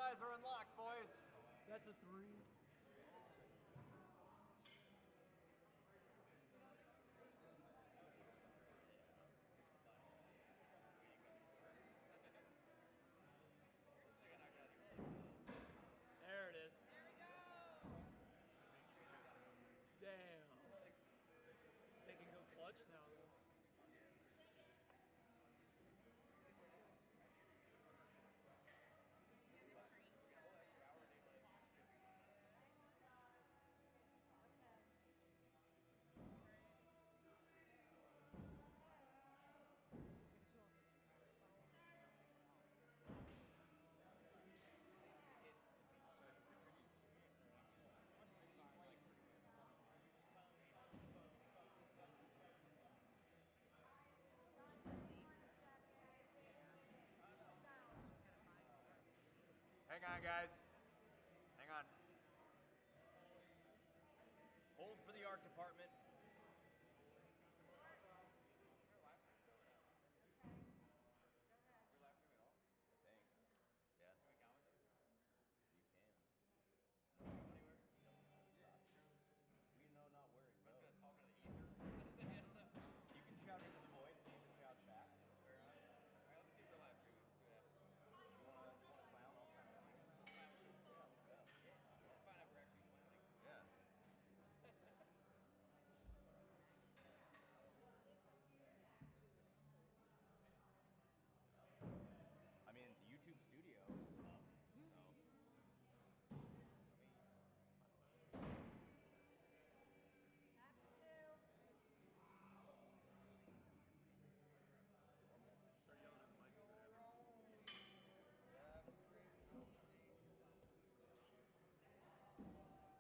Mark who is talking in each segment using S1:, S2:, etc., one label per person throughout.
S1: eyes are unlocked, boys.
S2: That's a 3. There it is.
S3: There we go.
S2: Damn. They can go clutch now, though.
S1: Hang on, guys. Hang on. Hold for the art department. Yeah. You can. We know not where it goes.
S3: I'm just gonna talk to the ether. How does that handle that?
S1: You can shout into the void, see if it shouts back.
S3: Alright, let me see if we're live streaming. Let's see what happens.
S1: You want to clown? I'll clown.
S3: Let's find out if we're actually clowning.
S1: Yeah. I mean, the YouTube studio is up, so.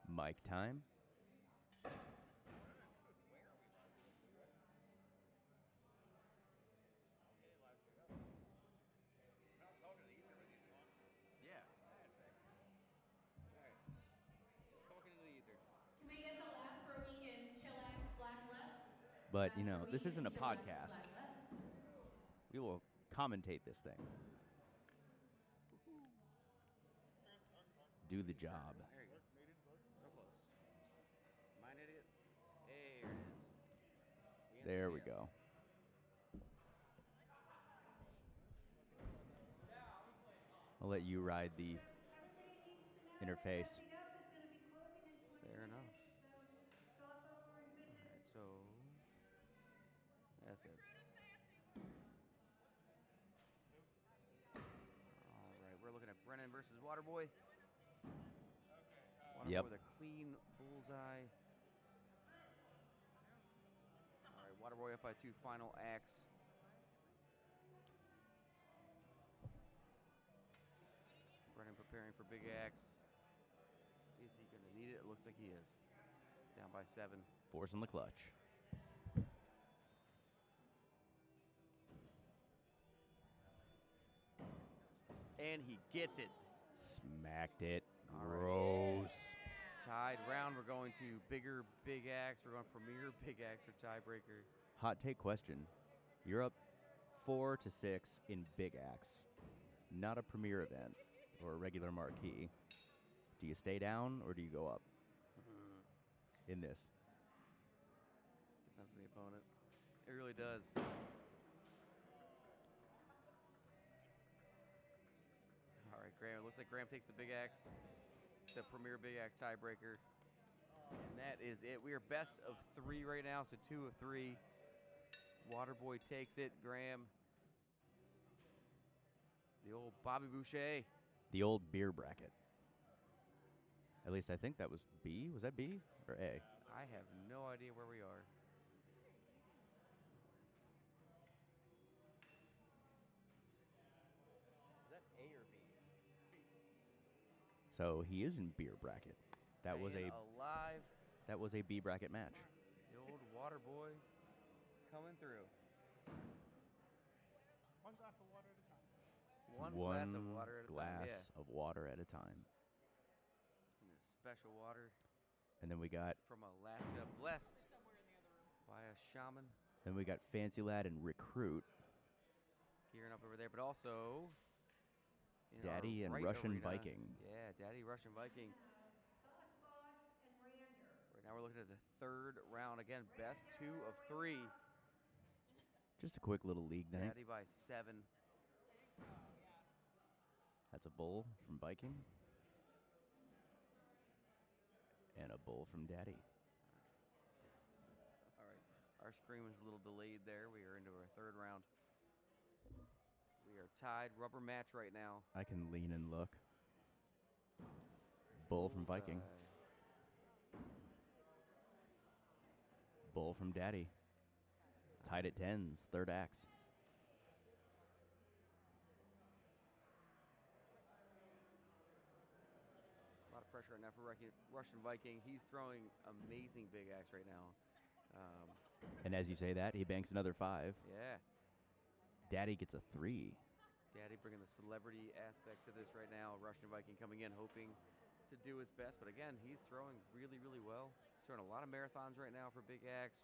S4: Mic time.
S3: Where are we live? Let's hit it live stream up. I'm talking to the ether with you if you want.
S1: Yeah.
S3: Alright. Talking to the ether.
S5: Can we get the last for a week in ChillAxe Black Left?
S4: But, you
S5: Last
S4: know,
S5: for a
S4: this
S5: week
S4: isn't a
S5: in ChillAxe
S4: podcast.
S5: Black Left.
S4: We will commentate this thing. Do the job.
S3: There you go. So close. Am I an idiot? There it is. The answer
S4: There
S3: is
S4: we
S3: yes.
S4: go. I'll let you ride the interface.
S3: Fair enough. Alright, so that's it. Alright, we're looking at Brennan versus Waterboy. Waterboy
S4: Yep.
S3: with a clean bullseye. Alright, Waterboy up by 2, final axe. Brennan preparing for big axe. Is he gonna need it? It looks like he is. Down by 7.
S4: Forcing the clutch.
S3: And he gets it.
S4: Smacked it.
S3: All right.
S4: Gross.
S3: Tied round. We're going to bigger big axe. We're going premier big axe for tiebreaker.
S4: Hot take question. You're up 4-6 in Big Axe. Not a premier event or a regular marquee. Do you stay down or do you go up in this?
S3: Depends on the opponent. It really does. All right, Graham. It looks like Graham takes the big axe, the premier big axe tiebreaker. And that is it. We are best of 3 right now, so 2 of 3. Waterboy takes it. Graham. The old Bobby Boucher.
S4: The old beer bracket. At least I think that was B. Was that B or A?
S3: I have no idea where we are. Is that A or B?
S4: So he is in beer bracket. That was
S3: Staying
S4: a
S3: alive.
S4: that was a B bracket match.
S3: The old water boy coming through.
S2: One glass of water at a time.
S3: One glass of water at a time.
S4: glass of water at a time.
S3: And this special water
S4: And then we got
S3: from Alaska, blessed
S2: Somewhere in the other room.
S3: by a shaman.
S4: Fancy Lad and Recruit.
S3: Gearing up over there, but also in are
S4: Daddy and
S3: right
S4: Russian
S3: arena.
S4: Viking.
S3: Yeah, Daddy, Russian Viking. Right now we're looking at the third round. Again, best 2 of 3.
S4: Just a quick little league night.
S3: Daddy by 7.
S4: That's a bull from Viking. And a bull from Daddy.
S3: All right. Our screen was a little delayed there. We are into our third round. We are tied. Rubber match right now.
S4: I can lean and look. Bull from Viking. Bull from Daddy. Tied at 10s. Third axe.
S3: A lot of pressure right now for Russian Viking. He's throwing amazing big axe right now.
S4: And as you say that, he banks another 5.
S3: Yeah.
S4: Daddy gets a 3.
S3: Daddy bringing the celebrity aspect to this right now. Russian Viking coming in hoping to do his best. But again, he's throwing really, really well. He's throwing a lot of marathons right now for Big Axe.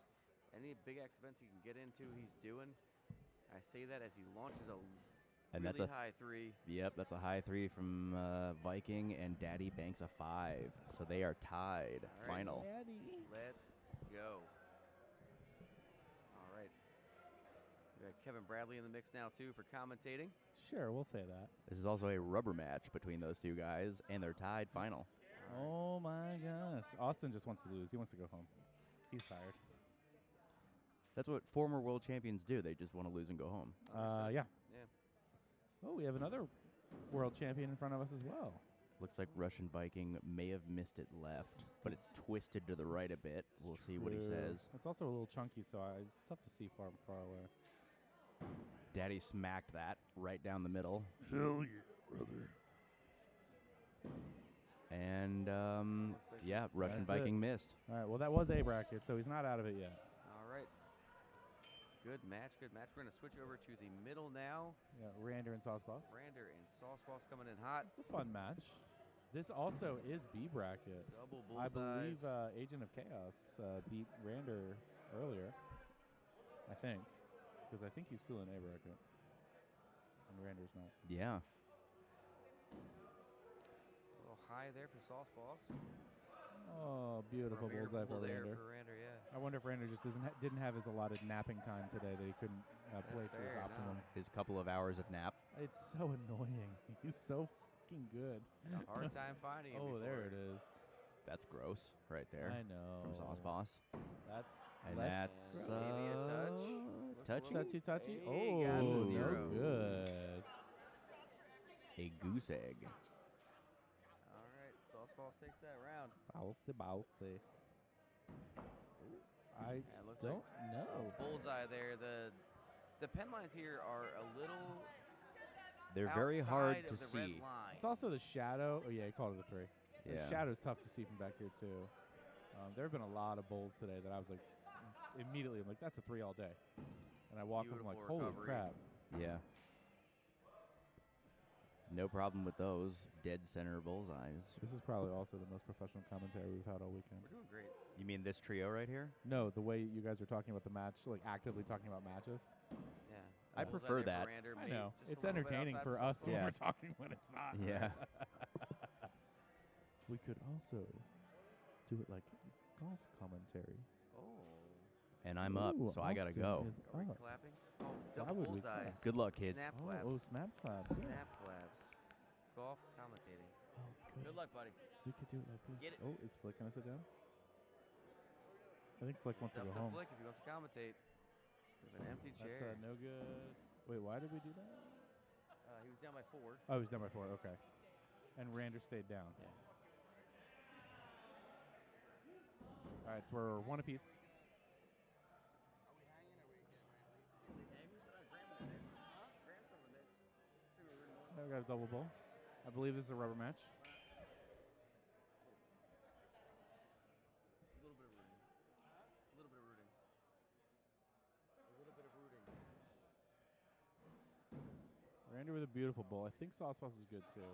S3: Any Big Axe events he can get into, he's doing. I say that as he launches a
S4: And
S3: really
S4: that's a
S3: high 3.
S4: Yep, that's a high 3 from Viking, and Daddy banks a 5. So they are tied.
S3: All right.
S4: Final.
S3: Let's go. All right. We got Kevin Bradley in the mix now, too, for commentating.
S6: Sure, we'll say that.
S4: This is also a rubber match between those two guys, and they're tied final.
S6: Oh my gosh. Austin just wants to lose. He wants to go home. He's tired.
S4: That's what former world champions do. They just want to lose and go home.
S6: Yeah.
S3: Yeah.
S6: Oh, we have another world champion in front of us as well.
S4: Looks like Russian Viking may have missed it left, but it's twisted to the right a bit. We'll see what he says.
S6: It's also a little chunky, so it's tough to see far away.
S4: Daddy smacked that right down the middle.
S6: Hell yeah, brother.
S4: And,
S3: like
S4: yeah, Russian
S6: that's
S4: Viking missed.
S6: All right, well, that was A bracket, so he's not out of it yet.
S3: All right. Good match, good match. We're going to switch over to the middle now.
S6: Yeah, Rander and Sauce Boss.
S3: Rander and Sauce Boss coming in hot.
S6: It's a fun match. This also is B bracket.
S3: Double
S6: I
S3: bullseyes.
S6: believe Agent of Chaos beat Rander earlier. I think. Because I think he's still in A bracket. And Rander's not.
S4: Yeah.
S3: A little high there for Sauce Boss.
S6: Oh, beautiful
S3: Premier
S6: bullseye
S3: bull
S6: for
S3: there
S6: Rander.
S3: for Rander, yeah.
S6: I wonder if Rander just didn't have his allotted napping time today, that he couldn't play to his
S3: fair,
S6: optimum.
S4: His couple of hours of nap.
S6: It's so annoying. He's so fucking good.
S3: A hard time finding him
S6: Oh, there
S3: before.
S6: it is.
S4: That's gross right there.
S6: I know.
S4: From Sauce Boss.
S6: That's
S4: And
S6: less
S4: that's
S3: And maybe a touch. Looks a
S4: touchy.
S3: little-
S6: touchy.
S3: Hey,
S6: Oh,
S3: got the
S6: no
S3: zero.
S6: good.
S4: A goose egg.
S3: All right, Sauce Boss takes that round.
S6: Bouncy. I
S3: And it looks
S6: don't
S3: like
S6: know.
S3: bullseye there. The pen lines here are a little
S4: They're very hard
S3: outside
S4: to
S3: of the red
S4: see.
S3: line.
S6: It's also the shadow. Oh, yeah, he called it a 3.
S4: Yeah.
S6: The shadow's tough to see from back here, too. There have been a lot of bulls today that I was like, immediately, I'm like, that's a 3 all day. And I walk up, I'm like,
S3: Beautiful
S6: holy
S3: recovery.
S6: crap.
S4: Yeah. No problem with those dead center bullseyes.
S6: This is probably also the most professional commentary we've had all weekend.
S3: We're doing great.
S4: You mean this trio right here?
S6: No, the way you guys are talking about the match, like actively talking about matches.
S3: Yeah.
S4: I
S3: Bullseye
S4: prefer
S3: there for
S4: that.
S3: Rander,
S6: I
S3: maybe
S6: know.
S3: just a
S6: It's
S3: little bit
S6: entertaining
S3: outside
S6: for
S3: of
S6: us
S3: Sauce
S6: when
S4: Yeah.
S6: we're talking when it's not.
S4: Yeah.
S6: We could also do it like golf commentary.
S3: Oh.
S4: And I'm up,
S6: Ooh,
S4: so I gotta
S6: Austin
S4: go.
S6: is
S3: Are we
S6: up.
S3: clapping? Oh,
S6: Why
S3: double
S6: would we
S3: bullseyes.
S6: clap?
S4: Good luck, kids.
S3: Snap claps.
S6: Oh, snap claps.
S3: Snap
S6: yes.
S3: claps. Golf commentating.
S6: Oh, good.
S3: Good luck, buddy.
S6: We could do it like this.
S3: Get it.
S6: Oh, is Flick gonna sit down? I think Flick wants
S3: It's
S6: to
S3: up
S6: go
S3: to
S6: home.
S3: Flick if he wants to commentate. We have an empty
S6: That's
S3: chair.
S6: no good. Wait, why did we do that?
S3: He was down by 4.
S6: Oh, he's down by 4. Okay. And Rander stayed down.
S3: Yeah.
S6: All right, so we're 1 apiece. Now we got a double bowl. I believe this is a rubber match.
S3: A little bit of rooting. A little bit of rooting. A little bit of rooting.
S6: Rander with a beautiful bowl. I think Sauce Boss is good too.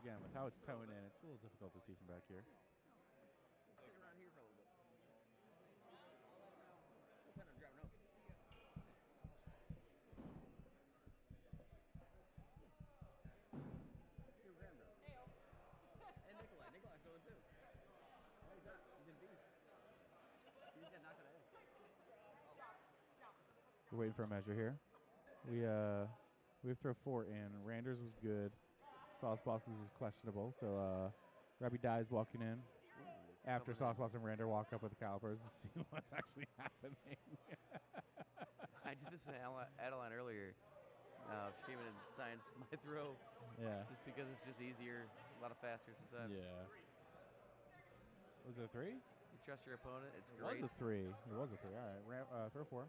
S6: Again, with how it's toned in, it's a little difficult to see from back here.
S3: Stick around here for a little bit. Still planning on driving out.
S6: We're waiting for a measure here. We have throw 4 in. Randers was good. Sauce Bosses is questionable. So Robbie Dye is walking in. After Sauce Boss and Rander walk up with the calipers to see what's actually happening.
S3: I did this with Adeline earlier. She came in and signed my throw.
S6: Yeah.
S3: Just because it's just easier, a lot faster sometimes.
S6: Yeah. Was it a 3?
S3: You trust your opponent. It's
S6: It
S3: great.
S6: was a 3. It was a 3. All right. Throw 4. All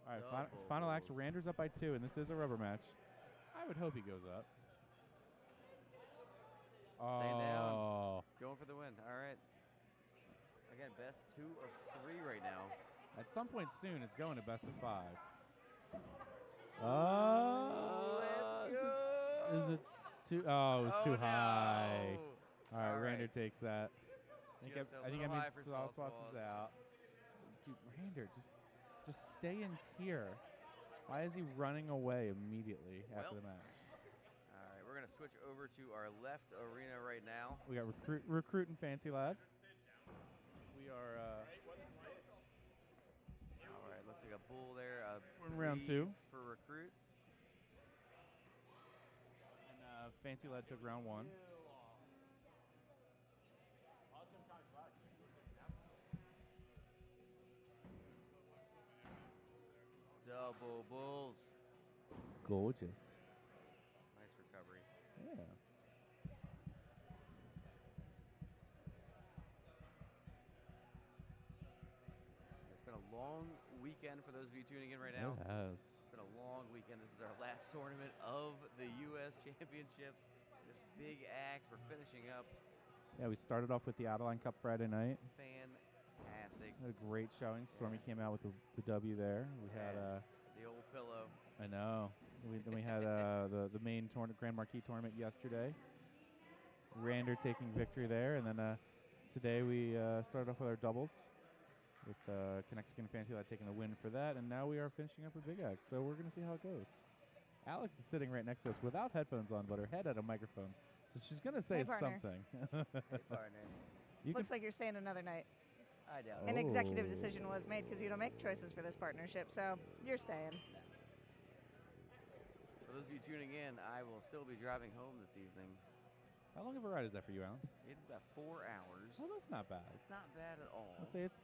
S6: right. Final axe. Rander's up by 2, and this is a rubber match. I would hope he goes up.
S3: Staying down.
S6: Oh.
S3: Going for the win. All right. Again, best 2 of 3 right now.
S6: At some point soon, it's going to best of 5. Oh.
S3: Let's go.
S6: Is it too? Oh, it was too high.
S3: no.
S6: All right,
S3: All right.
S6: Rander takes that.
S3: Just a
S6: I think
S3: little
S6: I
S3: high
S6: mean
S3: for
S6: Sauce
S3: Sauce
S6: Boss is
S3: Boss.
S6: out. Dude, Rander, just stay in here. Why is he running away immediately after
S3: Well.
S6: the match?
S3: All right, we're going to switch over to our left arena right now.
S6: We got recruit and Fancy Lad. We are
S3: All right, looks like a bull there.
S6: We're in round
S3: 3
S6: 2.
S3: for recruit.
S6: And Fancy Lad took round 1.
S3: Double bulls.
S6: Gorgeous.
S3: Nice recovery.
S6: Yeah.
S3: It's been a long weekend for those of you tuning in right now.
S6: It has.
S3: It's been a long weekend. This is our last tournament of the U.S. Championships. This big axe, we're finishing up.
S6: Yeah, we started off with the Adeline Cup Friday night.
S3: Fantastic.
S6: Had a great showing. Stormy came out with the W there. We had
S3: the old pillow.
S6: I know. Then we had the main Grand Marquis tournament yesterday. Rander taking victory there, and then today we started off with our doubles with Connecticut Fancy Lad taking the win for that, and now we are finishing up with Big Axe. So we're gonna see how it goes. Alex is sitting right next to us without headphones on, but her head at a microphone, so she's gonna say
S7: Hey, partner.
S6: something.
S3: Hey, partner.
S6: You
S7: Looks like you're staying another night.
S3: I doubt
S7: An
S3: it.
S7: executive decision was made because you don't make choices for this partnership, so you're staying.
S3: For those of you tuning in, I will still be driving home this evening.
S6: How long of a ride is that for you, Alan?
S3: It is about 4 hours.
S6: Well, that's not bad.
S3: It's not bad at all.
S6: I'll say it's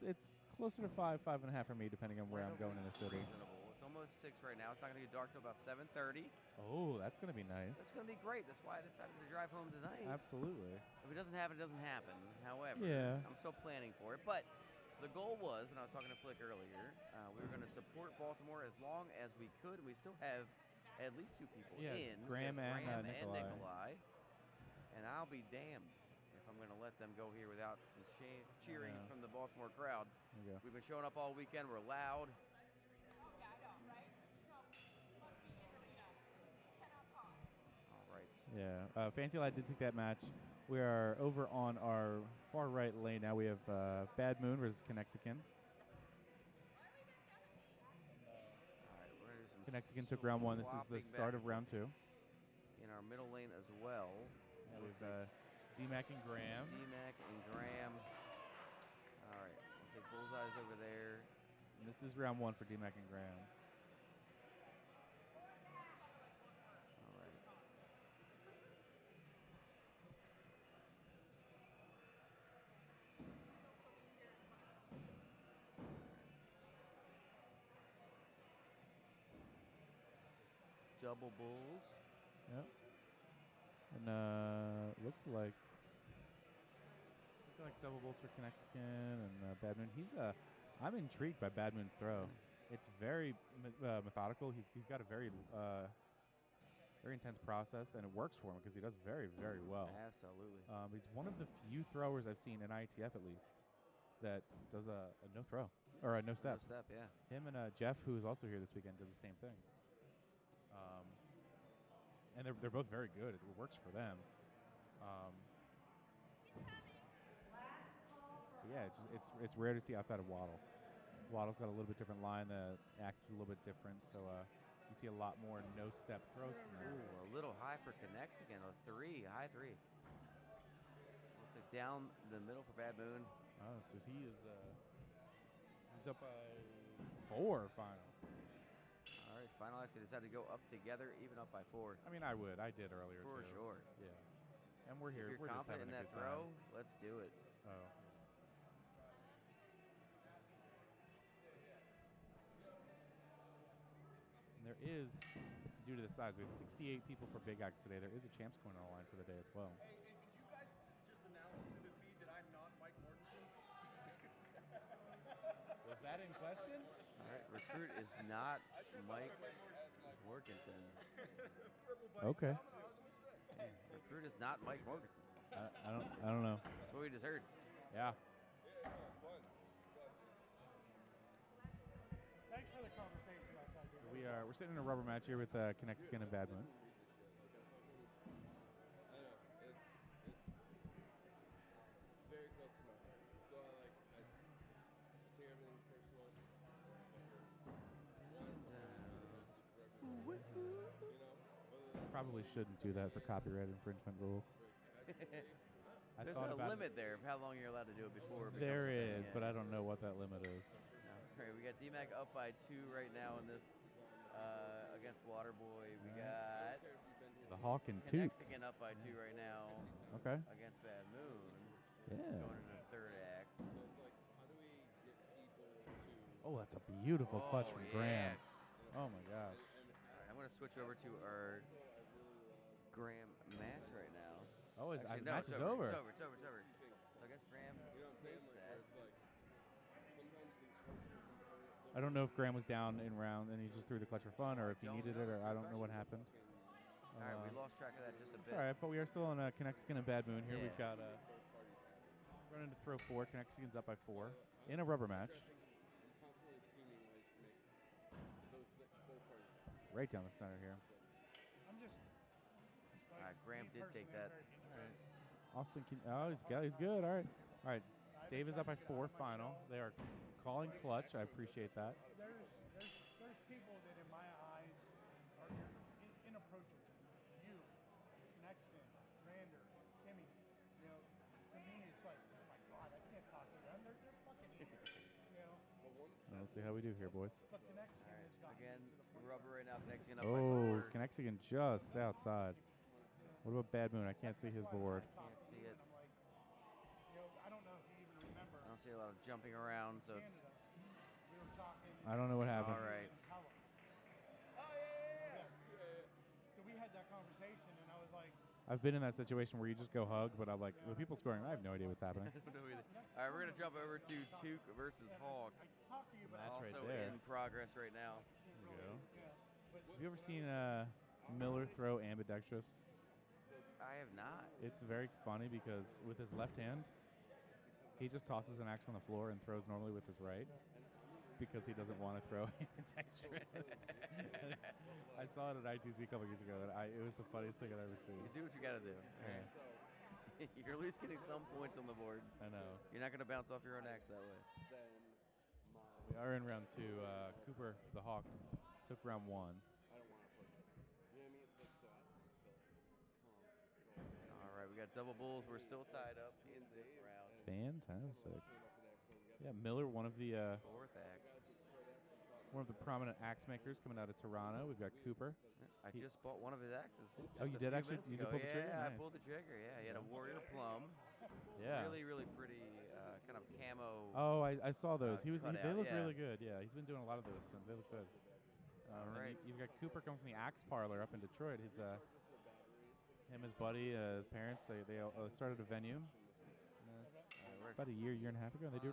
S6: closer to 5.5 for me, depending on where I'm going in the city.
S3: Reasonable. It's almost 6 right now. It's not going to get dark till about 7:30.
S6: Oh, that's gonna be nice.
S3: That's going to be great. That's why I decided to drive home tonight.
S6: Absolutely.
S3: If it doesn't happen, it doesn't happen. However,
S6: Yeah.
S3: I'm still planning for it. But the goal was, when I was talking to Flick earlier, we were going to support Baltimore as long as we could. We still have at least 2 people
S6: Yeah,
S3: in.
S6: Graham
S3: We have
S6: and,
S3: Graham
S6: Nikolai.
S3: And I'll be damned if I'm going to let them go here without some cheering
S6: Yeah.
S3: from the Baltimore crowd.
S6: There you go.
S3: We've been showing up all weekend. We're loud. All right.
S6: Yeah. Fancy Lad did take that match. We are over on our far right lane now. We have Bad Moon versus Connecticut.
S3: All right, we're gonna do some
S6: Connecticut took round 1. This is the
S3: swapping
S6: start
S3: back
S6: of round 2.
S3: in our middle lane as well.
S6: That was D-Mac and Graham.
S3: D-Mac and Graham. All right, looks like Bullseye's over there.
S6: And this is round 1 for D-Mac and Graham.
S3: All right. Double bulls.
S6: Yep. And looked like double bulls for Connecticut and Bad Moon. I'm intrigued by Bad Moon's throw. It's very methodical. He's got a very intense process, and it works for him because he does very, very well.
S3: Absolutely.
S6: He's one of the few throwers I've seen in IETF at least that does a no throw or a no step.
S3: No step, yeah.
S6: Him and Jeff, who is also here this weekend, does the same thing. And they're both very good. It works for them. Yeah, it's rare to see outside of Waddle. Waddle's got a little bit different line. The axe is a little bit different, so you see a lot more no-step throws from them.
S3: Ooh, a little high for Connects again. A 3, high 3. Looks like down the middle for Bad Moon.
S6: Oh, so he's up by 4 final.
S3: All right, final X. They decided to go up together, even up by 4.
S6: I mean, I would. I did earlier
S3: For
S6: too.
S3: sure.
S6: Yeah. And we're here.
S3: If you're
S6: We're just
S3: confident
S6: having
S3: in
S6: a
S3: that
S6: good
S3: throw,
S6: time.
S3: let's do it.
S6: Oh. And there is, due to the size, we have 68 people for Big Axe today. There is a champs coin on the line for the day as well.
S8: Hey, and could you guys just announce to the feed that I'm not Mike Mortensen?
S6: Was that in question?
S3: All right, recruit is not Mike Morganson.
S6: Okay.
S3: Yeah, recruit is not Mike Morganson.
S6: I don't know.
S3: That's what we just heard.
S6: Yeah.
S2: Thanks for the conversation outside here.
S6: We're sitting in a rubber match here with Connecticut and Bad Moon.
S8: Very close to my heart. So I take everything personal.
S6: Probably shouldn't do that for copyright infringement rules. I
S3: There's
S6: thought
S3: a
S6: about
S3: limit there of how long you're allowed to do it before. it becomes
S6: There
S3: a thing,
S6: is,
S3: yeah.
S6: but I don't know what that limit is.
S3: All right, we got D-Mac up by 2 right now in this against Waterboy. We got
S6: The Hawk and Took.
S3: Connexicon up by 2 right now
S6: Okay.
S3: against Bad Moon.
S6: Yeah.
S3: Going into the third axe.
S6: Oh, that's a beautiful clutch from
S3: yeah.
S6: Graham. Oh my gosh.
S3: All right, I'm going to switch over to our Graham match right now.
S6: Oh,
S3: Actually,
S6: match
S3: it's
S6: is over.
S3: It's over. So I guess Graham takes that.
S6: I don't know if Graham was down in round and he just threw the clutch for fun, or if he
S3: Don't
S6: needed
S3: know.
S6: it, or
S3: That's a
S6: I
S3: good
S6: don't know what
S3: question.
S6: happened.
S3: All right, we lost track of that just a bit.
S6: All right, but we are still on Connexicon and Bad Moon here.
S3: Yeah.
S6: We've got running to throw 4. Connexicon's up by 4 in a rubber match. Right down the center here.
S2: I'm just.
S3: All right, Graham did take that.
S6: Austin, he's good. All right. Dave is up by 4 final. They are calling clutch. I appreciate that.
S2: There's people that in my eyes are inapproachable. You, Nexton, Rander, Timmy. You know, to me it's like, oh my God, I can't talk to them. They're fucking idiots. You know.
S6: Let's see how we do here, boys.
S2: But the next
S3: All
S2: one
S3: right,
S2: has got
S3: again, rubber right now. Connexicon up by
S6: Oh,
S3: 4.
S6: Connexican just outside. What about Bad Moon? I can't see his board.
S3: Can't see it.
S2: I'm like, you know, I don't know if you even remember.
S3: I don't see a lot of jumping around, so it's.
S2: Canada, we were talking.
S6: I don't know what happened.
S3: All right.
S2: Hello. So we had that conversation, and I was like,
S6: I've been in that situation where you just go hug, but I'm like, the people scoring, I have no idea what's happening.
S3: I don't know either. All right, we're gonna jump over to Took versus Hawk.
S2: I talked to you, but
S6: Match right
S3: Also
S6: there.
S3: in progress right now.
S6: There you go.
S2: yeah, but
S6: Have you ever seen Miller throw ambidextrous?
S3: I have not.
S6: It's very funny because with his left hand, he just tosses an axe on the floor and throws normally with his right because he doesn't want to throw ambidextrous. I saw it at ITC a couple years ago, and it was the funniest thing I'd ever seen.
S3: You do what you gotta do.
S6: Yeah.
S3: You're at least getting some points on the board.
S6: I know.
S3: You're not gonna bounce off your own axe that way.
S6: We are in round 2. Cooper, the Hawk, took round 1.
S3: All right, we got double bulls. We're still tied up in this round.
S6: Fantastic. Yeah, Miller, one of the
S3: Fourth axe.
S6: prominent axe makers coming out of Toronto. We've got Cooper.
S3: I just bought one of his axes.
S6: Oh,
S3: just
S6: you
S3: a
S6: did
S3: few
S6: actually?
S3: minutes
S6: You did
S3: ago.
S6: pull the trigger?
S3: Yeah, I
S6: Nice.
S3: pulled the trigger. Yeah, he had a Warrior Plum.
S6: Yeah.
S3: Really, really pretty kind of camo.
S6: Oh, I saw those. They
S3: cutout,
S6: look
S3: yeah.
S6: really good. Yeah, he's been doing a lot of those, and they look good.
S3: All
S6: And then
S3: right.
S6: You've got Cooper coming from the Axe Parlor up in Detroit. Him, his buddy, his parents, they started a venue about a year and a half ago, and they do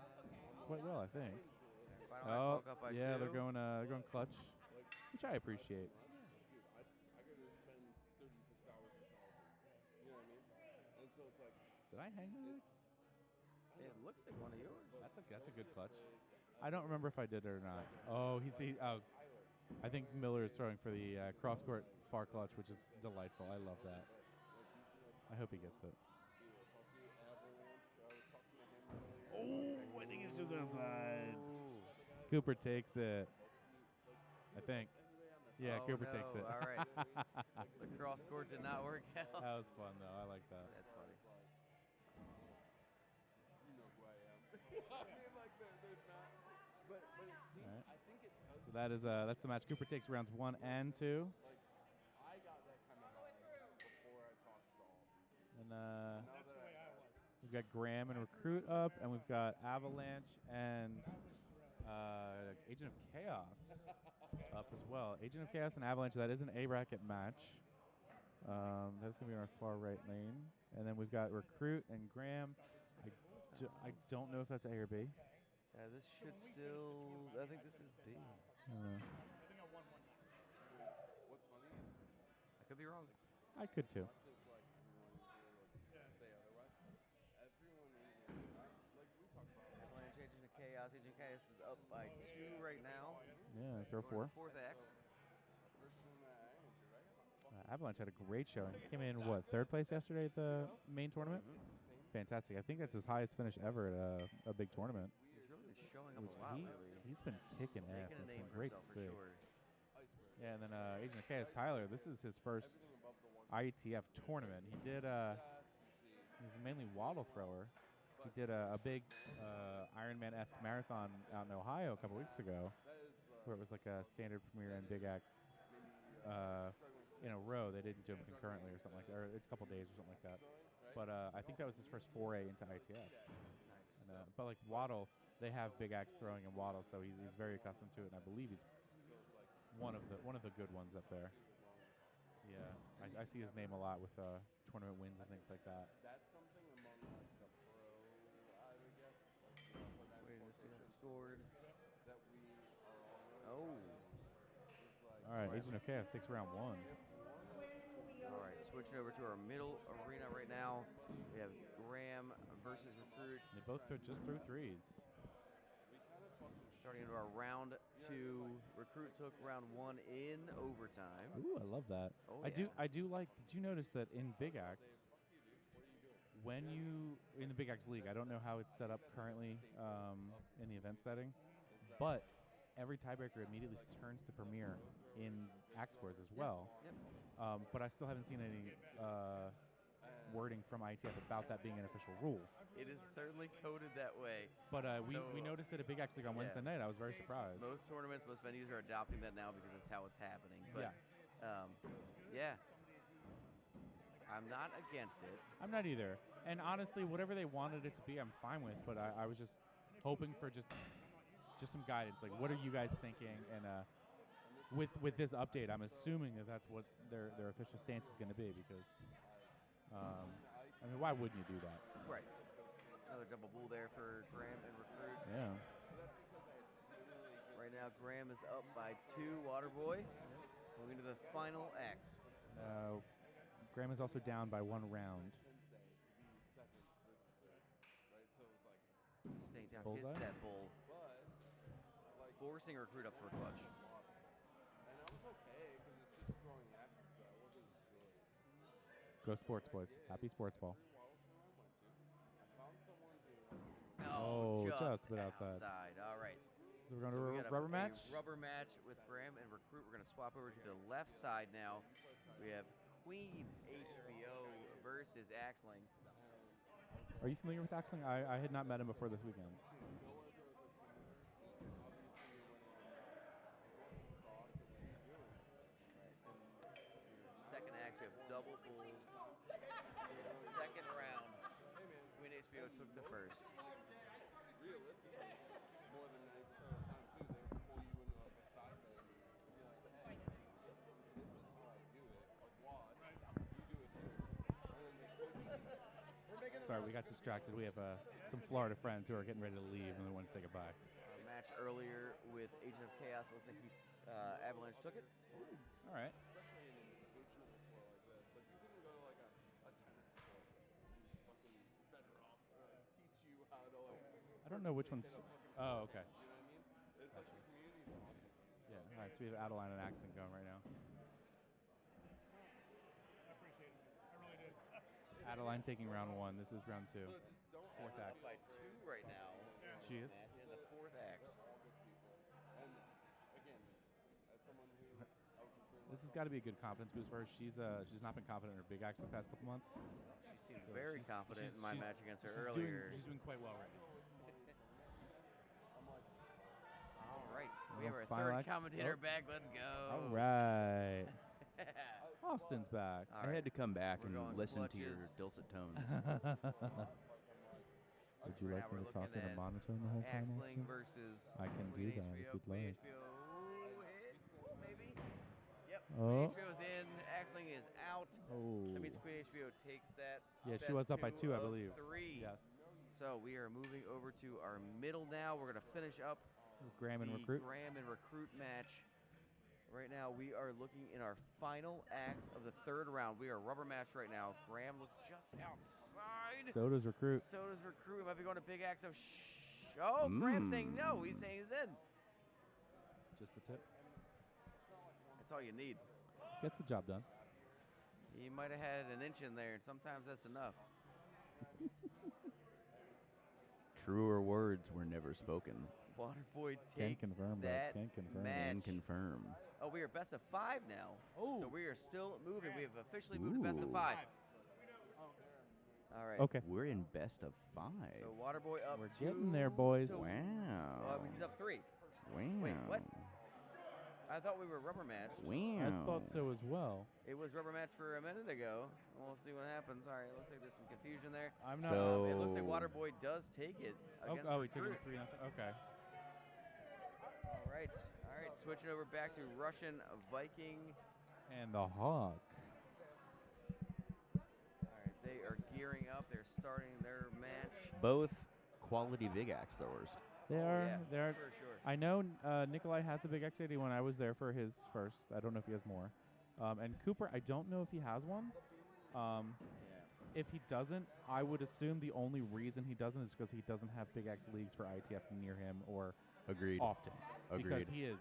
S6: quite well, I think.
S3: Final axe Hawk up by
S6: yeah,
S3: 2.
S6: they're going clutch, which I appreciate. Did I hang that?
S3: It looks like one of yours.
S6: That's a good clutch. I don't remember if I did it or not. Oh, I think Miller is throwing for the cross court far clutch, which is delightful. I love that. I hope he gets it. Oh, I think it's just outside. Cooper takes it. I think. Yeah,
S3: Oh,
S6: Cooper
S3: no.
S6: takes it.
S3: All right. The cross court did not work out.
S6: That was fun, though. I like that.
S3: That's funny.
S8: You know who I am. I mean, like, there's not. But it seems,
S6: Alright.
S8: I think it
S6: that's the match. Cooper takes rounds 1 and 2.
S8: Like, I got that kind of vibe before I talked to all these people.
S6: And
S8: Now that I
S6: we've got Graham and Recruit up, and we've got Avalanche and Agent of Chaos up as well. Agent of Chaos and Avalanche, that is an A bracket match. That's going to be on our far right lane. And then we've got Recruit and Graham. I don't know if that's A or B.
S3: Yeah, this should still. I think this is B.
S8: What's funny is
S3: I could be wrong.
S6: I could too.
S8: much as like everyone here would say otherwise, everyone in here, like we talked about.
S3: Avalanche, Agent of Chaos. Agent of Chaos is up by 2 right now.
S6: Yeah, throw
S3: Going
S6: 4.
S3: to fourth X.
S8: First one that I entered, I got my fucking
S6: Avalanche had a great showing. Came in, what, 3rd place yesterday at the main tournament? Fantastic. I think that's his highest finish ever at a big tournament.
S3: He's really been showing up a lot lately.
S6: He's been kicking ass.
S3: Making a
S6: It's
S3: name
S6: been
S3: for
S6: great to
S3: himself for
S6: see.
S3: sure.
S8: iceberg.
S6: Yeah, and then Agent of Chaos, Tyler, this is his first
S8: Everything above the one.
S6: IETF tournament. He did, he's mainly waddle thrower. He did a big Ironman-esque marathon out in Ohio a couple weeks ago,
S8: That is
S6: where it was like a standard premier and big X in a row. They didn't do them concurrently or something like that, or a couple days or something like that. But I think that was his first foray into ITF.
S3: Nice.
S6: And, but like waddle, they have big axe throwing and waddle, so he's very accustomed to it, and I believe he's one of the good ones up there. Yeah, I see his name a lot with tournament wins and things like that.
S8: That's something among like the pro, I would guess. Like,
S3: Wait to see that scored.
S8: that we are all
S3: Oh.
S8: It's like
S6: All right, Agent of Chaos takes round 1.
S3: All right, switching over to our middle arena right now. We have Graham versus Recruit.
S6: They both just threw 3s.
S3: Starting into our round 2. Recruit took round 1 in overtime.
S6: Ooh, I love that.
S3: Oh,
S6: I
S3: yeah.
S6: do like. Did you notice that in Big Axe, when you in the Big Axe League, I don't know how it's set up currently in the event setting, but every tiebreaker immediately turns to Premier in Axe scores as well.
S3: Yep.
S6: But I still haven't seen any wording from ITF about that being an official rule.
S3: It is certainly coded that way.
S6: But we
S3: So-
S6: noticed it at Big Axe League on
S3: Yeah.
S6: Wednesday night. I was very surprised.
S3: Most tournaments, most venues are adopting that now because that's how it's happening. But
S6: Yes.
S3: yeah, I'm not against it.
S6: I'm not either. And honestly, whatever they wanted it to be, I'm fine with. But I was just hoping for just some guidance. Like, what are you guys thinking? And with this update, I'm assuming that that's what their official stance is going to be. Because, I mean, why wouldn't you do that?
S3: Right. Another double bull there for Graham and Recruit.
S6: Yeah.
S3: Right now, Graham is up by 2. Waterboy. Moving to the final X.
S6: Graham is also down by 1 round.
S3: Staying down,
S6: Bullseye?
S3: hits that bull. Forcing Recruit up for a clutch.
S8: And I was okay because it's just throwing axes, but I wasn't good.
S6: Go sports, boys. Happy sports ball.
S3: Oh,
S6: just a bit outside.
S3: All right.
S6: So we're going
S3: So we
S6: to
S3: got
S6: rubber
S3: a
S6: match.
S3: Rubber match with Graham and Recruit. We're going to swap over to the left side now. We have Queen HBO versus Axling.
S6: Are you familiar with Axling? I had not met him before this weekend.
S3: Second axe, we have double bulls. Second round, Queen HBO took the first.
S8: Realistically, more than 90% of the time too, they would pull you into like a side bed and be like, hey, this is how I do it. Watch, you do it too. And then they coach you.
S6: Sorry, we got distracted. We have some Florida friends who are getting ready to leave and we want to say goodbye.
S3: Match earlier with Agent of Chaos. Looks like Avalanche took it.
S6: All right.
S8: Especially in an invitational sport like this. Like you couldn't go to like a tennis sport and fucking Federoff teach you how to like.
S6: I don't know which one's. Oh, okay.
S8: You know what I mean? It's like the community's awesome.
S6: Yeah. All right. So we have Adeline and Axling going right now.
S2: I appreciate it. I really did.
S6: Adeline taking round 1. This is round 2.
S8: So just don't
S6: Fourth
S3: Up
S6: axe.
S3: by 2 right now.
S6: She is.
S3: Match in the fourth axe.
S8: all good people. And again, as someone who I would consider
S6: This has got to be a good confidence boost for her. She's not been confident in her big axe the past couple months.
S3: She seems
S6: So
S3: very
S6: she's-
S3: confident in my
S6: she's-
S3: match against her
S6: she's
S3: earlier.
S6: She's doing quite well right now.
S3: All right. We have our
S6: Final
S3: third
S6: Axe.
S3: commentator
S6: Oh.
S3: back. Let's go.
S6: All right. Austin's back.
S3: All
S4: I
S3: right.
S4: had to come back
S3: We're
S4: and
S3: going
S4: listen to your
S3: clutches.
S4: dulcet tones.
S6: Would you
S3: Right
S6: like
S3: now
S6: me
S3: we're
S6: to talk
S3: looking
S6: in a
S3: at
S6: monotone the whole time?
S3: Axling
S6: Austin?
S3: versus
S6: I can
S3: Queen
S6: do that if
S3: HBO,
S6: you'd
S3: Queen
S6: like.
S3: HBO hit, maybe? Yep.
S6: Oh.
S3: Queen HBO's in. Axling is out.
S6: Oh.
S3: That means Queen HBO takes that.
S6: Yeah, she
S3: best
S6: was up by 2, I
S3: of
S6: believe.
S3: 3.
S6: Yes.
S3: So we are moving over to our middle now. We're going to finish up
S6: Graham and
S3: the
S6: Recruit.
S3: Graham and Recruit match. Right now, we are looking in our final acts of the third round. We are rubber match right now. Graham looks just outside.
S6: So does Recruit.
S3: So does Recruit. We might be going to big acts of Oh, Graham's saying no. He's saying he's in.
S6: Just the tip.
S3: That's all you need.
S6: Gets the job done.
S3: He might have had an inch in there, and sometimes that's enough.
S4: Truer words were never spoken.
S3: Waterboy
S6: Can
S3: takes
S6: confirm, bro.
S3: that
S6: Can confirm.
S3: match.
S4: And confirm.
S3: Oh, we are best of 5 now.
S6: Oh.
S3: So we are still moving. We have officially moved to best of
S4: Ooh.
S3: 5. All right.
S6: Okay.
S4: We're in best of 5.
S3: So Waterboy up
S6: We're
S3: 2
S6: getting there, boys.
S3: to-
S4: Wow.
S3: He's up 3.
S4: Wow.
S3: Wait, what? I thought we were rubber matched.
S4: Wow.
S6: I thought so as well.
S3: It was rubber match for a minute ago. We'll see what happens. All right, looks like there's some confusion there.
S6: I'm not.
S4: So-
S3: It looks like Waterboy does take it against
S6: oh, he took it
S3: Recruit.
S6: 3-0. Okay.
S3: All right. Switching over back to Russian Viking.
S6: And the Hawk.
S3: All right, they are gearing up. They're starting their match.
S4: Both quality big axe throwers.
S6: They are.
S3: Yeah,
S6: They are.
S3: for sure.
S6: I know Nikolai has a big X81. I was there for his first. I don't know if he has more. And Cooper, I don't know if he has one. If he doesn't, I would assume the only reason he doesn't is because he doesn't have big X leagues for ITF near him or
S4: Agreed.
S6: often.
S4: Agreed.
S6: Because he is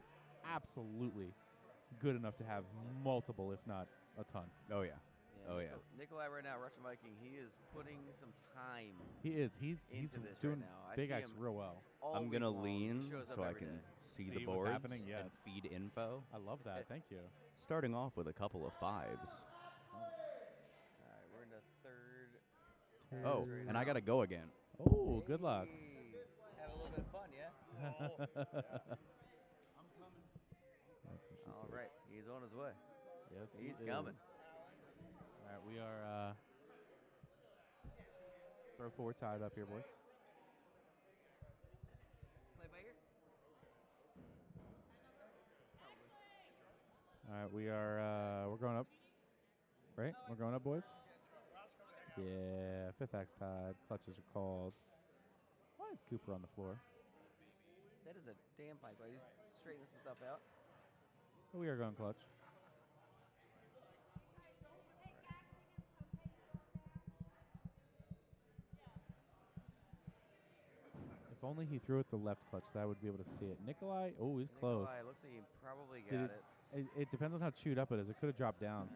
S6: absolutely good enough to have multiple, if not a ton.
S4: Oh, yeah. Oh, yeah.
S3: Nikolai right now, Russian Viking, he is putting some time.
S6: He is. He's
S3: into this
S6: doing
S3: right now. I
S6: big
S3: see
S6: X
S3: him
S6: real well.
S3: all
S4: I'm
S3: week
S4: going to
S3: long. He
S4: lean
S3: shows up
S4: so I
S3: every
S4: can
S3: day.
S4: see
S6: See
S4: the
S6: what's
S4: boards
S6: happening, yes.
S4: and feed info.
S6: I love that. Thank you.
S4: Starting off with a couple of 5s.
S3: All right, we're in the third.
S4: Oh,
S3: match right
S4: and I
S3: now.
S4: got to go again.
S6: Oh, good luck.
S3: Hey, have a little bit of fun, yeah?
S6: That's what she
S3: All
S6: said.
S3: right, he's on his way.
S6: Yes, he
S3: He's
S6: is.
S3: coming.
S6: All right, we are throw 4 tied up here, boys.
S3: Play by ear.
S6: All right, we are we're going up. Right? We're going up, boys. Yeah, 5th axe tied. Clutches are called. Why is Cooper on the floor?
S3: That is a damn pipe. I just straightened some stuff out.
S6: We are going clutch. If only he threw it the left clutch, that I would be able to see it. Nikolai, oh, he's close.
S3: Nikolai, looks like he probably
S6: Did
S3: got it.
S6: It depends on how chewed up it is. It could have dropped down.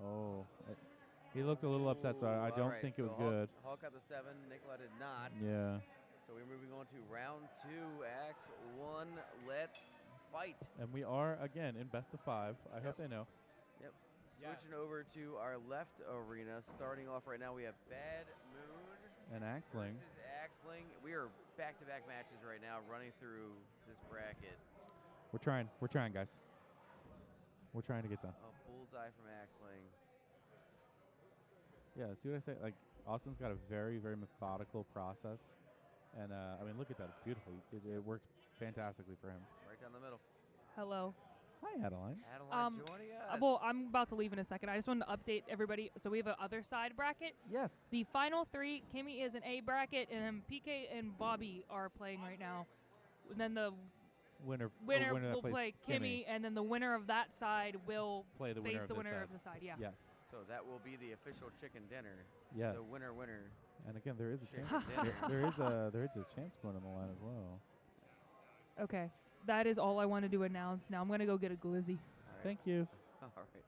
S3: All right.
S6: Oh, he looked a little upset, so I
S3: Ooh,
S6: don't
S3: all right,
S6: think it was
S3: so
S6: good.
S3: Hawk got the 7. Nikolai did not.
S6: Yeah.
S3: So we're moving on to round 2, Axe 1. Let's fight.
S6: And we are, again, in best of 5. I hope they know.
S3: Yep. Switching over to our left arena. Starting off right now, we have Bad Moon
S6: And Axling.
S3: versus Axling. We are back-to-back matches right now running through this bracket.
S6: We're trying, guys. We're trying to get done.
S3: A bullseye from Axling.
S6: Yeah, see what I say? Like, Austin's got a very, very methodical process. And, I mean, look at that. It's beautiful. It worked fantastically for him.
S3: Right down the middle.
S5: Hello.
S6: Hi, Adeline.
S3: Adeline joining us.
S5: Well, I'm about to leave in a second. I just wanted to update everybody. So we have a other side bracket.
S6: Yes.
S5: The final 3, Kimmy is an A bracket, and PK and Bobby are playing right now. And then the
S6: Winner
S5: winner
S6: that
S5: will
S6: plays
S5: play Kimmy, and then the winner of that side will
S6: play the winner
S5: face
S6: of
S5: the
S6: this
S5: winner
S6: side.
S5: of the side. Yeah.
S6: Yes.
S3: So that will be the official chicken dinner.
S6: Yes.
S3: The winner.
S6: And again, there is a
S3: Chicken
S6: chance.
S3: dinner.
S6: there is a chance going on the line as well.
S5: Okay. That is all I wanted to announce. Now I'm gonna go get a glizzy.
S3: All right.
S6: Thank you.
S3: All right.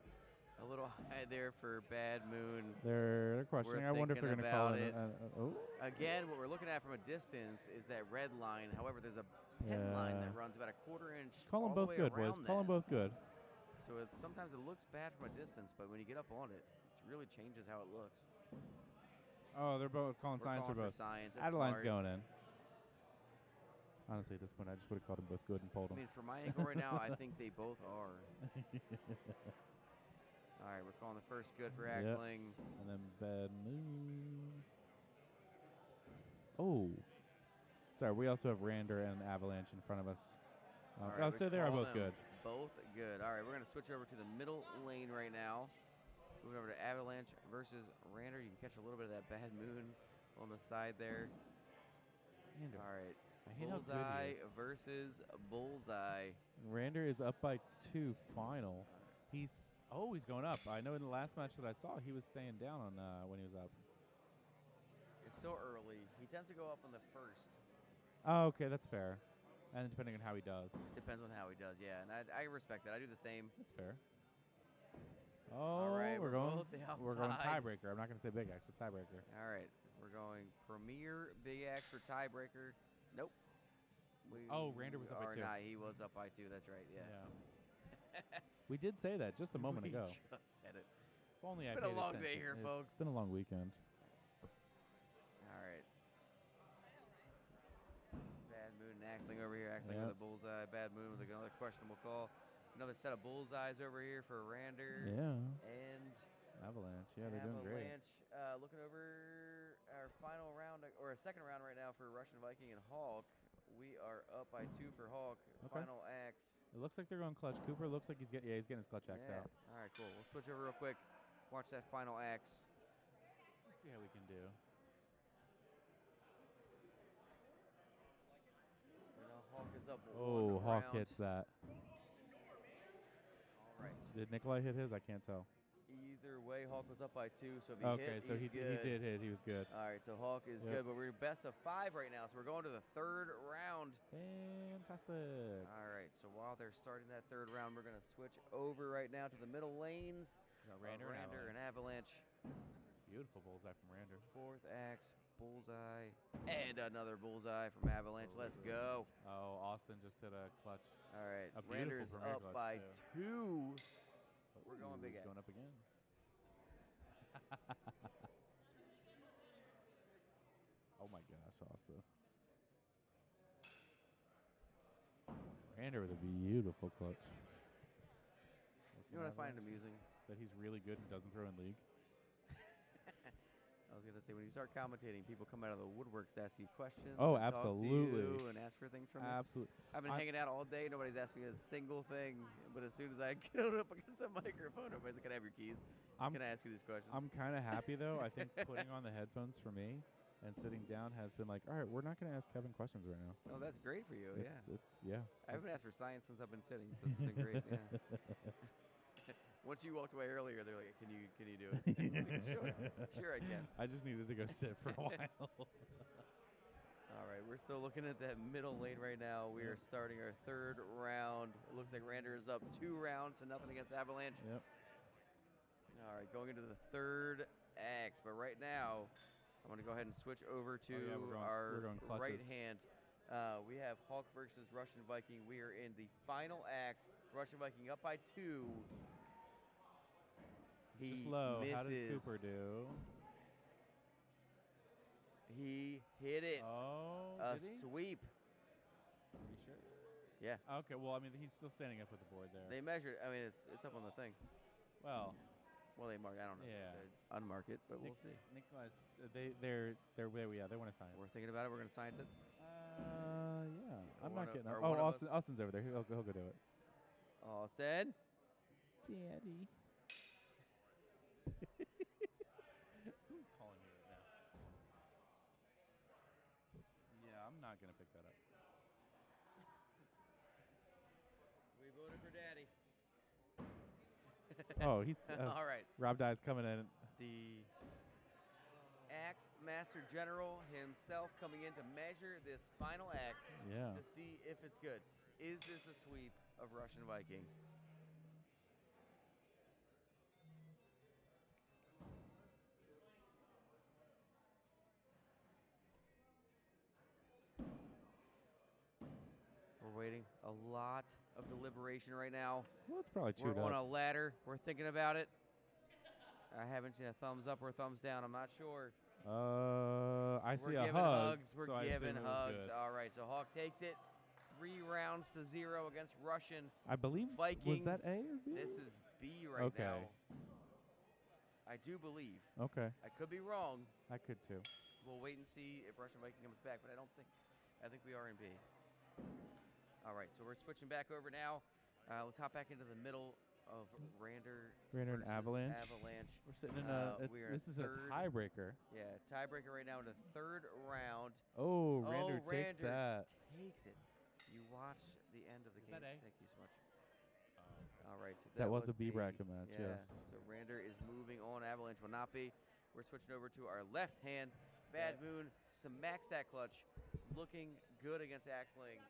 S3: A little high there for Bad Moon.
S6: They're questioning. I wonder if they're
S3: thinking
S6: going to call
S3: about
S6: it.
S3: it.
S6: Oh.
S3: Again, what we're looking at from a distance is that red line. However, there's a pen line that runs about a quarter inch.
S6: Just call them
S3: all
S6: both
S3: the way
S6: good, boys.
S3: around
S6: Call them
S3: that.
S6: both good.
S3: So sometimes it looks bad from a distance, but when you get up on it, it really changes how it looks.
S6: Oh, they're both calling
S3: We're
S6: science
S3: calling
S6: for
S3: for
S6: both.
S3: science. That's
S6: Adeline's
S3: smart.
S6: going in. Honestly, at this point, I just would have called them both good and pulled
S3: I
S6: them.
S3: mean, from my angle right now, I think they both are. All right, we're calling the first good for
S6: Yep.
S3: Axling.
S6: And then bad moon. Oh. Sorry, we also have Rander and Avalanche in front of us.
S3: All right, we
S6: so they are
S3: call
S6: both
S3: them
S6: good.
S3: Both good. All right, we're going to switch over to the middle lane right now. Moving over to Avalanche versus Rander. You can catch a little bit of that bad moon on the side there.
S6: Rander.
S3: All right.
S6: I hate how good
S3: Bullseye
S6: he is.
S3: versus Bullseye.
S6: Rander is up by 2 final. He's going up. I know in the last match that I saw, he was staying down on when he was up.
S3: It's still early. He tends to go up on the first.
S6: Oh, okay, that's fair. And depending on how he does.
S3: Depends on how he does, yeah. And I respect that. I do the same.
S6: That's fair. Oh,
S3: All right,
S6: we're going.
S3: both
S6: We're going
S3: outside.
S6: tiebreaker. I'm not going to say big Axe, but tiebreaker.
S3: All right, we're going Premier Big Axe for tiebreaker. Nope.
S6: Rander was up by 2.
S3: Nah, he was up by 2. That's right. Yeah.
S6: We did say that just a moment
S3: we
S6: ago.
S3: just said it.
S6: If only
S3: It's
S6: I
S3: been a
S6: paid
S3: long day
S6: attention.
S3: here, folks.
S6: It's been a long weekend.
S3: All right. Bad Moon and Axling over here. Axling
S6: Yep.
S3: with a bullseye. Bad Moon with another questionable call. Another set of bullseyes over here for Rander.
S6: Yeah.
S3: And
S6: Avalanche. Yeah, they're doing great.
S3: Avalanche. Looking over our final round, or a second round right now for Russian Viking and Hulk. We are up by 2 for Hulk.
S6: Okay.
S3: Final axe.
S6: It looks like they're going clutch. Cooper looks like he's getting his clutch axe out.
S3: All right, cool. We'll switch over real quick. Watch that final axe.
S6: Let's see how we can do.
S3: Hawk is up.
S6: Oh,
S3: one
S6: Hawk
S3: round.
S6: hits that.
S3: All right.
S6: Did Nikolai hit his? I can't tell.
S3: Either way, Hawk was up by 2, so if he
S6: Okay,
S3: hit,
S6: so
S3: he's
S6: he
S3: good.
S6: did hit. He was good.
S3: All right, so Hawk is good,
S6: Yep.
S3: but we're best of 5 right now, so we're going to the third round.
S6: Fantastic.
S3: All right, so while they're starting that third round, we're going to switch over right now to the middle lanes.
S6: Rander,
S3: Rander and Avalanche.
S6: Beautiful bullseye from Rander.
S3: Fourth axe, bullseye, and another bullseye from Avalanche. Let's go.
S6: Oh, Austin just hit a clutch.
S3: All right,
S6: A beautiful
S3: Rander's
S6: Premier
S3: up
S6: clutch,
S3: by
S6: too.
S3: 2. We're going big
S6: He's
S3: axe.
S6: going up again. Oh my gosh, Austin. Rander with a beautiful clutch.
S3: You know what I find amusing?
S6: That he's really good and doesn't throw in league.
S3: I was going to say, when you start commentating, people come out of the woodworks to ask you questions.
S6: Oh,
S3: and talk to
S6: absolutely.
S3: you and ask for things from you.
S6: Absolutely.
S3: I've been hanging out all day. Nobody's asked me a single thing. But as soon as I get up against a microphone, everybody's like, can I have your keys? Can I ask you these questions?
S6: I'm kind of happy, though. I think putting on the headphones for me and sitting down has been like, all right, we're not going to ask Kevin questions right now.
S3: Oh, that's great for you.
S6: Yeah.
S3: I haven't asked for science since I've been sitting, so this has been great. Yeah. Once you walked away earlier, they're like, can you do it? Sure I can.
S6: I just needed to go sit for a while.
S3: All right, we're still looking at that middle lane right now. We are starting our third round. It looks like Rander is up 2 rounds to nothing against Avalanche.
S6: Yep.
S3: All right, going into the third axe. But right now, I'm going to go ahead and switch over to
S6: we're going
S3: right
S6: clutches.
S3: hand. We have Hulk versus Russian Viking. We are in the final axe. Russian Viking up by 2. He
S6: Just low.
S3: misses.
S6: How did Cooper do?
S3: He hit it.
S6: Oh,
S3: A
S6: did he?
S3: sweep.
S6: Are you sure?
S3: Yeah.
S6: Okay, well, I mean, he's still standing up with the board there.
S3: They measured. I mean, it's up on the thing.
S6: Well,
S3: they mark. I don't know.
S6: Yeah.
S3: They unmark it, but we'll see.
S6: Nicholas, they're they want to science.
S3: We're thinking about it. We're gonna science it.
S6: Yeah. I'm
S3: one
S6: not
S3: of-
S6: getting
S3: or
S6: up.
S3: one
S6: Oh,
S3: of us.
S6: Austin's over there. He'll go do it.
S3: Austin.
S6: Daddy. Who's calling me right now? Yeah, I'm not gonna pick that up.
S3: We voted for Daddy.
S6: Oh, he's
S3: All right.
S6: Rob Dye's coming in.
S3: The Axe Master General himself coming in to measure this final axe
S6: Yeah.
S3: to see if it's good. Is this a sweep of Russian Viking? We're waiting. A lot of deliberation right now.
S6: Well, it's probably chewed
S3: We're on
S6: up.
S3: a ladder. We're thinking about it. I haven't seen a thumbs up or a thumbs down. I'm not sure.
S6: I see
S3: We're
S6: a
S3: giving
S6: hug.
S3: hugs. We're
S6: so I
S3: giving
S6: assume it was
S3: hugs.
S6: good.
S3: All right, so Hawk takes it 3 rounds to 0 against Russian
S6: I believe.
S3: Viking.
S6: Was that A or B?
S3: This is B right
S6: Okay.
S3: now. I do believe.
S6: Okay.
S3: I could be wrong.
S6: I could too.
S3: We'll wait and see if Russian Viking comes back, but I don't think. I think we are in B. All right, so we're switching back over now. Let's hop back into the middle of Rander
S6: Rander and
S3: versus
S6: Avalanche.
S3: Avalanche.
S6: We're sitting in a.
S3: we are in
S6: This is a
S3: third.
S6: tiebreaker.
S3: Yeah, tiebreaker right now in the 3rd round.
S6: Oh, Rander
S3: oh,
S6: takes
S3: Rander
S6: that.
S3: takes it. You watch the end of the
S6: Is
S3: game.
S6: that A?
S3: Thank you so much. All right, so
S6: That was a
S3: B.
S6: B bracket match.
S3: Yeah,
S6: Yes.
S3: so Rander is moving on. Avalanche will not be. We're switching over to our left hand. Bad Moon smacks that clutch. Looking good against Axling.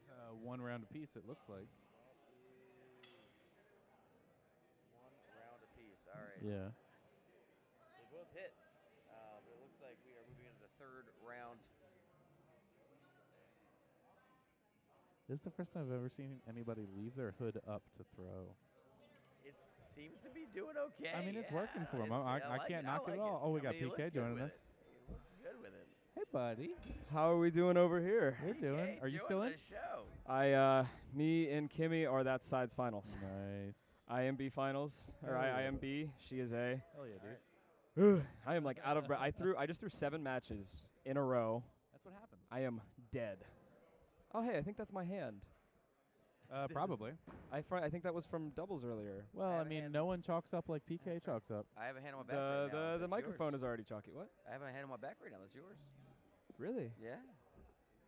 S6: It's 1 round apiece. It looks like.
S3: 1 round apiece. All right.
S6: Yeah.
S3: They both hit. But it looks like we are moving into the 3rd round.
S6: This is the first time I've ever seen anybody leave their hood up to throw.
S3: It seems to be doing okay.
S6: I mean, it's working for him.
S3: it's-
S6: I
S3: like
S6: can't
S3: it.
S6: knock it
S3: like
S6: at all. Oh, we
S3: I
S6: got
S3: mean, he looks
S6: PK
S3: good
S6: joining
S3: with
S6: us.
S3: it. He looks good with it.
S6: Hey, buddy.
S9: How are we doing over here?
S6: We're doing.
S3: PK
S6: Are you
S3: joined
S6: still in?
S3: the show.
S9: Me and Kimmy are that side's finals.
S6: Nice.
S9: IMB finals, or
S6: Hell yeah.
S9: IMB. She is A.
S6: Hell yeah, dude.
S9: I am like out of breath. I just threw 7 matches in a row.
S6: That's what happens.
S9: I am dead. Oh hey, I think that's my hand.
S6: Probably.
S9: I think that was from doubles earlier.
S6: Well,
S3: have
S6: I
S3: a
S6: mean,
S3: hand.
S6: no one chalks up like PK chalks up.
S3: I have a hand on my back right now.
S9: The
S3: That's
S9: microphone
S3: yours.
S9: is already chalky. What?
S3: I have a hand on my back right now. That's yours.
S9: Really?
S3: Yeah.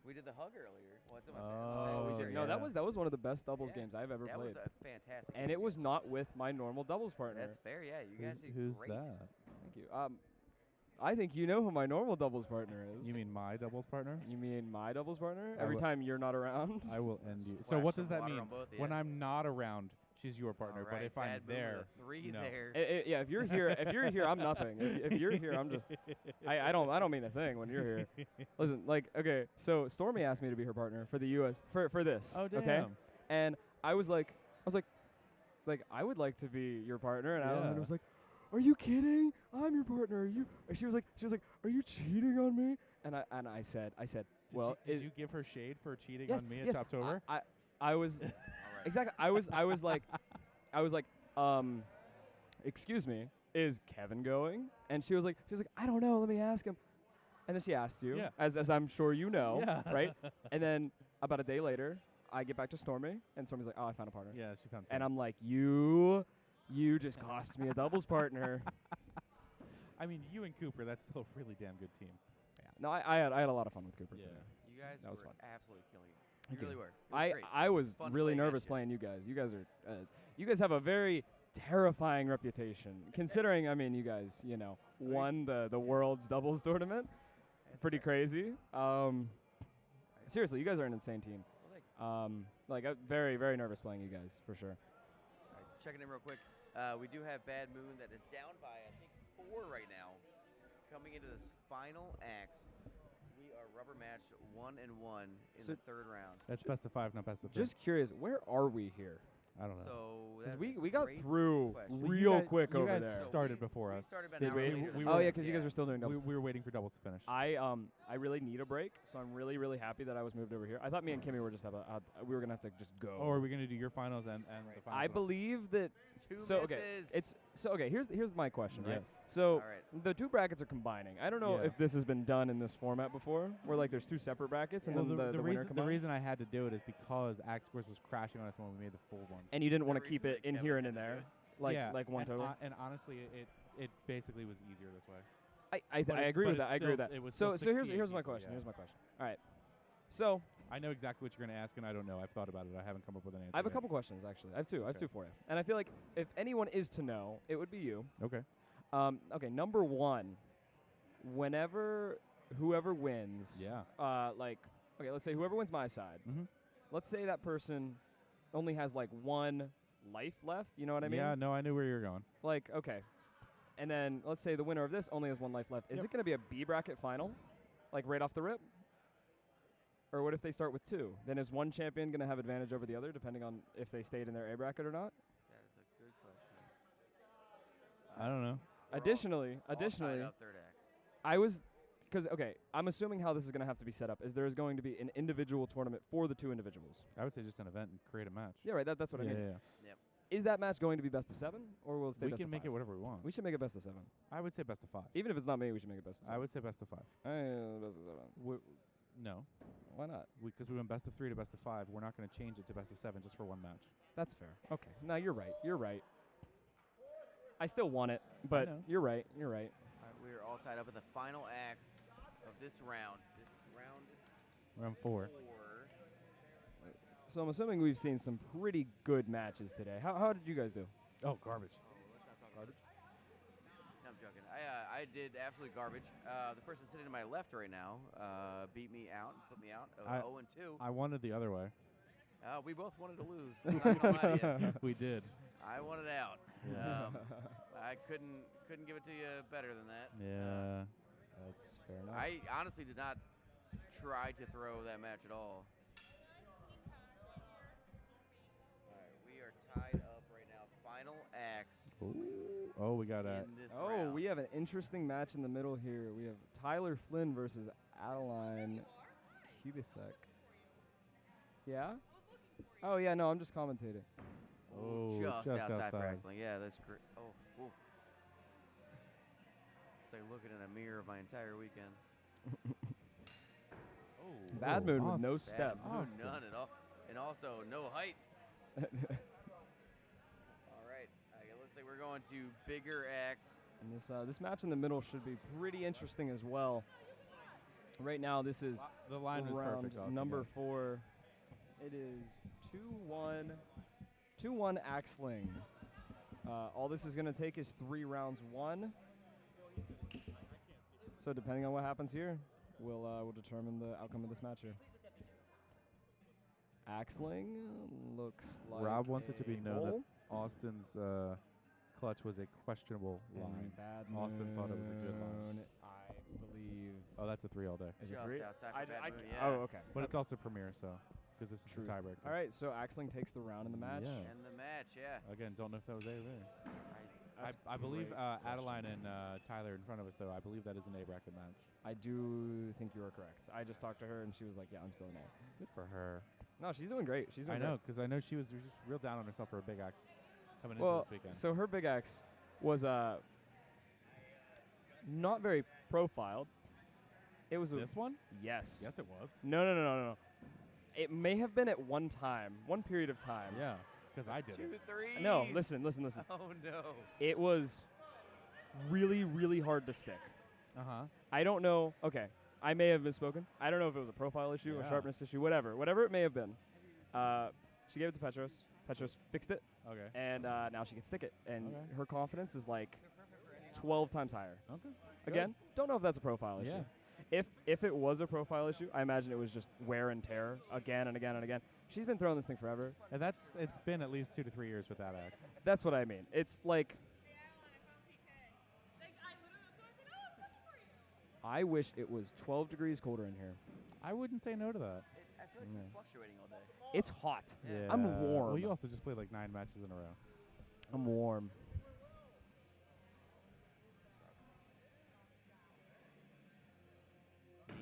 S3: We did the hug earlier. Well, it's in my
S6: Oh,
S9: we did.
S6: yeah.
S9: No, that was one of the best doubles
S3: Yeah.
S9: games I've ever
S3: That
S9: played.
S3: was a fantastic
S9: And
S3: game
S9: it was
S3: against-
S9: not with my normal doubles partner.
S3: That's fair, yeah. You guys did
S6: Who's
S3: great.
S6: that?
S9: Thank you. I think you know who my normal doubles partner is.
S6: You mean my doubles partner?
S9: You mean my doubles partner?
S6: I
S9: Every
S6: will-
S9: time you're not around.
S6: I will end you. So
S3: Splash
S6: what
S3: some
S6: does that
S3: water
S6: mean?
S3: on both of
S6: When
S3: ya.
S6: I'm not around, she's your partner.
S3: All
S6: But
S3: right,
S6: if I'm
S3: Bad Moon with
S6: there,
S3: a 3
S6: no.
S3: there.
S9: Yeah, if you're here, I'm nothing. If you're here, I'm just. I don't mean a thing when you're here. Listen, like, okay, so Stormy asked me to be her partner for the U.S. for this.
S6: Oh damn.
S9: Okay, and I was like, I would like to be your partner, and
S6: Yeah.
S9: I was like, are you kidding? I'm your partner. Are you? And she was like, are you cheating on me? And I said, well,
S6: Did you give her shade for cheating
S9: yes,
S6: on me at
S9: yes,
S6: Choptober?
S9: I was
S3: All right.
S9: exactly. I was like, excuse me, is Kevin going? And she was like, I don't know. Let me ask him. And then she asked you,
S6: Yeah.
S9: as I'm sure you know,
S6: Yeah.
S9: right? And then about a day later, I get back to Stormy, and Stormy's like, oh, I found a partner.
S6: Yeah, she found.
S9: And
S6: some.
S9: I'm like, you just cost me a doubles partner.
S6: I mean, you and Cooper, that's still a really damn good team.
S9: Yeah. No, I had a lot of fun with Cooper today.
S3: You guys
S9: That was
S3: were
S9: fun.
S3: absolutely killing it.
S9: Thank
S3: You
S9: you.
S3: really were. It was great.
S9: I was
S3: Fun to
S9: really
S3: play
S9: nervous
S3: against you.
S9: playing you guys. You guys have a very terrifying reputation. Considering, I mean, you guys, won the world's doubles tournament. Pretty crazy. Seriously, you guys are an insane team.
S3: Well, thank you.
S9: I'm very, very nervous playing you guys, for sure.
S3: All right, checking in real quick. We do have Bad Moon that is down by, I think, 4 right now. Coming into this final axe, we are rubber matched 1-1 in
S9: So-
S3: the 3rd round.
S6: That's best of 5, not best of 3.
S9: Just curious, where are we here?
S6: I don't know.
S3: So
S9: Because
S3: that's
S9: we
S3: a
S9: got
S3: great
S9: through
S3: question.
S6: Well,
S9: real
S6: you guys,
S9: quick
S6: you
S9: over
S6: guys
S9: there.
S3: So
S6: started
S3: we-
S6: before
S3: we
S6: us.
S3: started about
S9: Did
S3: an
S9: we?
S3: hour later
S6: we
S3: than
S9: Oh
S6: were-
S9: yeah, because you guys were still doing doubles.
S6: We were waiting for doubles to finish.
S9: I really need a break, so I'm really, really happy that I was moved over here. I thought me and Kimmy were just we were gonna have to just go.
S6: Oh, are we going to do your finals and the finals?
S9: I believe that.
S3: 2
S9: So
S3: misses.
S9: okay. Here's my question. Right?
S6: Yes.
S9: So
S3: All right.
S9: the 2 brackets are combining. I don't know
S6: Yeah.
S9: if this has been done in this format before, where like there's 2 separate brackets and
S6: Well,
S9: then the winner
S6: reason, the
S9: combines.
S6: reason I had to do it is because Axe Scores was crashing on us when we made the full one.
S9: And you didn't
S3: The
S9: want to keep
S3: reason
S9: it
S3: that
S9: in
S3: Kevin
S9: here and
S3: had
S9: in
S3: to do
S9: there,
S3: it.
S6: Yeah,
S9: like one
S6: and,
S9: total.
S6: and honestly, it basically was easier this way.
S9: I
S6: but
S9: agree
S6: but
S9: with that.
S6: it's
S9: I agree with
S6: still-
S9: that.
S6: it was
S9: So
S6: still
S9: here's
S6: 68
S9: my
S6: people,
S9: question.
S6: yeah.
S9: Here's my question. All right. So
S6: I know exactly what you're going to ask, and I don't know. I've thought about it. I haven't come up with an answer.
S9: I have a
S6: yet.
S9: couple questions actually. I have two. I have
S6: Okay.
S9: 2 for you. And I feel like if anyone is to know, it would be you.
S6: Okay.
S9: Okay. Number 1. Whenever whoever wins.
S6: Yeah.
S9: Okay, let's say whoever wins my side.
S6: Mm-hmm.
S9: Let's say that person only has like 1 life left. You know what I mean?
S6: Yeah. No, I knew where you were going.
S9: Like, okay. And then let's say the winner of this only has 1 life left. Is
S6: Yep.
S9: it going to be a B bracket final? Like right off the rip? Or what if they start with 2? Then is one champion going to have advantage over the other depending on if they stayed in their A bracket or not?
S3: That is a good question.
S6: I don't know.
S3: We're all-
S9: Additionally,
S3: all tied up 3rd axe.
S9: I was, because okay, I'm assuming how this is going to have to be set up is there is going to be an individual tournament for the 2 individuals.
S6: I would say just an event and create a match.
S9: Yeah, right. That's what I mean.
S6: Yeah.
S9: Is that match going to be best of 7, or will it stay
S6: We
S9: best
S6: can
S9: of
S6: make
S9: 5?
S6: it whatever we want.
S9: We should make it best of 7.
S6: I would say best of 5.
S9: Even if it's not me, we should make it best of 7.
S6: I would say best of 5.
S9: Best of 7.
S6: No,
S9: Why not?
S6: because we went best of 3 to best of 5. We're not going to change it to best of 7 just for one match.
S9: That's fair. Okay. No, you're right. You're right. I still want it, but
S6: know.
S9: you're right. You're right.
S3: All right, we are all tied up in the final acts of this round. This is round
S6: Round 4.
S3: 4.
S9: So I'm assuming we've seen some pretty good matches today. How did you guys do?
S6: Oh, garbage.
S3: Let's not talk garbage. No, I'm joking. I did absolute garbage. The person sitting to my left right now beat me out, put me out. 0-2.
S6: I wanted the other way.
S3: We both wanted to lose. I'm not gonna lie to you.
S6: We did.
S3: I wanted out. I couldn't give it to you better than that.
S6: Yeah.
S9: That's fair enough.
S3: I honestly did not try to throw that match at all. All right, we are tied up right now. Final acts.
S6: Oh, we got
S3: in this
S9: Oh,
S3: round.
S9: we have an interesting match in the middle here. We have Tyler Flynn versus Adeline Kubisek. Yeah? Oh, yeah, no, I'm just commentating.
S6: Oh,
S3: just outside for
S6: outside.
S3: excellent. Yeah, that's great. Oh, ooh. It's like looking in a mirror of my entire weekend. Oh,
S9: Bad mood with no
S3: bad
S9: step.
S3: mood, none at all, and also no height. All right, it looks like we're going to bigger axe.
S9: And this match in the middle should be pretty interesting as well. Right now, this is
S6: The line was
S9: round
S6: perfect. Austin,
S9: number
S6: guys.
S9: 4. It is 2-1 Axling. All this is going to take is 3 rounds 1. So depending on what happens here, we'll determine the outcome of this match here. Axling looks like
S6: Rob wants it to be
S9: a
S6: known that
S9: roll.
S6: Austin's clutch was a questionable line.
S9: Bad
S6: Austin thought it was a good line.
S9: moon, I believe.
S6: Oh, that's a 3 all day.
S9: Is it
S3: Just
S9: 3?
S3: outside for bad moon, yeah.
S9: Oh, okay.
S6: But it's also Premier, so because this is the tiebreaker.
S9: All right, so Axling takes the round in the match.
S6: Yes.
S3: And the match, yeah.
S6: Again, don't know if that was A or B.
S9: That's
S6: I believe
S9: great question.
S6: Adeline and Tyler in front of us, though. I believe that is an A bracket match.
S9: I do think you are correct. I just talked to her and she was like, "Yeah, I'm still an A."
S6: Good for her.
S9: No, she's doing great. She's doing
S6: I know, because I know she was just real down on herself for a big axe coming
S9: Well,
S6: into this weekend.
S9: so her big axe was not very profiled. It was
S6: This one?
S9: yes.
S6: Yes, it was.
S9: No. It may have been at one time, one period of time.
S6: Yeah, because I did
S3: 2
S6: it.
S3: 3.
S9: No, listen.
S3: Oh no.
S9: It was really, really hard to stick.
S6: Uh-huh.
S9: I don't know. Okay, I may have misspoken. I don't know if it was a profile issue,
S6: Yeah.
S9: a sharpness issue, whatever it may have been. She gave it to Petros. Petros fixed it,
S6: Okay.
S9: and now she can stick it. And
S6: Okay.
S9: her confidence is like 12 times higher.
S6: Okay.
S9: Again, don't know if that's a profile issue.
S6: Yeah.
S9: If it was a profile issue, I imagine it was just wear and tear again and again and again. She's been throwing this thing forever.
S6: And it's been at least 2 to 3 years with that axe.
S9: That's what I mean. It's like I wish it was 12 degrees colder in here.
S6: I wouldn't say no to that.
S3: I feel like it's been fluctuating all day.
S9: It's hot.
S3: Yeah.
S9: I'm warm.
S6: Well, you also just played like 9 matches in a row.
S9: I'm warm.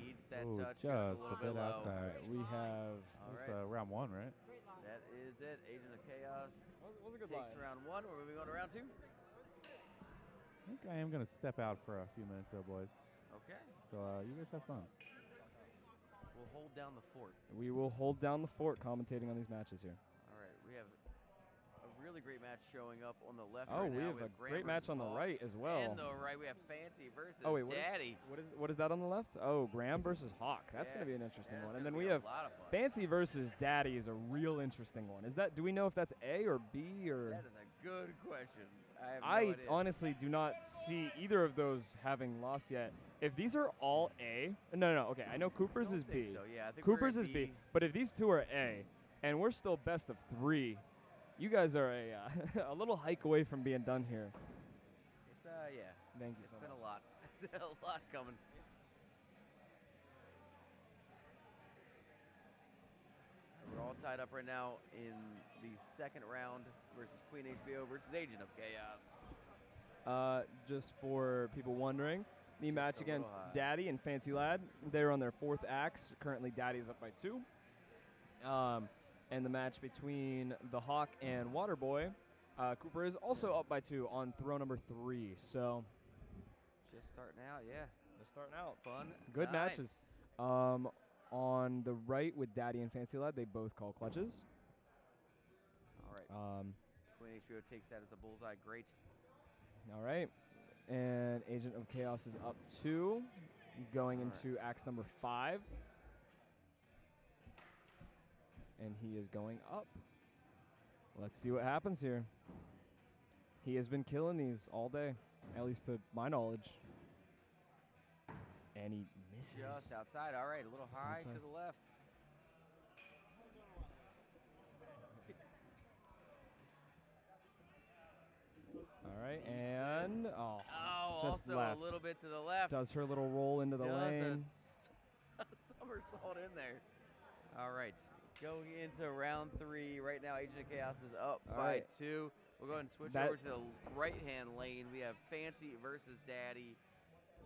S3: Needs that
S6: Ooh,
S3: touch just a
S6: just
S3: little
S6: a
S3: bit
S6: bit
S3: low.
S6: outside.
S9: We have.
S3: All
S6: That's
S3: right.
S6: round 1, right?
S3: That is it. Agent of Chaos
S9: What's a good
S3: takes round 1. We're moving on to round 2.
S6: I think I am going to step out for a few minutes, though, boys.
S3: Okay.
S6: So you guys have fun.
S3: We'll hold down the fort.
S9: We will hold down the fort commentating on these matches here.
S3: All right. We have a really great match showing up on the left
S9: Oh,
S3: right
S9: we
S3: now.
S9: have a
S3: Graham
S9: great match
S3: versus
S9: on the
S3: Hawk.
S9: right as well.
S3: And the right, we have Fancy versus
S9: Oh, wait, what is-
S3: Daddy.
S9: What is that on the left? Oh, Graham versus Hawk. That's
S3: Yeah,
S9: going to be an interesting
S3: that's
S9: one. And
S3: gonna
S9: then
S3: be
S9: we
S3: a
S9: have
S3: lot of fun.
S9: Fancy versus Daddy is a real interesting one. Is that? Do we know if that's A or B or?
S3: That is a good question. I have no
S9: I
S3: idea.
S9: honestly do not see either of those having lost yet. If these are all A, no. Okay, I know Cooper's
S3: Don't
S9: is
S3: think
S9: B.
S3: So. Yeah, I think we're
S9: Cooper's
S3: at
S9: is B. But if these two are A, and we're still best of 3, you guys are a a little hike away from being done here.
S3: It's yeah.
S9: Thank you
S3: It's
S9: so
S3: been
S9: much.
S3: a lot. a lot coming. We're all tied up right now in the second round versus Queen HBO versus Agent of Chaos.
S9: Just for people wondering, The
S3: Just
S9: match
S3: a little
S9: against
S3: high.
S9: Daddy and Fancy Lad. They're on their 4th axe. Currently, Daddy's up by 2. And the match between the Hawk and Waterboy, Cooper is also up by 2 on throw number 3. So
S3: Just starting out, yeah.
S9: just starting out.
S3: Fun.
S9: Good
S3: times.
S9: matches. On the right with Daddy and Fancy Lad, they both call clutches.
S3: All right. Queen HBO takes that as a bullseye. Great.
S9: All right. And Agent of Chaos is up 2, going
S3: All right.
S9: into axe number 5. And he is going up. Let's see what happens here. He has been killing these all day, at least to my knowledge. And he misses.
S3: Just outside. All right. A little
S9: Just
S3: high
S9: outside.
S3: to the left.
S9: All right, and
S3: Oh,
S9: just
S3: also
S9: left.
S3: a little bit to the left.
S9: Does her little roll into the
S3: Does
S9: lane.
S3: a somersault in there. All right. Going into round 3. Right now, Agent of Chaos is up
S9: All
S3: by
S9: right.
S3: 2. We'll go ahead and switch
S9: That-
S3: over to the right-hand lane. We have Fancy versus Daddy.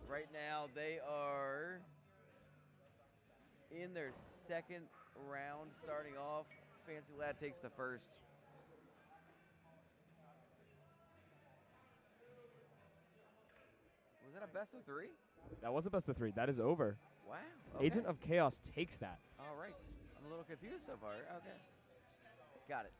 S3: Right now, they are in their 2nd round starting off. Fancy Lad takes the first. Was that a best of 3?
S9: That was a best of 3. That is over.
S3: Wow.
S9: Agent of Chaos takes that.
S3: All right. I'm a little confused so far. Okay. Got it.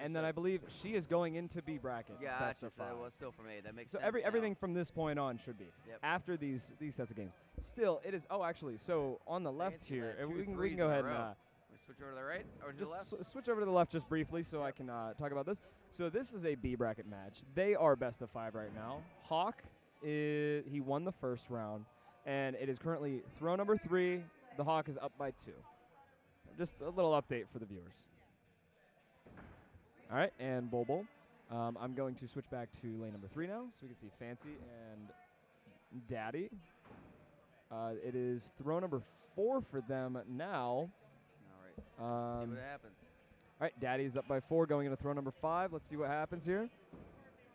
S9: And then I believe she is going into B bracket.
S3: Yeah,
S9: best of 5.
S3: that was still from A. That makes
S9: So
S3: sense. now.
S9: everything from this point on should be
S3: Yep.
S9: after these sets of games. Still, it is. Oh, actually, so on the left
S3: Fancy
S9: here,
S3: Lad,
S9: and
S3: two
S9: we can
S3: threes
S9: go
S3: in a
S9: ahead and
S3: row. We switch over to the right or to the left.
S9: just switch over to the left just briefly so I can talk about this. So this is a B bracket match. They are best of 5 right now. Hawk he won the first round, and it is currently throw number 3. The Hawk is up by 2. Just a little update for the viewers. All right, and Bulbul. I'm going to switch back to lane number 3 now, so we can see Fancy and Daddy. It is throw number 4 for them now.
S3: All right. Let's see what happens.
S9: All right, Daddy's up by 4, going into throw number 5. Let's see what happens here.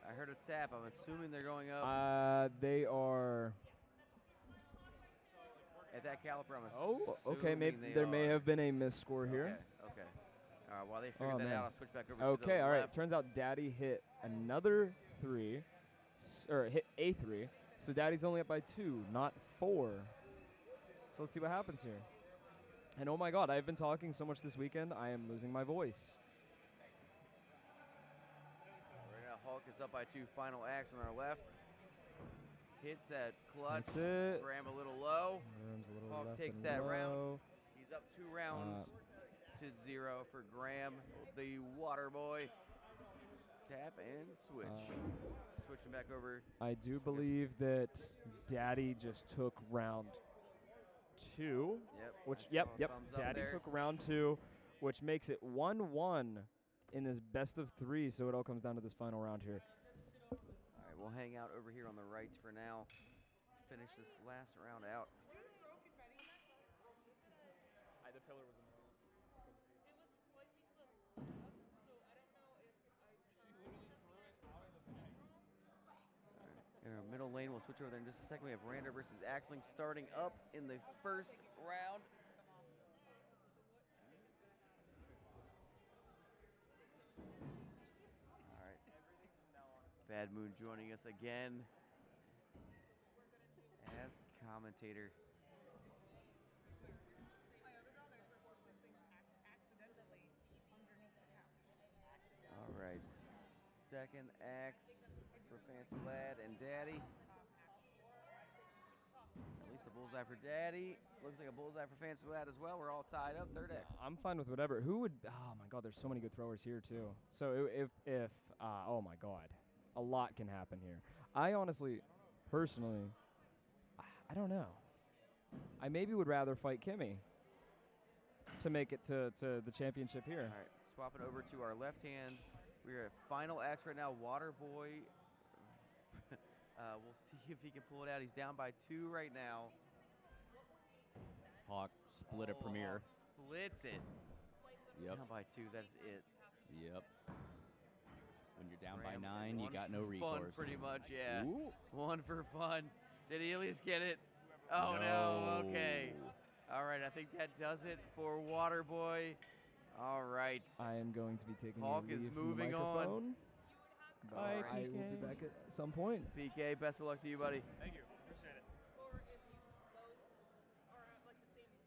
S3: I heard a tap. I'm assuming they're going up.
S9: They are.
S3: At that caliber, I'm
S9: Oh, okay.
S3: assuming
S9: Maybe
S3: they
S9: there may
S3: are.
S9: have been a miss score here.
S3: Okay. All right. While they figure
S9: Oh,
S3: that
S9: man.
S3: out, I'll switch back over to
S9: Okay,
S3: the
S9: all right.
S3: left.
S9: Turns out Daddy hit another 3, or hit a 3. So Daddy's only up by 2, not 4. So let's see what happens here. And oh my God, I've been talking so much this weekend, I am losing my voice.
S3: Right now, Hulk is up by 2. Final axe on our left. Hits that clutch.
S9: That's it.
S3: Graham a little low.
S9: Room's a little
S3: Hawk
S9: left
S3: takes
S9: and
S3: that round.
S9: low.
S3: He's up 2 rounds to 0 for Graham, the water boy. Tap and switch. Switching back over.
S9: I do believe that Daddy just took round 2.
S3: Yep.
S9: Which,
S3: I
S9: yep.
S3: saw a thumbs up
S9: Daddy
S3: there.
S9: took round 2, which makes it 1-1 in this best of 3. So it all comes down to this final round here.
S3: All right, we'll hang out over here on the right for now. Finish this last round out.
S9: The pillar was in the wrong.
S3: In our middle lane, we'll switch over there in just a second. We have Rander versus Axling starting up in the first round. All right. Bad Moon joining us again as commentator. All right. Second axe for Fancy Lad and Daddy. At least a bullseye for Daddy. Looks like a bullseye for Fancy Lad as well. We're all tied up. Third X.
S9: I'm fine with whatever. Who would? Oh my God, there's so many good throwers here too. So if oh my God, a lot can happen here. I honestly, personally, I don't know. I maybe would rather fight Kimmy to make it to the championship here.
S3: All right, swap it over to our left hand. We're at final axe right now. Waterboy. We'll see if he can pull it out. He's down by 2 right now.
S4: Hawk split a premiere.
S3: Hawk splits it.
S4: Yep.
S3: Down by 2. That's it.
S4: Yep. When you're down
S3: Graham,
S4: by 9, you
S3: one
S4: got no
S3: for fun,
S4: recourse.
S3: pretty much, yeah.
S4: Ooh.
S3: 1 for fun. Did he at least get it? Oh, no. Okay. All right, I think that does it for Waterboy. All right.
S9: I am going to be taking
S3: Hawk
S9: a
S3: is
S9: leave from the
S3: moving on.
S9: microphone. But
S6: Bye,
S9: I will be
S6: PK.
S9: back at some point.
S3: PK, best of luck to you, buddy.
S1: Thank you. Appreciate it.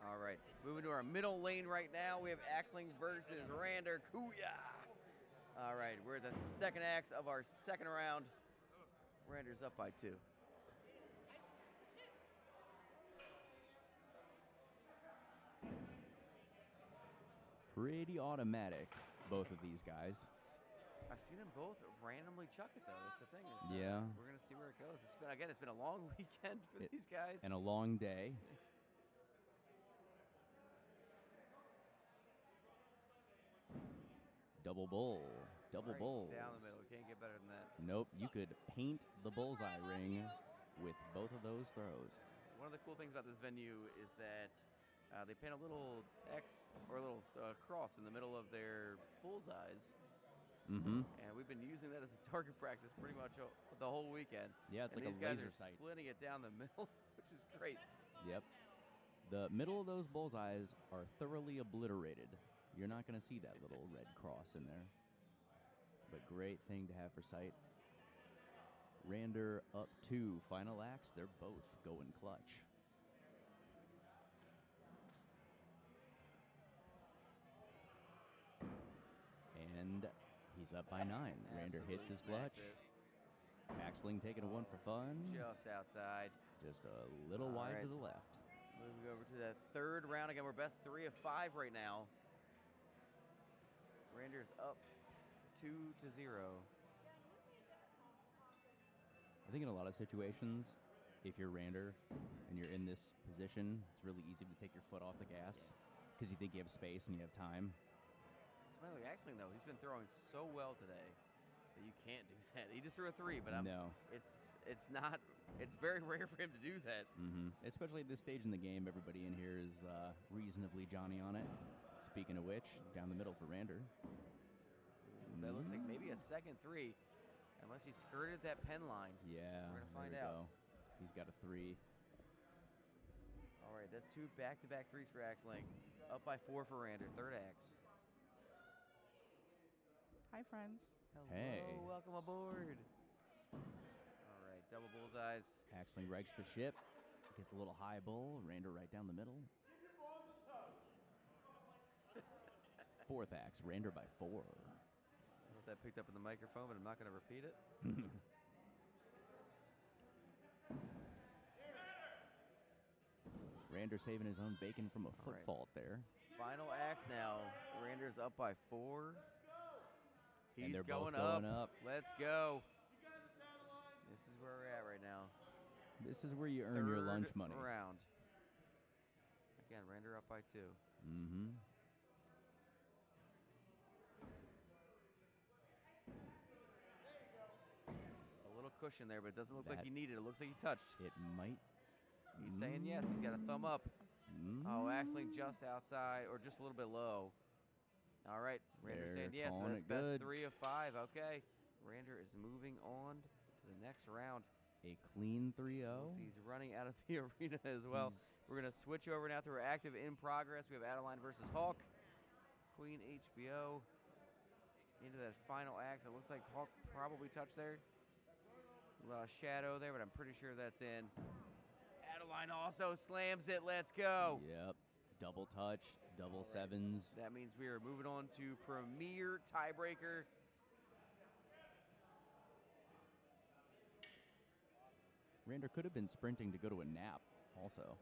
S3: All right, moving to our middle lane right now. We have Axling versus Rander Kuya. All right, we're at the second axe of our second round. Rander's up by 2.
S4: Pretty automatic, both of these guys.
S3: I've seen them both randomly chuck it though. That's the thing. Is,
S4: Yeah.
S3: We're gonna see where it goes. It's been a long weekend for these guys.
S4: And a long day. Double bull. Double
S3: Right
S4: bulls.
S3: down the middle. Can't get better than that.
S4: Nope, you could paint the bullseye ring with both of those throws.
S3: One of the cool things about this venue is that they paint a little X or a little cross in the middle of their bullseyes.
S4: Mm-hmm.
S3: And we've been using that as a target practice pretty much the whole weekend.
S4: Yeah, it's
S3: and
S4: like
S3: these
S4: a
S3: guys
S4: laser
S3: are
S4: sight.
S3: splitting it down the middle, which is great.
S4: Yep. The middle of those bullseyes are thoroughly obliterated. You're not going to see that little red cross in there. But great thing to have for sight. Rander up 2, final axe. They're both going clutch. And he's up by 9. Rander hits his
S3: Absolutely
S4: clutch.
S3: smacks it.
S4: Axling taking a 1 for fun.
S3: Just outside.
S4: Just a little
S3: All
S4: wide
S3: right.
S4: to the left.
S3: Moving over to the third round again. We're best 3 of 5 right now. Rander's up 2-0.
S4: I think in a lot of situations, if you're Rander and you're in this position, it's really easy to take your foot off the gas because you think you have space and you have time.
S3: Smiley Axling though, he's been throwing so well today that you can't do that. He just threw a 3, but it's not. It's very rare for him to do that.
S4: Mm-hmm. Especially at this stage in the game, everybody in here is reasonably Johnny on it. Speaking of which, down the middle for Rander.
S3: That looks like maybe a second 3, unless he skirted that pen line.
S4: Yeah,
S3: We're gonna find
S4: there we
S3: out.
S4: go. He's got a 3.
S3: All right, that's 2 back-to-back 3s for Axling. Up by 4 for Rander, third axe.
S10: Hi, friends.
S3: Hello,
S4: Hey.
S3: welcome aboard. All right, double bullseyes.
S4: Axling rights the ship. Gets a little high bull. Rander right down the middle. Fourth axe, Rander by 4.
S3: I hope that picked up in the microphone, but I'm not going to repeat it.
S4: Rander saving his own bacon from a foot
S3: right.
S4: fault there.
S3: Final axe now. Rander's up by 4. He's
S4: And they're both
S3: going up.
S4: going up.
S3: Let's go. This is where we're at right now.
S4: This is where you earn your lunch
S3: Third
S4: money.
S3: round. Again, Rander up by 2.
S4: Mm-hmm.
S3: A little cushion there, but it doesn't look like
S4: That-
S3: he needed it. It looks like he touched.
S4: It might.
S3: He's saying yes. He's got a thumb up.
S4: Mm.
S3: Oh, Axling just outside, or just a little bit low. All right, Rander
S4: They're
S3: saying yes. So
S4: calling
S3: that's
S4: it
S3: best
S4: good.
S3: 3 of 5. Okay, Rander is moving on to the next round.
S4: A clean 3-0.
S3: Looks he's running out of the arena as well. We're going to switch over now to our active in progress. We have Adeline versus Hawk. Queen HBO into that final axe. It looks like Hawk probably touched there. A little shadow there, but I'm pretty sure that's in. Adeline also slams it. Let's go.
S4: Yep. Double touch, double sevens.
S3: That means we are moving on to Premier Tiebreaker.
S4: Rander could have been sprinting to go to a nap also.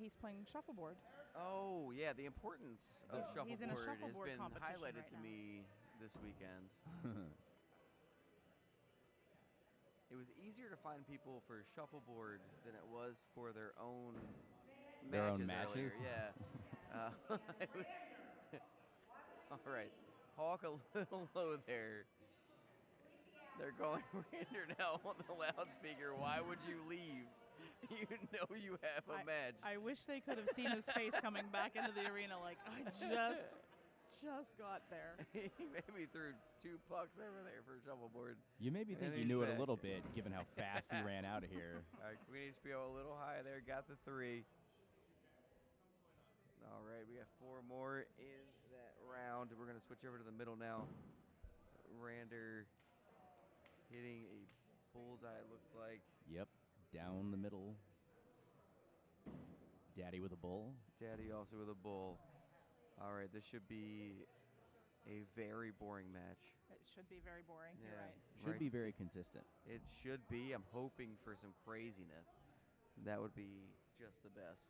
S10: He's playing shuffleboard.
S3: Oh, yeah, the importance of
S10: He's in a
S3: shuffleboard has
S10: shuffleboard
S3: been
S10: competition
S3: highlighted
S10: right
S3: to
S10: now.
S3: me this weekend. It was easier to find people for shuffleboard than it was for their own
S4: matches?
S3: earlier. Yeah. it was all right. Hawk a little low there. They're calling Rander now on the loudspeaker. Why would you leave? You know you have a match.
S10: I wish they could have seen his face coming back into the arena like, I just got there.
S3: He maybe threw 2 pucks over there for shuffleboard.
S4: You made me think
S3: And
S4: you
S3: he's
S4: knew it
S3: back.
S4: a little bit, given how fast he ran out of here.
S3: All right, Queen HBO a little high there, got the 3. All right, we got 4 more in that round. We're going to switch over to the middle now. Rander hitting a bullseye, it looks like.
S4: Yep, down the middle. Daddy with a bull.
S3: Daddy also with a bull. All right, this should be a very boring match.
S10: It should be very boring. You're
S3: Yeah.
S10: right.
S4: Should be very consistent.
S3: It should be. I'm hoping for some craziness. That would be just the best.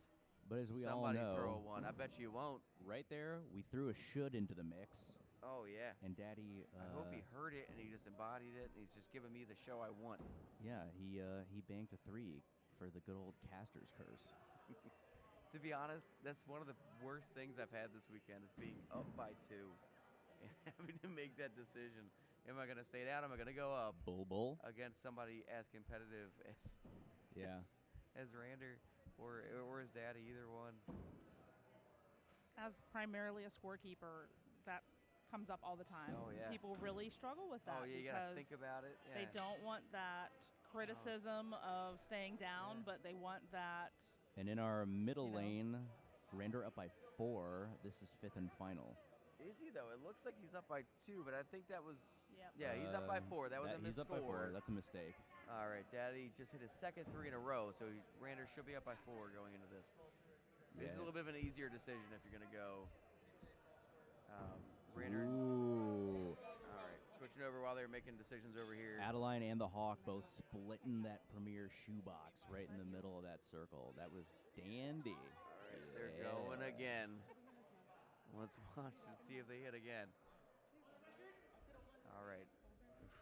S4: But as we
S3: Somebody
S4: all know,
S3: throw a 1. I bet you won't.
S4: right there, we threw a should into the mix.
S3: Oh, yeah.
S4: And Daddy,
S3: I hope he heard it and he just embodied it and he's just giving me the show I want.
S4: yeah, he banked a 3 for the good old caster's curse.
S3: To be honest, that's one of the worst things I've had this weekend is being up by 2 and having to make that decision. Am I going to stay down? Am I going to go up
S4: Bull.
S3: against somebody as competitive
S4: Yeah.
S3: as Rander or his daddy? Either one.
S10: As primarily a scorekeeper, that comes up all the time.
S3: Oh, yeah.
S10: People really struggle with that
S3: Oh, yeah, you got to
S10: because
S3: think about it. Yeah.
S10: they don't want that criticism of staying down,
S3: Yeah.
S10: but they want that.
S4: And in our middle
S10: You know.
S4: lane, Rander up by 4. This is 5th and final.
S3: Is he, though? It looks like he's up by 2, but I think that was...
S10: Yep.
S3: Yeah, he's up by 4. That was a
S4: He's up by 4.
S3: misscore.
S4: That's a mistake.
S3: All right, Daddy just hit his second 3 in a row, so Rander should be up by 4 going into this. This is a
S4: Yeah.
S3: little bit of an easier decision if you're going to go. Rander.
S4: Ooh.
S3: All right, switching over while they're making decisions over here.
S4: Adeline and the Hawk both splitting that premier shoebox right in the middle of that circle. That was dandy.
S3: All right, they're going
S4: Yeah.
S3: again. Let's watch and see if they hit again. All right.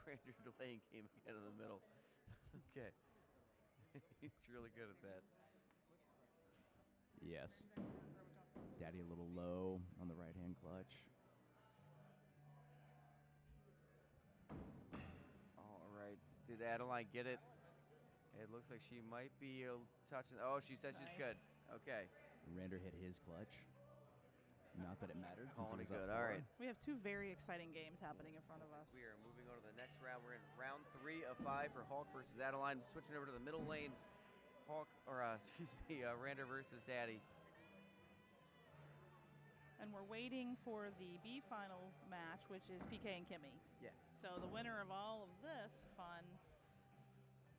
S3: Rander delaying game again in the middle. Okay. He's really good at that.
S4: Yes. Daddy a little low on the right-hand clutch.
S3: All right. Did Adeline get it? It looks like she might be touching. Oh, she said she's good. Okay.
S4: Rander hit his clutch. Not that it mattered. since
S3: Calling
S4: it
S3: it
S4: was
S3: good.
S4: up
S3: All
S4: 4.
S3: right.
S10: We have 2 very exciting games happening in front of us.
S3: We are moving on to the next round. We're in round 3 of 5 for Hawk versus Adeline. Switching over to the middle lane. Rander versus Daddy.
S10: And we're waiting for the B final match, which is PK and Kimmy.
S3: Yeah.
S10: So the winner of all of this fun,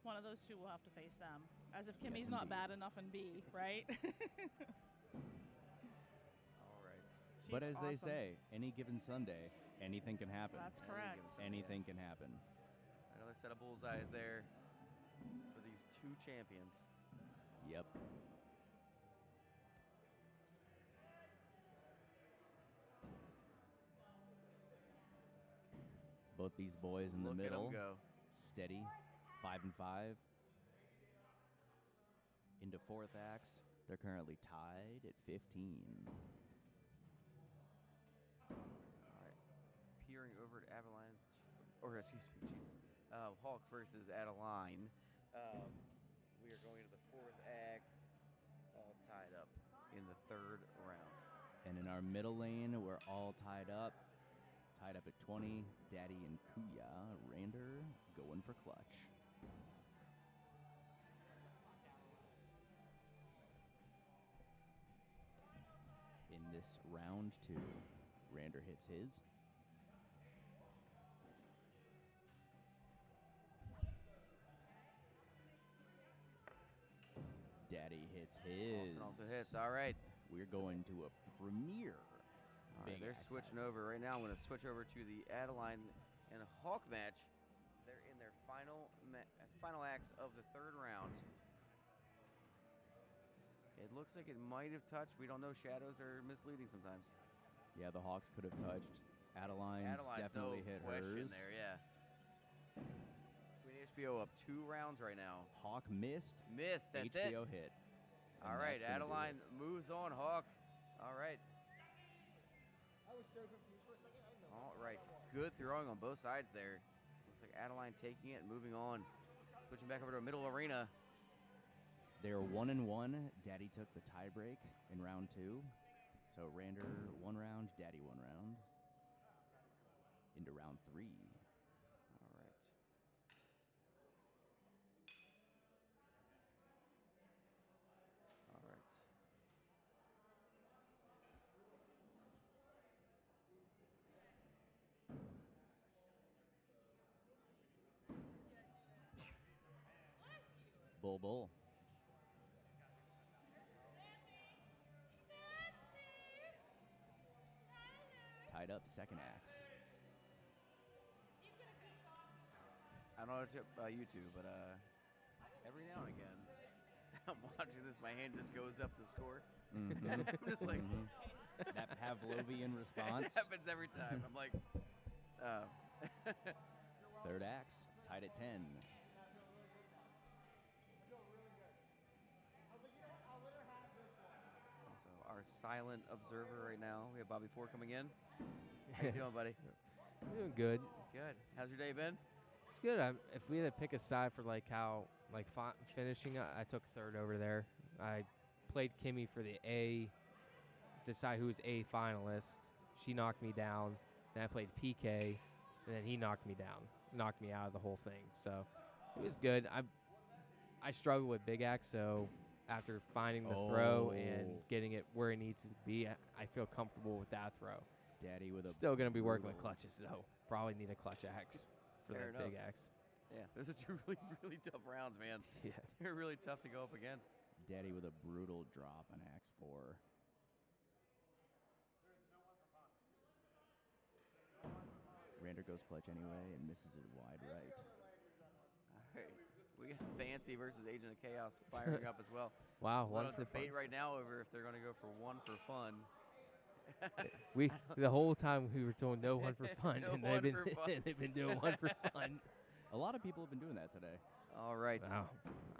S10: one of those 2 will have to face them. As if Kimmy's not
S4: indeed.
S10: bad enough in B, right?
S3: All right.
S4: But
S10: She's
S4: as they
S10: awesome.
S4: say, any given Sunday, anything can happen.
S10: That's correct.
S4: Anything can happen.
S3: Another set of bullseyes there for these 2 champions.
S4: Yep. Both these boys in
S3: Look
S4: the
S3: at 'em
S4: middle,
S3: go.
S4: steady, 5 and 5. Into 4th axe, they're currently tied at 15.
S3: All right. Peering over to Adeline, or excuse me, jeez. Hawk versus Adeline. We are going to the 4th axe, all tied up in the 3rd round.
S4: And in our middle lane, we're all tied up at 20. Daddy and Kuya, Rander going for clutch. In this round 2, Rander hits his. Daddy hits his.
S3: Austin also hits. All right.
S4: We're going to a premiere.
S3: All right,
S4: Big
S3: they're
S4: axe
S3: switching
S4: match.
S3: over right now. I'm going to switch over to the Adeline and Hawk match. They're in their final acts of the 3rd round. It looks like it might have touched. We don't know. Shadows are misleading sometimes.
S4: Yeah, the Hawks could have touched. Adeline's definitely
S3: no
S4: hit
S3: question
S4: hers.
S3: there, yeah. Queen HBO up 2 rounds right now.
S4: Hawk missed.
S3: Missed, that's it.
S4: HBO hit. And
S3: All right,
S4: that's gonna do
S3: Adeline
S4: it.
S3: moves on. Hawk. All right.
S11: I was so confused for a second. I didn't know.
S3: All right. Good throwing on both sides there. Looks like Adeline taking it and moving on. Switching back over to middle arena.
S4: They're 1-1. Daddy took the tiebreak in round 2. So Rander 1 round, Daddy 1 round. Into round 3.
S3: All right. All right.
S4: Bull, bull. Tied up, second axe.
S3: I don't know about you two, but every now and again, I'm watching this. My hand just goes up to score.
S4: Mhm.
S3: I'm just like,
S4: That Pavlovian response.
S3: It happens every time. I'm like,
S4: Third axe, tied at 10.
S3: so our silent observer right now. We have Bobby Ford coming in. How you doing, buddy?
S12: Doing good.
S3: Good. How's your day been?
S12: It's good. If we had to pick a side for like how like finishing, I took third over there. I played Kimmy for the A, decide who was A finalist. She knocked me down. Then I played PK, and then he knocked me down, knocked me out of the whole thing. So it was good. I struggle with big axe, so after finding the throw and getting it where it needs to be, I feel comfortable with that throw.
S4: Daddy with a
S12: Still going to be working with
S4: brutal-
S12: clutches, though. Probably need a clutch axe for
S3: Fair
S12: that big
S3: enough.
S12: axe.
S3: Yeah, those are two really, really tough rounds, man.
S12: Yeah.
S3: They're really tough to go up against.
S4: Daddy with a brutal drop on axe 4. Rander goes clutch anyway and misses it wide right.
S3: All right. We got Fancy versus Agent of Chaos firing up as well.
S12: Wow,
S3: A
S12: one
S3: lot of
S12: for
S3: debate
S12: fun.
S3: right now over if they're going to go for one for fun.
S12: The whole time we were doing no one for fun,
S3: No
S12: and
S3: one
S12: they've been
S3: for fun.
S12: they've been doing one for fun.
S4: A lot of people have been doing that today.
S3: All right.
S12: Wow.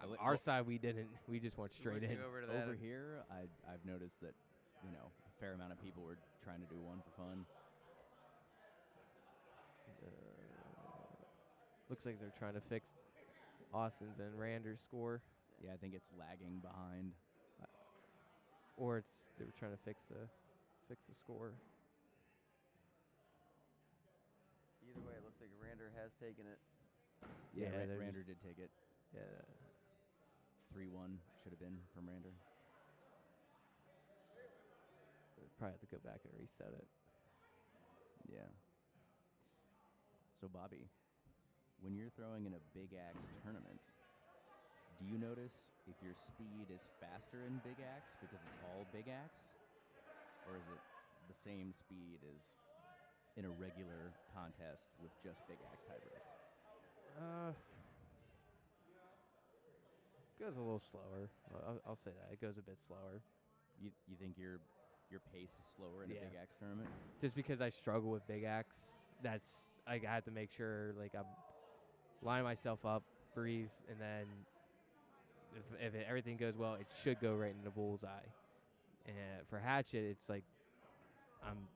S4: Well,
S12: Our side we didn't. We just went straight in.
S3: Switching over to that.
S4: Over here, I've noticed that, a fair amount of people were trying to do one for fun.
S12: Looks like they're trying to fix Austin's and Rander's score,
S4: Yeah, I think it's lagging behind.
S12: or they were trying to fix the score.
S3: Either way, it looks like Rander has taken it.
S4: Yeah,
S12: they're
S4: Rander
S12: just-
S4: did take it.
S12: Yeah.
S4: 3-1 should have been from Rander.
S12: Probably have to go back and reset it.
S4: Yeah. So, Bobby, when you're throwing in a big axe tournament, do you notice if your speed is faster in big axe because it's all big axe? Or is it the same speed as in a regular contest with just big axe tie breaks?
S12: It goes a little slower. I'll say that. It goes a bit slower.
S4: You think your pace is slower in a
S12: Yeah.
S4: big axe tournament?
S12: Just because I struggle with big axe, that's I have to make sure like I'm lining myself up, breathe, and then if everything goes well, it should go right in the bullseye. And for hatchet, it's like I'm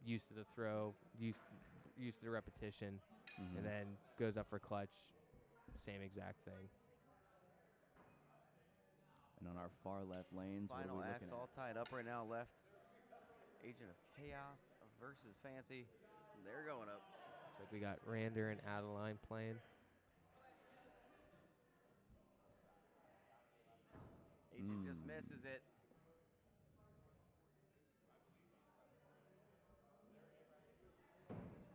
S12: used to the throw, used to the repetition,
S4: Mhm.
S12: and then goes up for clutch, same exact thing.
S4: And on our far left lanes, what are
S3: Final
S4: we
S3: axe
S4: looking
S3: all
S4: at?
S3: tied up right now. Left. Agent of Chaos versus Fancy. They're going up.
S12: Looks like we got Rander and Adeline playing.
S3: Agent just misses it.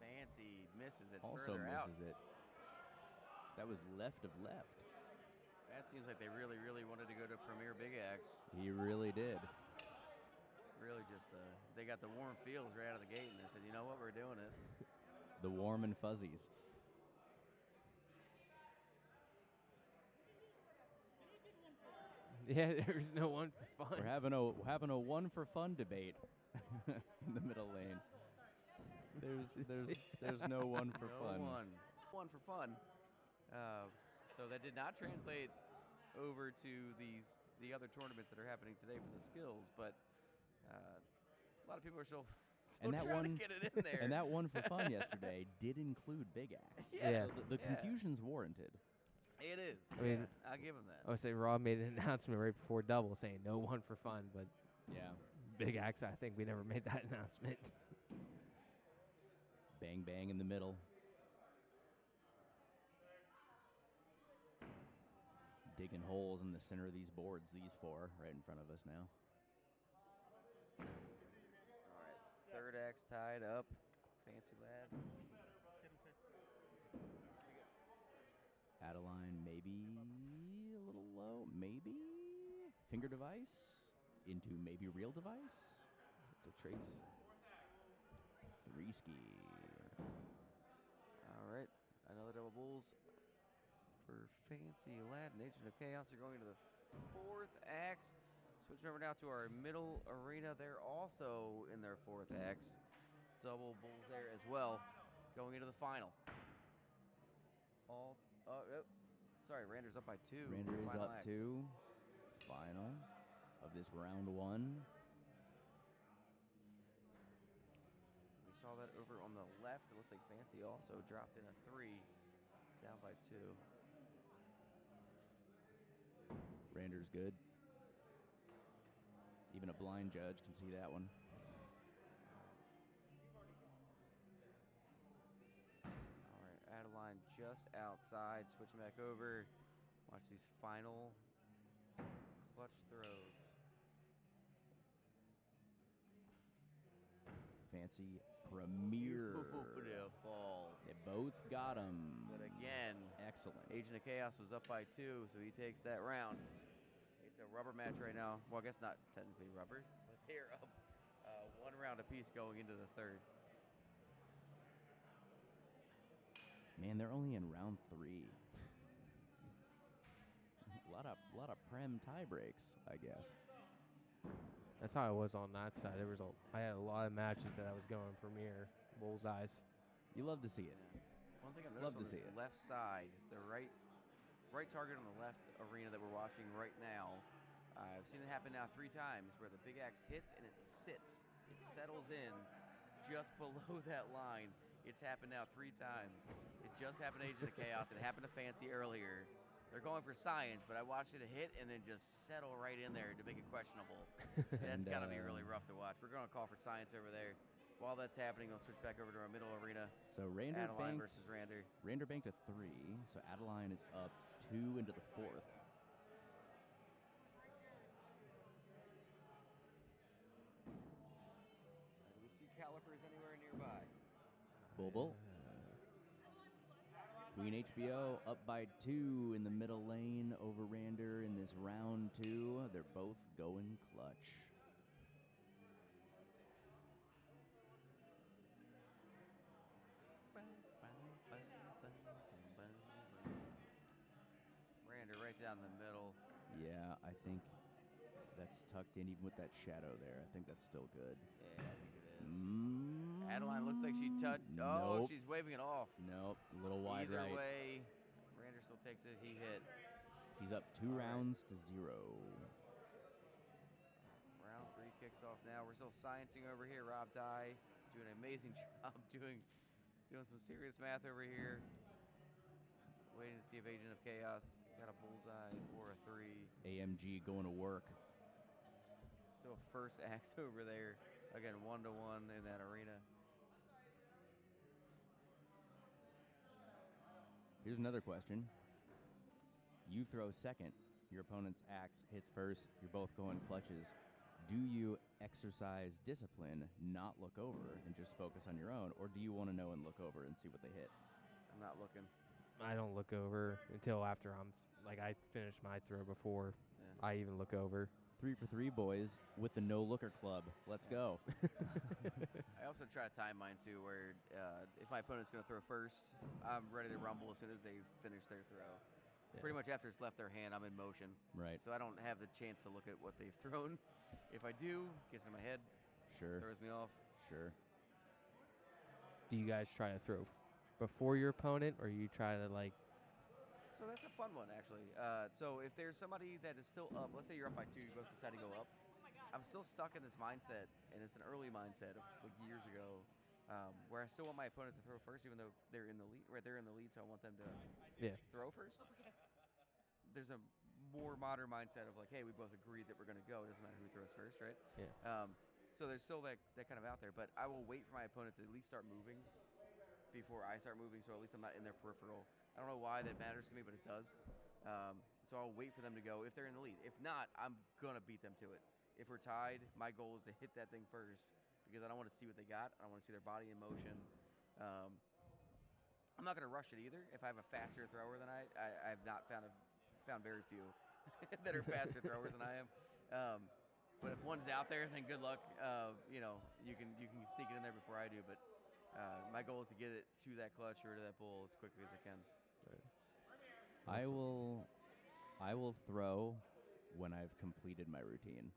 S3: Fancy misses it
S4: Also
S3: further out.
S4: misses it. That was left of left.
S3: That seems like they really, really wanted to go to Premier Big Axe.
S4: He really did.
S3: Really just, they got the warm feels right out of the gate, and they said, you know what, we're doing it.
S4: The warm and fuzzies.
S12: Yeah, there's no one for fun.
S4: We're having a one for fun debate in the middle lane. There's no one for
S3: No
S4: fun.
S3: one for fun. So that did not translate over to the other tournaments that are happening today for the skills, but a lot of people are still
S4: And that
S3: trying
S4: one,
S3: to get it in there.
S4: and that one for fun yesterday did include big axe.
S12: Yeah.
S4: So the confusion's warranted.
S3: It is.
S12: I mean,
S3: I'll give him that.
S12: I would say Raw made an announcement right before double saying no one for fun, but
S4: Yeah.
S12: Big Axe, I think we never made that announcement.
S4: Bang, bang in the middle. Digging holes in the center of these boards, these four right in front of us now.
S3: All right, third axe tied up. Fancy lad.
S4: Adeline, maybe a little low, maybe finger device into maybe real device.
S3: To Trace.
S4: Three ski.
S3: All right, another double bulls for Fancy Lad and Agent of Chaos. You're going to the fourth axe. Switching over now to our middle arena. They're also in their fourth axe. Double bulls there as well. Going into the final. Sorry, Rander's up by 2.
S4: Rander is
S3: Final
S4: up
S3: axe.
S4: 2. Final of this round 1.
S3: We saw that over on the left. It looks like Fancy also dropped in a 3. Down by 2.
S4: Rander's good. Even a blind judge can see that one.
S3: All right, Adeline just outside. Switching back over. Watch these final clutch throws.
S4: Fancy Premier.
S3: Beautiful.
S4: They both got him.
S3: But again,
S4: excellent.
S3: Agent of Chaos was up by 2, so he takes that round. It's a rubber match right now. Well, I guess not technically rubber, but they're up 1 round apiece going into the third.
S4: Man, they're only in round 3. A lot of prem tie breaks, I guess.
S12: That's how it was on that side. I had a lot of matches that I was going Premier bullseyes.
S4: You love to see it.
S3: One thing I've
S4: Love
S3: noticed
S4: to
S3: on
S4: see
S3: this
S4: it.
S3: left side, the right target on the left arena that we're watching right now, I've seen it happen now 3 times where the big axe hits and it sits. It settles in just below that line. It's happened now 3 times. It just happened to Agent of Chaos. It happened to Fancy earlier. They're going for science, but I watched it hit and then just settle right in there to make it questionable. That's got to be really rough to watch. We're going to call for science over there. While that's happening, we'll switch back over to our middle arena.
S4: So Rander
S3: Adeline
S4: banked,
S3: versus Rander.
S4: Rander banked a 3, so Adeline is up 2 into the 4th.
S3: Do we see calipers anywhere nearby?
S4: Bull. Queen HBO up by 2 in the middle lane over Rander in this round 2. They're both going clutch.
S3: Rander right down the middle.
S4: Yeah, I think that's tucked in even with that shadow there. I think that's still good.
S3: Yeah, I think it is. Adeline looks like she touched. Oh,
S4: Nope.
S3: she's waving it off.
S4: Nope, a little wide
S3: Either
S4: right.
S3: way, Rander still takes it. He hit.
S4: He's up 2 rounds to 0.
S3: Round 3 kicks off now. We're still sciencing over here. Rob Dye doing an amazing job doing some serious math over here. Waiting to see if Agent of Chaos got a bullseye or a 3.
S4: AMG going to work.
S3: Still first axe over there. Again, 1-1 in that arena.
S4: Here's another question. You throw second. Your opponent's axe hits first. You're both going clutches. Do you exercise discipline, not look over, and just focus on your own? Or do you want to know and look over and see what they hit?
S3: I'm not looking.
S12: I don't look over until after I finish my throw before I even look over.
S4: 3 for 3, boys, with the no-looker club. Let's go.
S3: I also try to time mine too, where if my opponent's going to throw first, I'm ready to rumble as soon as they finish their throw.
S12: Yeah.
S3: Pretty much after it's left their hand, I'm in motion.
S4: Right.
S3: So I don't have the chance to look at what they've thrown. If I do, gets in my head,
S4: Sure.
S3: throws me off.
S4: Sure.
S12: Do you guys try to throw before your opponent, or you try to
S3: So that's a fun one, actually. So if there's somebody that is still up, let's say you're up by 2, you both decide to go up. I'm still stuck in this mindset, and it's an early mindset of like years ago, where I still want my opponent to throw first, even though they're in the lead. Right, they're in the lead, so I want them to throw first. There's a more modern mindset of like, hey, we both agreed that we're going to go. It doesn't matter who throws first, right?
S12: Yeah.
S3: So there's still that kind of out there. But I will wait for my opponent to at least start moving before I start moving, so at least I'm not in their peripheral. I don't know why that matters to me, but it does. So I'll wait for them to go if they're in the lead. If not, I'm going to beat them to it. If we're tied, my goal is to hit that thing first because I don't want to see what they got. I don't want to see their body in motion. I'm not going to rush it either. If I have a faster thrower than I've not found very few that are faster throwers than I am. But if one's out there, then good luck. You can sneak it in there before I do. But my goal is to get it to that clutch or to that bull as quickly as I can.
S4: I will throw when I've completed my routine.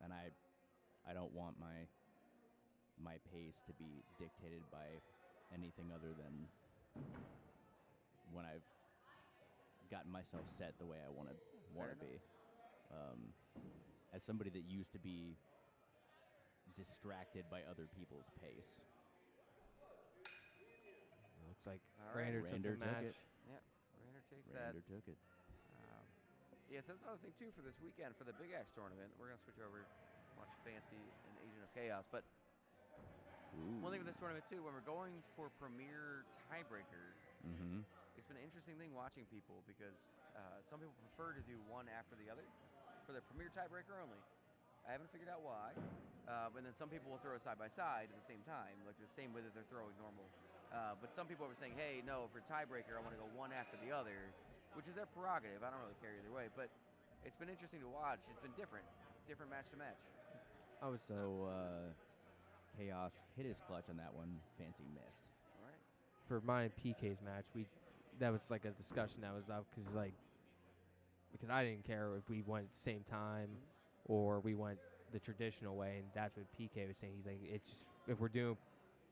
S4: And I don't want my pace to be dictated by anything other than when I've gotten myself set the way I want to be. As somebody that used to be distracted by other people's pace.
S12: Looks like
S3: All right.
S12: Rander took the match.
S3: Yeah, Rander takes
S4: Rander
S3: that.
S4: took it.
S3: Yes, that's another thing too for this weekend for the Big Axe tournament. We're gonna switch over, watch Fancy and Agent of Chaos. But one thing with this tournament too, when we're going for Premier Tiebreaker, it's been an interesting thing watching people because some people prefer to do one after the other for the Premier Tiebreaker only. I haven't figured out why. And then some people will throw it side by side at the same time, like the same way that they're throwing normal. But some people were saying, hey, no, for tiebreaker, I want to go one after the other, which is their prerogative. I don't really care either way. But it's been interesting to watch. It's been different match to match.
S4: Chaos hit his clutch on that one. Fancy missed.
S3: All right.
S12: For mine and PK's match, that was like a discussion that was up because I didn't care if we went at the same time or we went the traditional way, and that's what PK was saying. He's like, if we're doing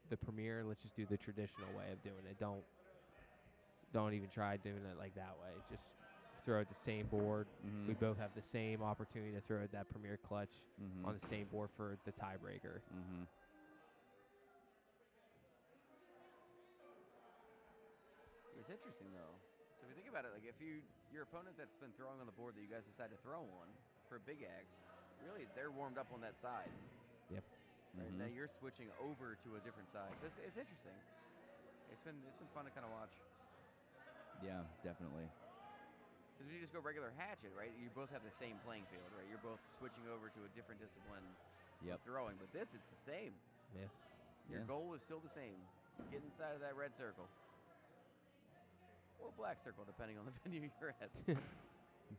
S12: the premiere, let's just do the traditional way of doing it. Don't even try doing it like that way. Just throw at the same board. We both have the same opportunity to throw at that premiere clutch on the same board for the tiebreaker.
S3: It's interesting though. So if you think about it, like if your opponent that's been throwing on the board that you guys decide to throw on for a Big Axe, really they're warmed up on that side.
S12: Yep.
S3: Right? Now you're switching over to a different side. So it's interesting. It's been fun to kind of watch.
S4: Yeah, definitely.
S3: Because if you just go regular hatchet, right, you both have the same playing field, right? You're both switching over to a different discipline of throwing. But this, it's the same.
S12: Yeah.
S3: Your goal is still the same. Get inside of that red circle. Or black circle, depending on the venue you're at.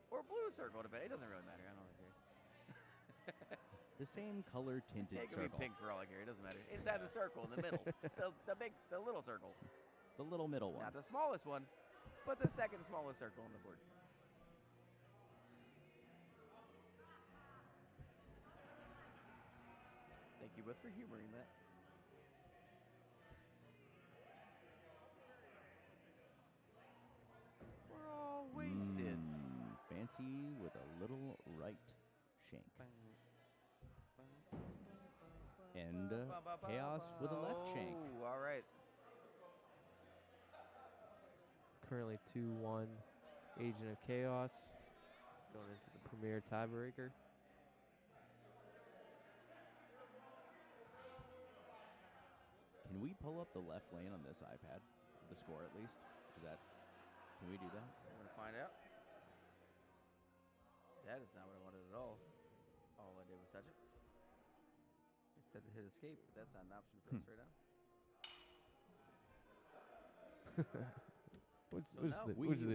S3: Or blue circle, depending. It doesn't really matter. I don't really care.
S4: The same color tinted
S3: It could
S4: circle.
S3: be pink for all I care. It doesn't matter. Inside the circle, in the middle. the little circle.
S4: The little middle one.
S3: Not the smallest one, but the second smallest circle on the board. Thank you both for humoring that. We're all wasted.
S4: Fancy with a little right shank. And Chaos with a left shank.
S3: Oh, all right.
S12: Currently 2-1 Agent of Chaos going into the premier tiebreaker.
S4: Can we pull up the left lane on this iPad? The score at least? Can we do that?
S3: I'm going to find out. That is not what I wanted at all. All I did was touch it. It said to hit escape, but that's not an option for us right now.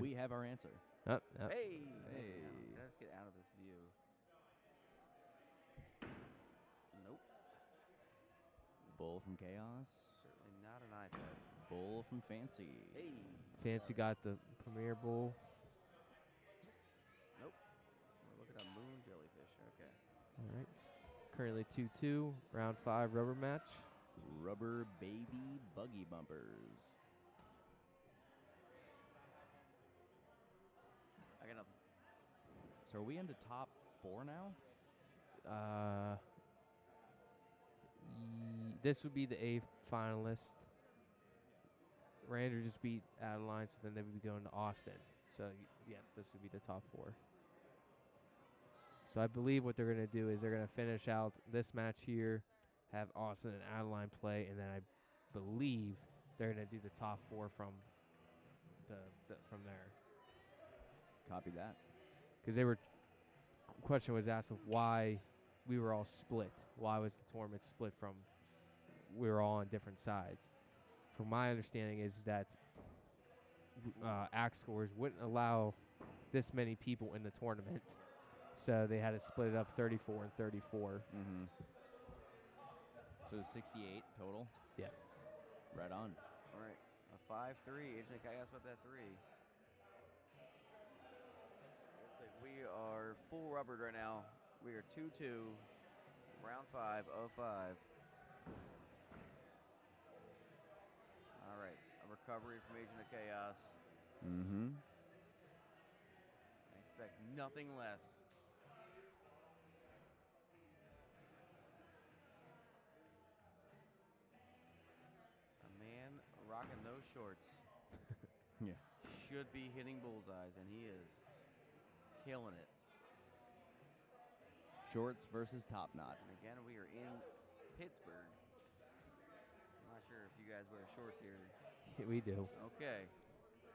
S4: We have our answer.
S3: Hey!
S4: Hey.
S3: Let's get out of this view. Nope.
S4: Bull from Chaos.
S3: Certainly not an iPad.
S4: Bull from Fancy.
S3: Hey!
S12: Fancy got the premier bull.
S3: Nope. We're looking at Moon Jellyfish. Okay.
S12: All right. Currently 2-2, round 5 rubber match.
S4: Rubber baby buggy bumpers.
S3: I got nothing.
S4: So are we into top 4 now?
S12: This would be the A finalist. Rander just beat Adeline, so then they would be going to Austin. So yes, this would be the top 4. So I believe what they're going to do is they're going to finish out this match here, have Austin and Adeline play, and then I believe they're going to do the top 4 from from there.
S4: Copy that.
S12: Because question was asked of why we were all split. Why was the tournament split from? We were all on different sides. From my understanding is that axe scores wouldn't allow this many people in the tournament, so they had to split it up 34 and 34.
S4: Mm-hmm. So 68 total?
S12: Yeah.
S4: Right on.
S3: All right. A 5-3. Agent Chaos with that 3. Looks like we are full rubbered right now. We are 2-2. Round 5 of 5. All right. A recovery from Agent of Chaos.
S4: Mm-hmm.
S3: I expect nothing less. A man rocking those shorts.
S4: Yeah.
S3: Should be hitting bullseyes, and he is killing it.
S4: Shorts versus top knot.
S3: And again, we are in Pittsburgh. I'm not sure if you guys wear shorts here.
S12: We do.
S3: Okay.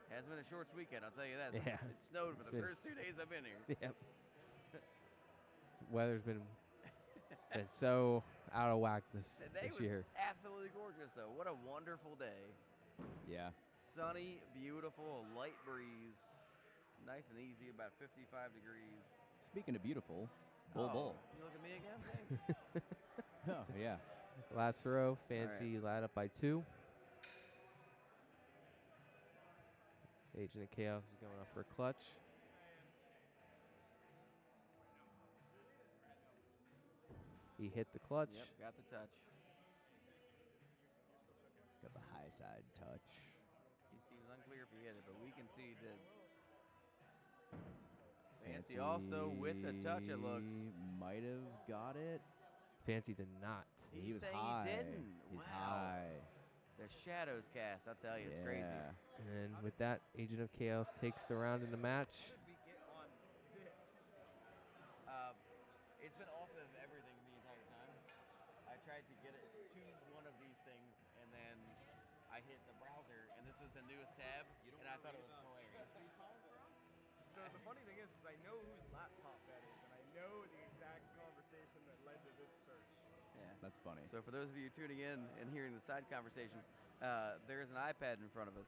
S3: Hasn't been a shorts weekend, I'll tell you that.
S12: Yeah.
S3: It snowed for the first 2 days I've been here.
S12: Yep. Weather's been so out of whack this year.
S3: Absolutely gorgeous, though. What a wonderful day.
S4: Yeah.
S3: Sunny, beautiful, light breeze. Nice and easy, about 55 degrees.
S4: Speaking of beautiful, bull.
S3: You look at me again? Thanks.
S4: Oh, yeah.
S12: Last throw, Fancy led up by 2. Agent of Chaos is going up for a clutch. He hit the clutch.
S3: Yep, got the touch.
S4: Got the high side touch.
S3: It seems unclear if he hit it, but we can see that. Fancy also with the touch, it looks.
S4: Might have got it.
S12: Fancy did not.
S3: He's
S4: was
S3: saying
S4: high.
S3: he didn't.
S4: He's
S3: Wow.
S4: high.
S3: The shadows cast, I'll tell you, it's crazy.
S12: And with that, Agent of Chaos takes the round in the match.
S1: We get on this.
S3: It's been off of everything the entire time. I tried to get it to one of these things, and then I hit the browser, and this was the newest tab, and I thought it was hilarious.
S1: So the funny thing is I know whose laptop that is, and I know the exact conversation that led to this search.
S3: Yeah.
S4: That's funny.
S3: So for those of you tuning in and hearing the side conversation, there is an iPad in front of us,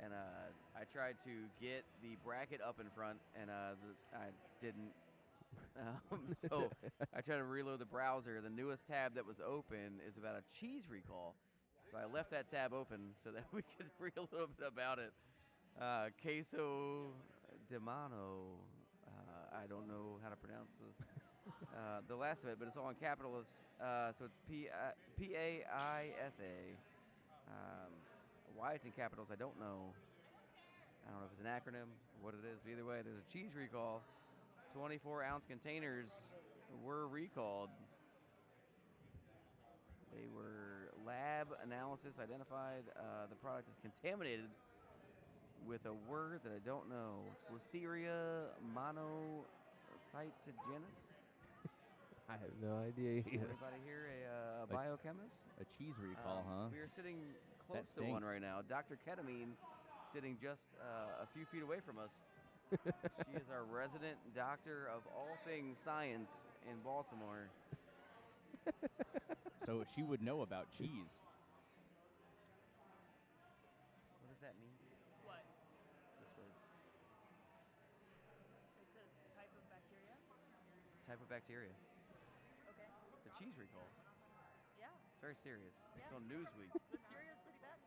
S3: and I tried to get the bracket up in front, and I didn't. So I tried to reload the browser. The newest tab that was open is about a cheese recall. So I left that tab open so that we could read a little bit about it. Queso de mano. I don't know how to pronounce this. The last of it, but it's all in capitals. So it's P-A-I-S-A. Why it's in capitals, I don't know. I don't know if it's an acronym or what it is, but either way, there's a cheese recall. 24-ounce containers were recalled. They were lab analysis identified. The product is contaminated with a word that I don't know. It's Listeria monocytogenes.
S12: I have no idea either.
S3: Anybody here a biochemist?
S4: A cheese recall, huh?
S3: We are sitting close
S4: That
S3: to one
S4: stinks.
S3: right now. Dr. Ketamine sitting just a few feet away from us. She is our resident doctor of all things science in Baltimore.
S4: So she would know about cheese.
S3: What does that mean?
S5: What?
S3: This word.
S5: It's a type of bacteria.
S3: Type of bacteria.
S5: Okay.
S3: It's a cheese recall.
S5: Yeah.
S3: It's very serious. It's
S5: Yeah.
S3: on Newsweek.
S5: Listeria is pretty bad.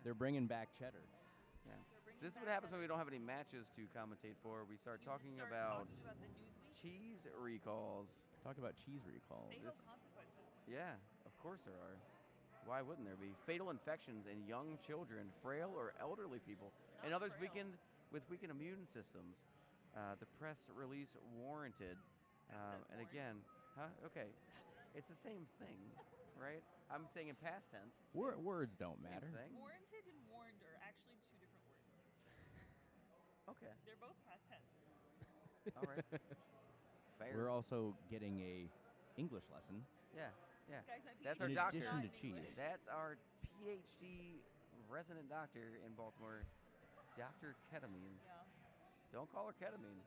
S4: They're bringing back cheddar.
S3: Yeah. This is what happens when we don't have any matches to commentate for. We start talking about
S5: Talking about the Newsweek.
S3: cheese recalls.
S4: Talk about cheese recalls.
S5: Fatal consequences.
S3: Yeah, of course there are. Why wouldn't there be? Fatal infections in young children, frail or elderly people, and
S5: Not
S3: others
S5: frail.
S3: with weakened immune systems. The press release warranted. And again, okay, it's the same thing, right? I'm saying in past tense.
S4: Words don't
S3: Same
S4: matter.
S3: thing.
S5: Warranted and warned are actually two different words.
S3: Okay.
S5: They're both past tense.
S3: All right. Fair.
S4: We're also getting a English lesson.
S3: Yeah. Yeah.
S5: Guys, my
S3: That's
S5: PhD
S3: our
S4: In
S3: doctor.
S4: addition to
S5: in
S4: cheese.
S5: English.
S3: That's our PhD resident doctor in Baltimore, Dr. Ketamine.
S5: Yeah.
S3: Don't call her Ketamine.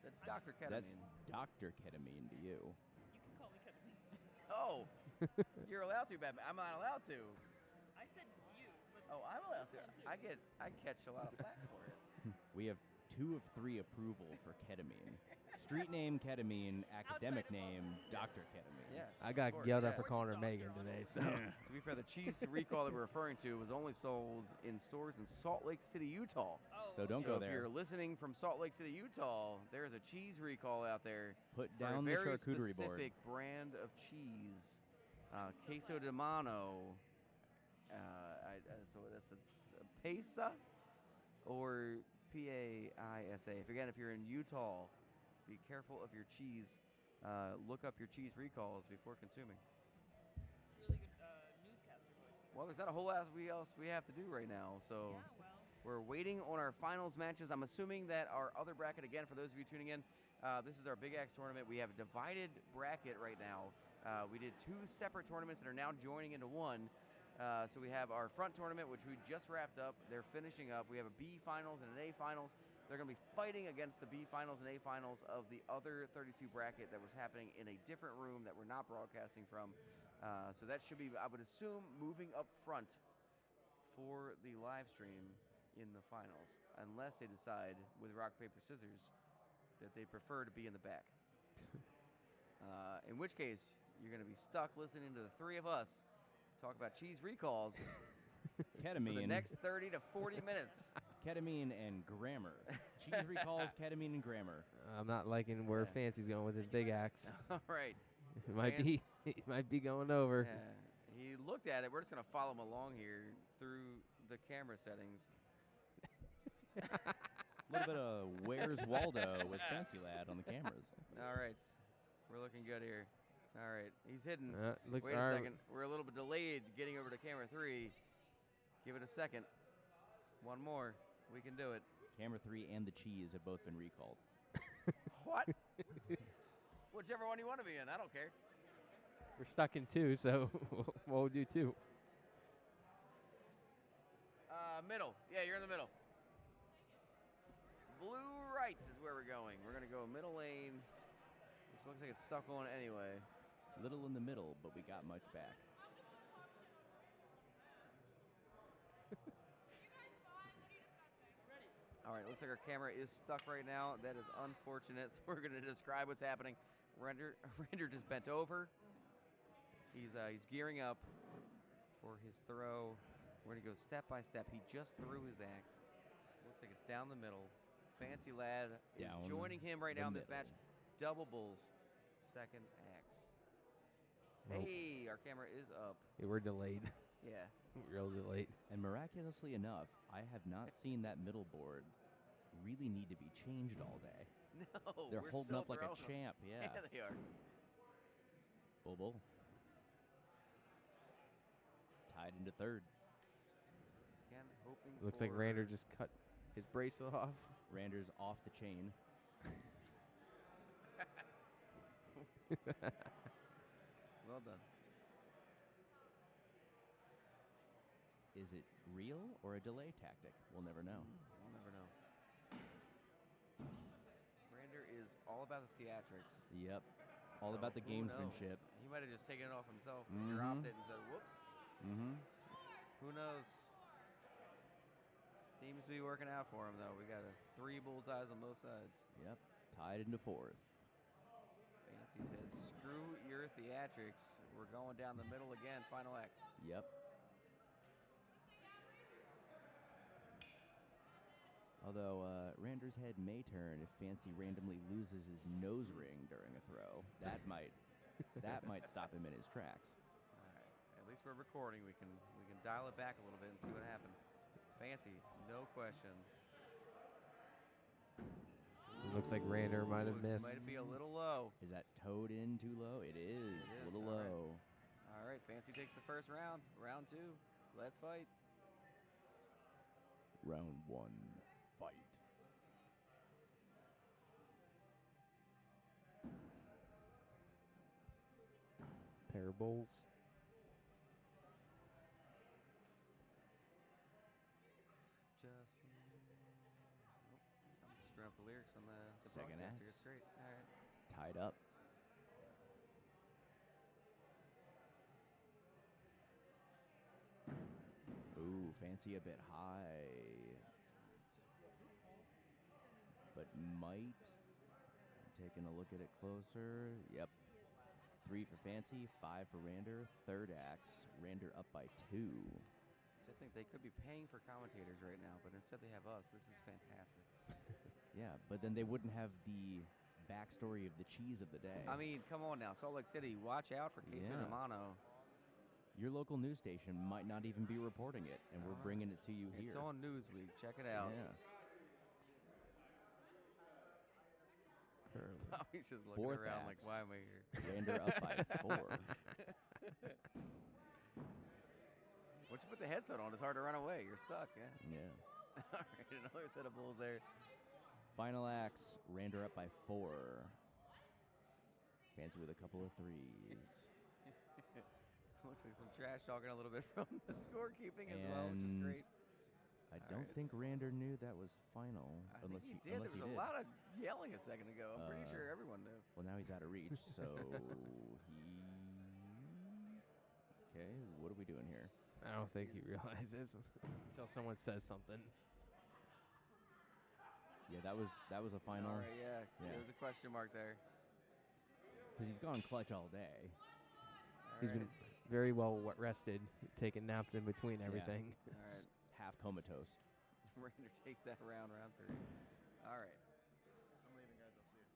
S3: That's Dr.
S4: That's
S3: Ketamine.
S4: Dr. Ketamine to you.
S5: You can call me ketamine.
S3: Oh, you're allowed to, Batman. I'm not allowed to.
S5: I said you, but
S3: Oh, I'm allowed to. I catch a lot of flack for it.
S4: We have 2 of 3 approval for ketamine. Street name ketamine, academic
S5: Outside of
S4: name Dr. Ketamine.
S3: Yeah.
S12: I got
S3: of course,
S12: yelled
S3: yeah.
S12: at for calling her Megan today. So
S3: To be fair, the cheese recall that we're referring to was only sold in stores in Salt Lake City, Utah.
S5: oh,
S4: So don't
S3: So
S4: go
S3: if
S4: there.
S3: you're listening from Salt Lake City, Utah, there is a cheese recall out there
S4: Put
S3: for
S4: down
S3: a
S4: the
S3: very
S4: charcuterie board.
S3: specific brand of cheese, queso de mano. So that's a pesa or Paisa. If you're in Utah, be careful of your cheese. Look up your cheese recalls before consuming.
S5: really good newscaster voices.
S3: Well, there's not a whole lot else we have to do right now, so
S5: Yeah, well.
S3: we're waiting on our finals matches. I'm assuming that our other bracket, again, for those of you tuning in, this is our Big Axe tournament. We have a divided bracket right now. We did 2 separate tournaments that are now joining into one. So we have our front tournament, which we just wrapped up. They're finishing up. We have a B finals and an A finals. They're going to be fighting against the B finals and A finals of the other 32 bracket that was happening in a different room that we're not broadcasting from. So that should be, I would assume, moving up front for the live stream in the finals, unless they decide with rock, paper, scissors that they prefer to be in the back. In which case, you're going to be stuck listening to the 3 of us talk about cheese recalls
S4: Ketamine.
S3: for the next 30 to 40 minutes.
S4: Ketamine and grammar. Cheese recalls, ketamine and grammar.
S12: I'm not liking where
S3: Yeah.
S12: Fancy's going with his big axe.
S3: All right.
S12: It might
S3: Fans-
S12: be it might be going over.
S3: Yeah. He looked at it. We're just going to follow him along here through the camera settings.
S4: A little bit of Where's Waldo with Fancy Lad on the cameras.
S3: All right. We're looking good here. All right. He's hidden.
S12: Looks
S3: Wait a
S12: alright.
S3: second. We're a little bit delayed getting over to camera 3. Give it a second. One more. We can do it.
S4: Camera 3 and the cheese have both been recalled.
S3: What? Whichever one you want to be in. I don't care.
S12: We're stuck in 2, so we'll do 2.
S3: Middle. Yeah, you're in the middle. Blue right is where we're going. We're going to go middle lane, which looks like it's stuck on anyway.
S4: Little in the middle, but we got much back.
S3: All right, looks like our camera is stuck right now. That is unfortunate. So we're going to describe what's happening. Render just bent over. He's gearing up for his throw. We're going to go step by step. He just threw his axe. Looks like it's down the middle. Fancy Lad is
S4: Down
S3: joining him right
S4: the
S3: now in this
S4: middle.
S3: match. Double Bulls, second axe.
S12: Nope.
S3: Hey, our camera is up.
S12: Yeah, we're delayed.
S3: Yeah.
S12: Real delayed.
S4: And miraculously enough, I have not seen that middle board really need to be changed all day.
S3: No,
S4: They're
S3: we're
S4: holding
S3: still
S4: up like a
S3: throwing 'em.
S4: champ, yeah.
S3: Yeah, they are.
S4: Bull bull. Tied into third.
S3: Again, hoping
S12: Looks like
S3: for-
S12: Rander just cut his bracelet off.
S4: Rander's off the chain.
S3: Well done.
S4: Is it real or a delay tactic? We'll never know.
S3: We'll never know. Brander is all about the theatrics.
S4: Yep. All
S3: So
S4: about the
S3: who knows?
S4: gamesmanship.
S3: He might have just taken it off himself and
S4: Mhm.
S3: dropped it and said, whoops.
S4: Mm-hmm.
S3: Who knows? Seems to be working out for him, though. We got 3 bullseyes on both sides.
S4: Yep. Tied into fourth.
S3: Fancy says, screw your theatrics. We're going down the middle again. Final X.
S4: Yep. Although Rander's head may turn if Fancy randomly loses his nose ring during a throw. That might stop him in his tracks.
S3: All right. At least we're recording. We can dial it back a little bit and see what happened. Fancy, no question.
S12: It looks like Rander might have
S3: Ooh,
S12: missed.
S3: Might be a little low.
S4: Is that toed in too low? It is.
S3: It
S4: A
S3: is,
S4: little
S3: all right.
S4: low.
S3: All right, Fancy takes the first round. Round 2. Let's fight.
S4: Round 1. Fight.
S12: Pair of bowls.
S3: I'm screwing up the lyrics on the
S4: Second
S3: podcast
S4: axe.
S3: here. It's great. All right.
S4: Tied up. Ooh, fancy a bit high. But might. Taking a look at it closer. Yep. 3 for Fancy, 5 for Rander. Third axe. Rander up by 2.
S3: I think they could be paying for commentators right now, but instead they have us. This is fantastic.
S4: Yeah, but then they wouldn't have the backstory of the cheese of the day.
S3: I mean, come on now. Salt Lake City, watch out for queso de mano.
S4: Your local news station might not even be reporting it, and we're bringing it to you here.
S3: It's on Newsweek. Check it out.
S4: Yeah.
S3: He's just looking
S4: Fourth
S3: around
S4: axe.
S3: like, why am I here?
S4: Rander up by 4.
S3: Once you put the headset on, it's hard to run away. You're stuck, yeah.
S4: Yeah.
S3: All right, another set of bulls there.
S4: Final axe, Rander up by 4. Fancy with a couple of 3s.
S3: Looks like some trash talking a little bit from the scorekeeping as well, which is great.
S4: I don't think Rander knew that was final.
S3: I think he did. There was a lot of yelling a second ago. I'm pretty sure everyone knew.
S4: Well, now he's out of reach, so he... Okay, what are we doing here?
S12: I don't think he realizes until someone says something.
S4: Yeah, that was a final.
S3: All right, yeah. There was a question mark there.
S4: Because he's gone clutch all day.
S12: He's been very well rested, taking naps in between everything.
S3: All right.
S4: Half comatose.
S3: Rander takes that round 3. All right.
S1: I'm leaving, guys. I'll see you.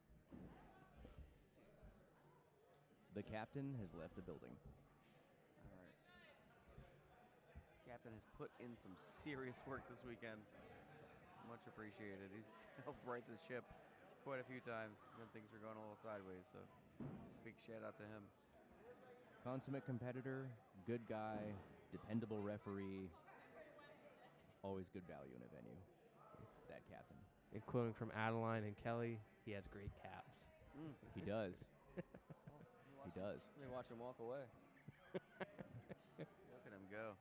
S4: The captain has left the building.
S3: All right. Captain has put in some serious work this weekend. Much appreciated. He's helped right the ship quite a few times when things were going a little sideways. So big shout out to him.
S4: Consummate competitor, good guy, dependable referee. Always good value in a venue. That captain.
S12: And quoting from Adeline and Kelly, he has great calves.
S4: He does. He does.
S3: Let me watch him walk away. Look at him go.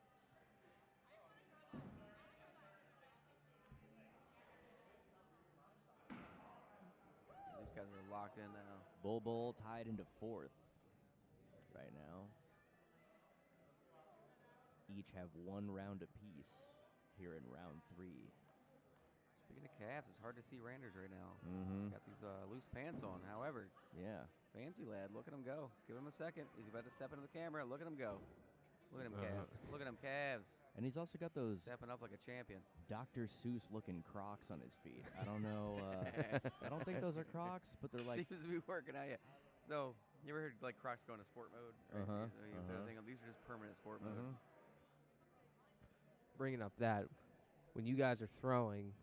S3: These guys are locked in now.
S4: Bull tied into 4th right now. Each have 1 round apiece here in round 3.
S3: Speaking of calves, it's hard to see Randers right now.
S4: Mm-hmm.
S3: He's got these loose pants on. However,
S4: yeah,
S3: fancy lad. Look at him go. Give him a second. He's about to step into the camera. Look at him go. Look at him calves. Look at him calves.
S4: And he's also got those
S3: stepping up like a champion.
S4: Dr. Seuss looking Crocs on his feet. I don't know. I don't think those are Crocs, but they're like.
S3: Seems to be working out. Yeah. So you ever heard like Crocs go into sport mode? Right? These are just permanent sport mode.
S12: Bringing up that, when you guys are throwing,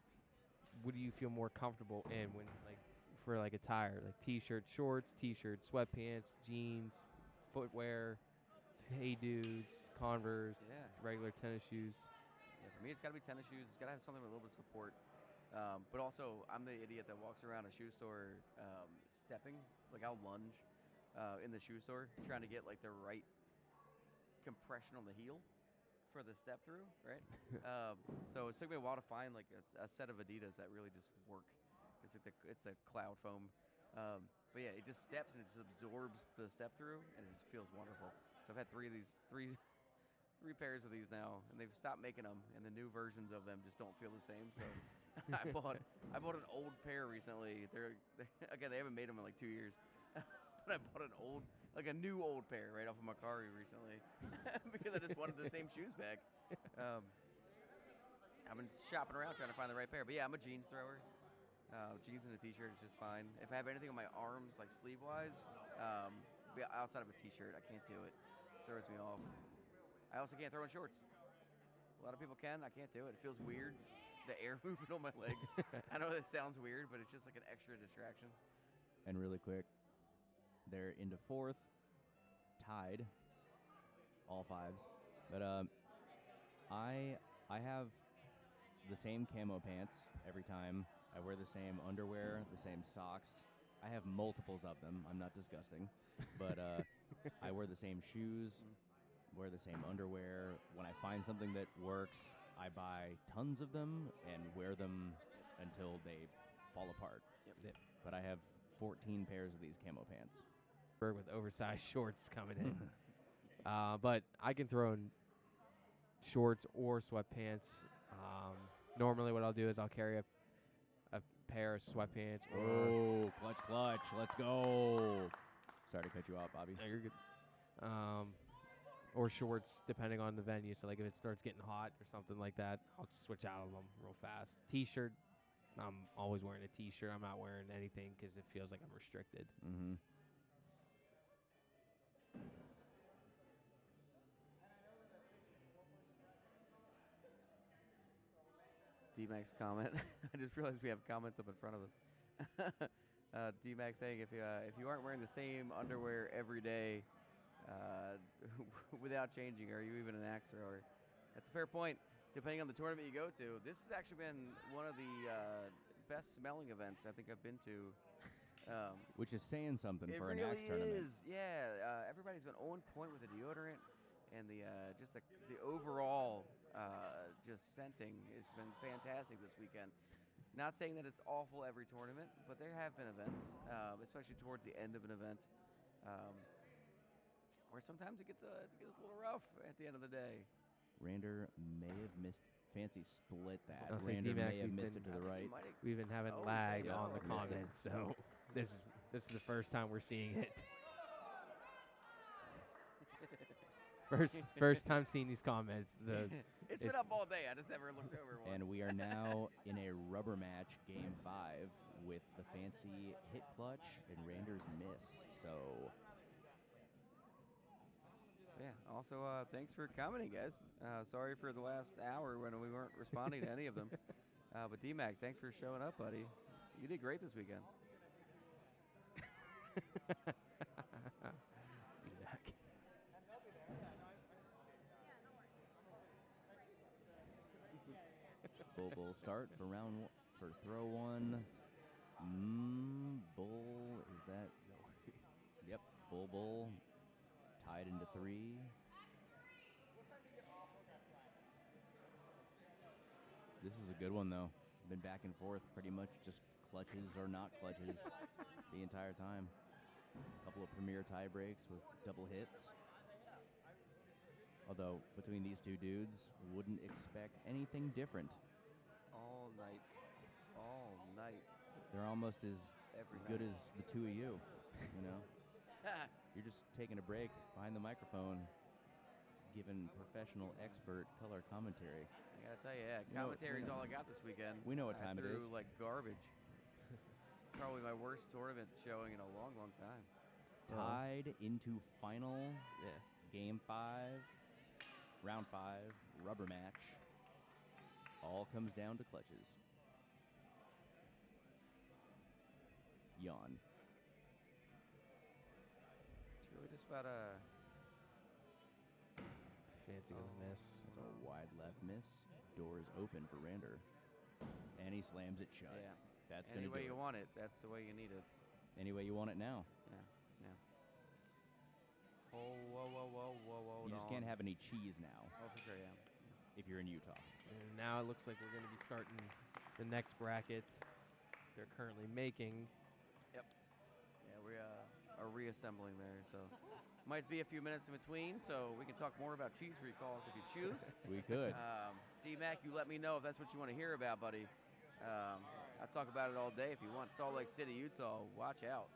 S12: what do you feel more comfortable in when, like, for like attire, like t-shirts, shorts, t-shirts, sweatpants, jeans, footwear, hey dudes, Converse, regular tennis shoes?
S3: Yeah, for me, it's got to be tennis shoes. It's got to have something with a little bit of support. But also, I'm the idiot that walks around a shoe store stepping. Like, I'll lunge in the shoe store trying to get like the right compression on the heel for the step through, right? So it took me a while to find like a set of Adidas that really just work. It's like it's the cloud foam, but yeah, it just steps and it just absorbs the step through, and it just feels wonderful. So I've had three pairs of these now, and they've stopped making them, and the new versions of them just don't feel the same. So I bought an old pair recently. Again, they haven't made them in like 2 years. But I bought a new old pair right off of Macari recently because I just wanted the same shoes back. I've been shopping around trying to find the right pair. But yeah, I'm a jeans thrower. Jeans and a t-shirt is just fine. If I have anything on my arms, like sleeve-wise, outside of a t-shirt, I can't do it. It throws me off. I also can't throw in shorts. A lot of people can. I can't do it. It feels weird. The air movement on my legs. I know that sounds weird, but it's just like an extra distraction.
S4: And really quick, they're into 4th, tied, all 5s. But I have the same camo pants every time. I wear the same underwear, the same socks. I have multiples of them. I'm not disgusting, but I wear the same shoes, wear the same underwear. When I find something that works, I buy tons of them and wear them until they fall apart.
S12: Yep.
S4: But I have 14 pairs of these camo pants.
S12: With oversized shorts coming in. But I can throw in shorts or sweatpants. Normally what I'll do is I'll carry a pair of sweatpants or
S4: Oh, clutch. Let's go. Sorry to cut you off, Bobby.
S12: no, you're good. Or shorts, depending on the venue. So, like, if it starts getting hot or something like that, I'll just switch out of them real fast. T-shirt, I'm always wearing a T-shirt. I'm not wearing anything because it feels like I'm restricted.
S4: Mm-hmm.
S3: D-Max comment. I just realized we have comments up in front of us. D-Max saying if you aren't wearing the same underwear every day without changing, are you even an axe thrower? That's a fair point. Depending on the tournament you go to, this has actually been one of the best smelling events I think I've been to.
S4: Which is saying something
S3: It
S4: for
S3: really
S4: an axe tournament.
S3: is, yeah. Everybody's been on point with the deodorant, and the just the overall just scenting has been fantastic this weekend. Not saying that it's awful every tournament, but there have been events, especially towards the end of an event, where sometimes it gets a little rough at the end of the day.
S4: Rander may have missed. Fancy split that.
S12: I'll say
S4: Rander
S12: D-Mac,
S4: may have
S12: we've
S4: missed
S12: been-
S4: it to the right.
S12: We've been having
S3: Oh,
S12: lag
S3: so
S12: on
S3: no,
S12: the
S3: missed it.
S12: comments, so this is the first time we're seeing it. First time seeing these comments.
S3: It's been up all day. I just never looked over once.
S4: And we are now in a rubber match, game 5, with the fancy hit clutch and Rander's miss. So,
S3: Yeah. Also, thanks for commenting, guys. Sorry for the last hour when we weren't responding to any of them. But D-Mac, thanks for showing up, buddy. You did great this weekend.
S12: D-Mac.
S4: Bull start for for throw 1. Bull, is that? Yep, Bull. Tied into 3. This is a good one, though. Been back and forth, pretty much just clutches or not clutches the entire time. A couple of premier tie breaks with double hits. Although, between these two dudes, wouldn't expect anything different.
S3: All night.
S4: They're almost as
S3: Every
S4: good
S3: night.
S4: as the two of you, you know? You're just taking a break behind the microphone, giving professional expert color commentary.
S3: I gotta tell you, yeah,
S4: We know-
S3: commentary's all I got this weekend.
S4: We know what
S3: I
S4: time it
S3: threw
S4: is.
S3: like garbage. It's probably my worst tournament showing in a long, long time.
S4: Tied into final game 5, round 5, rubber match. All comes down to clutches. Yawn.
S3: It's really just about
S12: Fancy with a miss.
S4: That's a wide left miss. Door is open for Rander. And he slams it shut.
S3: yeah.
S4: That's
S3: Any
S4: going to
S3: way
S4: do
S3: you
S4: it.
S3: want it, that's the way you need it.
S4: Any way you want it now.
S3: Yeah. Oh, whoa.
S4: You just can't have any cheese now
S3: Oh, for sure, yeah.
S4: if you're in Utah.
S12: And now it looks like we're going to be starting the next bracket they're currently making.
S3: Yeah, we are reassembling there, so might be a few minutes in between, so we can talk more about cheese recalls if you choose.
S4: We could.
S3: D-Mac, you let me know if that's what you want to hear about, buddy. I'll talk about it all day if you want. Salt Lake City, Utah, watch out.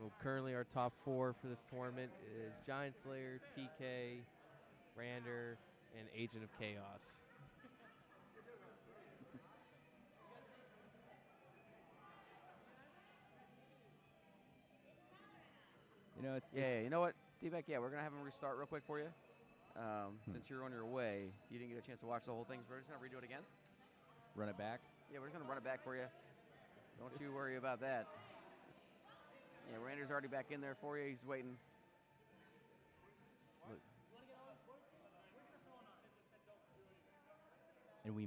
S12: Well, currently our top 4 for this tournament is Giant Slayer, PK, Rander, and Agent of Chaos.
S4: You know, it's
S3: Yeah, you know what, D-Mac, we're going to have him restart real quick for you. Since you're on your way, you didn't get a chance to watch the whole thing, so we're just going to redo it again.
S4: run it back.
S3: Yeah, we're just going to run it back for you. Don't you worry about that. Yeah, Rander's already back in there for you. He's waiting.
S4: And we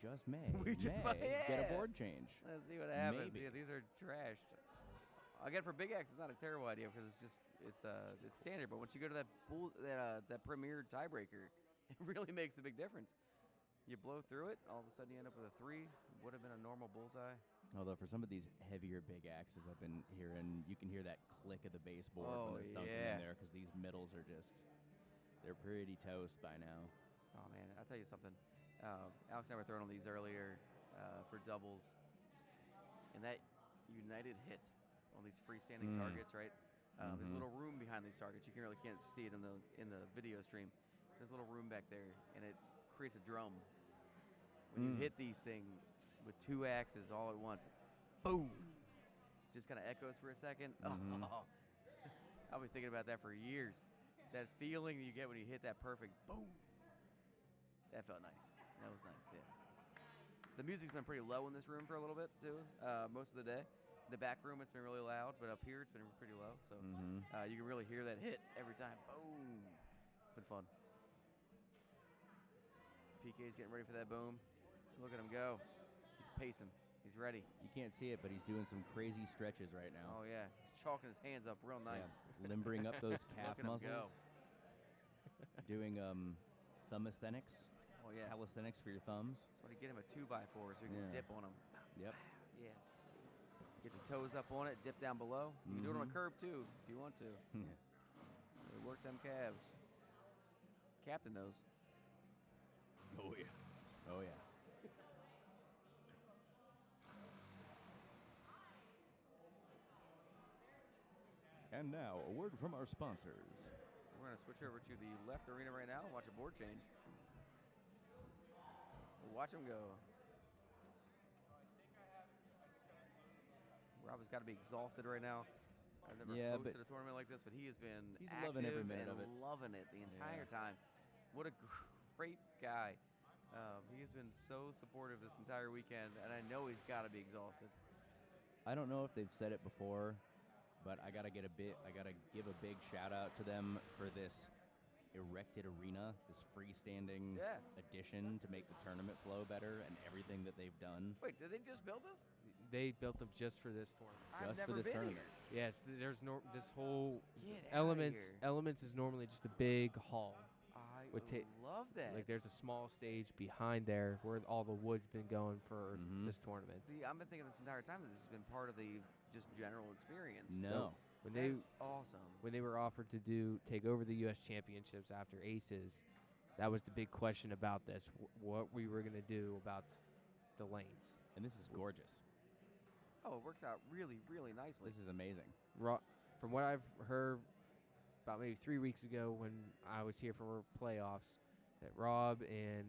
S4: just may,
S3: We just
S4: get
S3: might,
S4: a board change.
S3: Let's see what happens.
S4: Maybe.
S3: Yeah, these are trashed. again, for Big Axe, it's not a terrible idea because it's standard. But once you go to that premier tiebreaker, it really makes a big difference. You blow through it, all of a sudden you end up with a 3. Would have been a normal bullseye.
S4: Although for some of these heavier big axes I've been hearing, you can hear that click of the baseboard
S3: Oh,
S4: when they're thunking
S3: yeah.
S4: in there because these middles are they're pretty toast by now.
S3: Oh man, I'll tell you something. Alex and I were throwing on these earlier for doubles, and that united hit on these freestanding targets, right? There's a little room behind these targets. You can't see it in the video stream. There's a little room back there, and it creates a drum. When you hit these things with 2 axes all at once, boom! Just kind of echoes for a second. Oh, I'll be thinking about that for years. That feeling you get when you hit that perfect boom. That felt nice. That was nice, yeah. The music's been pretty low in this room for a little bit, too, most of the day. The back room, it's been really loud, but up here, it's been pretty low. So you can really hear that hit every time. Boom. It's been fun. PK's getting ready for that boom. Look at him go. He's pacing. He's ready.
S4: You can't see it, but he's doing some crazy stretches right now.
S3: Oh, yeah. He's chalking his hands up real nice.
S4: Yeah, limbering up those calf
S3: Look at him
S4: muscles.
S3: go.
S4: Doing thummasthenics.
S3: Oh, yeah.
S4: Calisthenics for your thumbs.
S3: Somebody get him a 2x4 so you can dip on him.
S4: Yep.
S3: Yeah. Get the toes up on it, dip down below. You can do it on a curb, too, if you want to. Really work them calves. Captain knows.
S4: Oh, yeah. Oh, yeah. And now, a word from our sponsors.
S3: We're going to switch over to the left arena right now and watch a board change. Watch him go. Rob has got to be exhausted right now. I've never hosted a tournament like this, but he has been
S4: loving every minute
S3: and
S4: of it.
S3: loving it the entire time. What a great guy. He has been so supportive this entire weekend, and I know he's got to be exhausted.
S4: I don't know if they've said it before, but I gotta give a big shout out to them for this erected arena, this freestanding addition to make the tournament flow better, and everything that they've done.
S3: Wait, did they just build this?
S12: They built them just for this tournament.
S3: I've never been here.
S12: Yes, there's this whole
S3: Get outta here.
S12: Elements is normally just a big hall.
S3: I
S12: with
S3: love that.
S12: Like there's a small stage behind there where all the wood's been going for this tournament.
S3: See, I've been thinking this entire time that this has been part of the just general experience.
S4: No.
S12: When
S3: That's awesome.
S12: When they were offered to take over the U.S. Championships after Aces, that was the big question about this, what we were going to do about the lanes.
S4: And this is gorgeous.
S3: Oh, it works out really, really nicely.
S4: This is amazing.
S12: From what I've heard about maybe 3 weeks ago when I was here for playoffs, that Rob and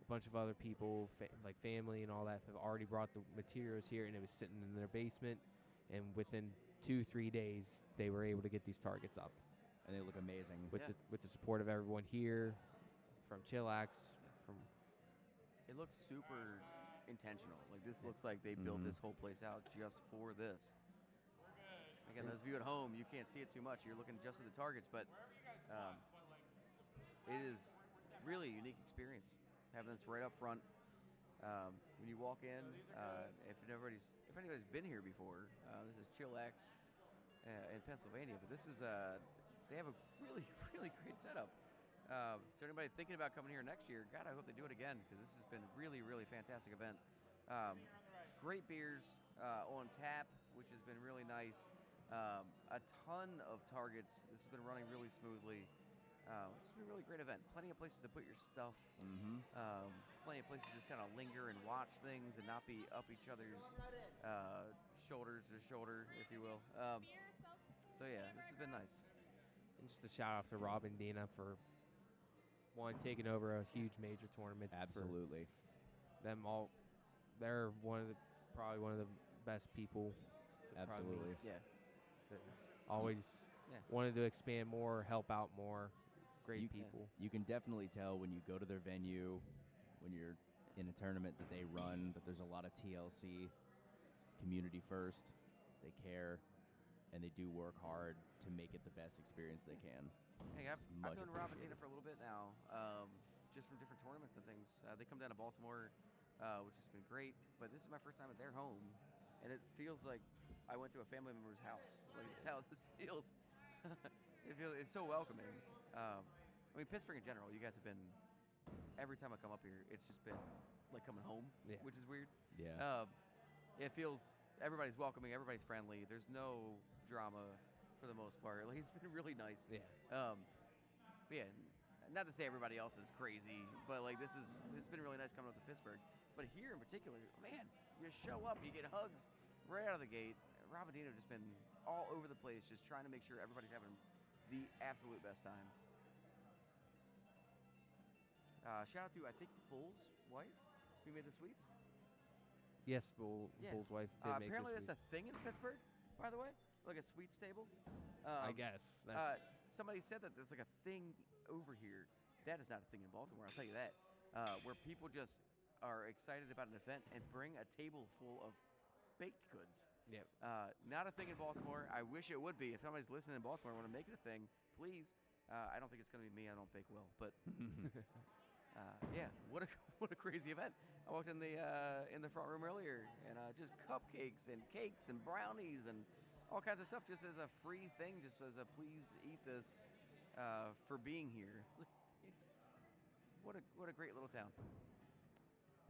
S12: a bunch of other people, like family and all that, have already brought the materials here, and it was sitting in their basement, and within 2-3 days, they were able to get these targets up.
S4: And they look amazing.
S12: With the support of everyone here, from ChillAxe,
S3: It looks super intentional. Like, this looks like they built this whole place out just for this. Again, those of you at home, you can't see it too much. You're looking just at the targets, but it is really a unique experience having this right up front. When you walk in, if anybody's been here before, this is ChillAxe in Pennsylvania, but this is they have a really, really great setup. So anybody thinking about coming here next year, God, I hope they do it again, because this has been a really, really fantastic event. Great beers on tap, which has been really nice. A ton of targets. This has been running really smoothly. This has been a really great event. Plenty of places to put your stuff. Plenty of places to just kind of linger and watch things and not be up each other's shoulders to shoulder, if you will. So yeah, this has been nice.
S12: And just a shout out to Rob and Dina for taking over a huge major tournament.
S4: Absolutely.
S12: Them all, they're probably one of the best people.
S4: Absolutely.
S3: Yeah.
S12: Always wanted to expand more, help out more. Great people.
S4: You can definitely tell when you go to their venue, when you're in a tournament that they run, that there's a lot of TLC, community first. They care, and they do work hard to make it the best experience they can.
S3: Hey, I've known Rob and Dina for a little bit now, just from different tournaments and things. They come down to Baltimore, which has been great, but this is my first time at their home, and it feels like I went to a family member's house. Like this house, this feels, it's so welcoming. I mean, Pittsburgh in general, you guys have been, every time I come up here, it's just been like coming home, which is weird.
S4: Yeah.
S3: It feels, everybody's welcoming, everybody's friendly. There's no drama for the most part. Like, it's been really nice.
S12: Yeah.
S3: But yeah, not to say everybody else is crazy, but like this has been really nice coming up to Pittsburgh. But here in particular, man, you show up, you get hugs right out of the gate. Rob and Dino have just been all over the place, just trying to make sure everybody's having the absolute best time. Shout out to, I think, Bull's wife, who made the sweets.
S12: Yes, Bull's wife did make
S3: apparently
S12: the
S3: that's a thing in Pittsburgh, by the way, like a sweets table.
S12: I guess. That's
S3: Somebody said that there's like a thing over here. That is not a thing in Baltimore, I'll tell you that. Where people just are excited about an event and bring a table full of baked goods.
S12: Yep.
S3: Not a thing in Baltimore. I wish it would be. If somebody's listening in Baltimore and want to make it a thing, please. I don't think it's going to be me. I don't bake well, but yeah, what a crazy event. I walked in the front room earlier and just cupcakes and cakes and brownies and all kinds of stuff, just as a free thing, just as a please eat this for being here. What a great little town.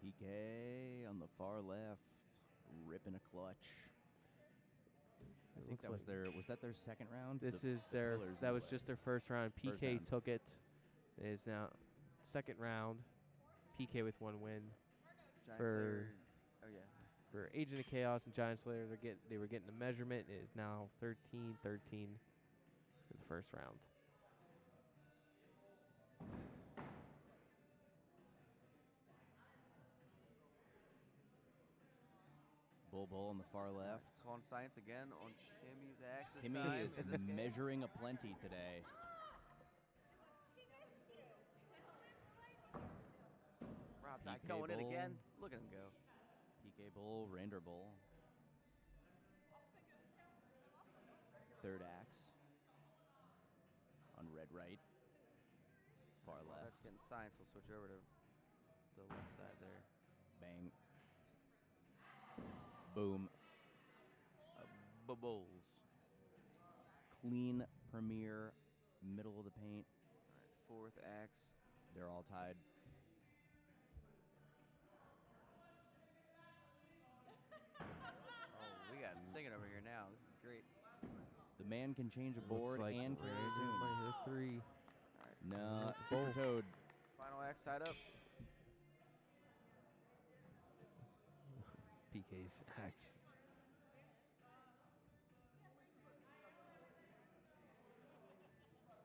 S4: PK on the far left, ripping a clutch. I think that was their second round?
S12: That was just their first round. PK took it. It is now second round. PK with one win. For Agent of Chaos and Giant Slayer, they were getting the measurement. It is now 13-13 for the first round.
S4: Bull on the far left.
S3: Calling science again on Kimmy's axe this
S4: Kimmy
S3: time
S4: is
S3: in this game.
S4: measuring aplenty today.
S3: Rob Dye going in again. Look at him go.
S4: PK Bull, Rander Bull. Third axe on red right. Far left.
S3: That's getting science. We'll switch over to the left side there.
S4: Bang. Boom.
S3: Bulls.
S4: Clean premier, middle of the paint.
S3: All right, fourth axe.
S4: They're all tied.
S3: Oh, we got singing over here now. This is great.
S4: The man can change a board
S12: like
S4: and carry a tune.
S12: might hit a three.
S3: All right.
S4: No, Super Toad.
S3: Final axe tied up.
S12: PK's axe.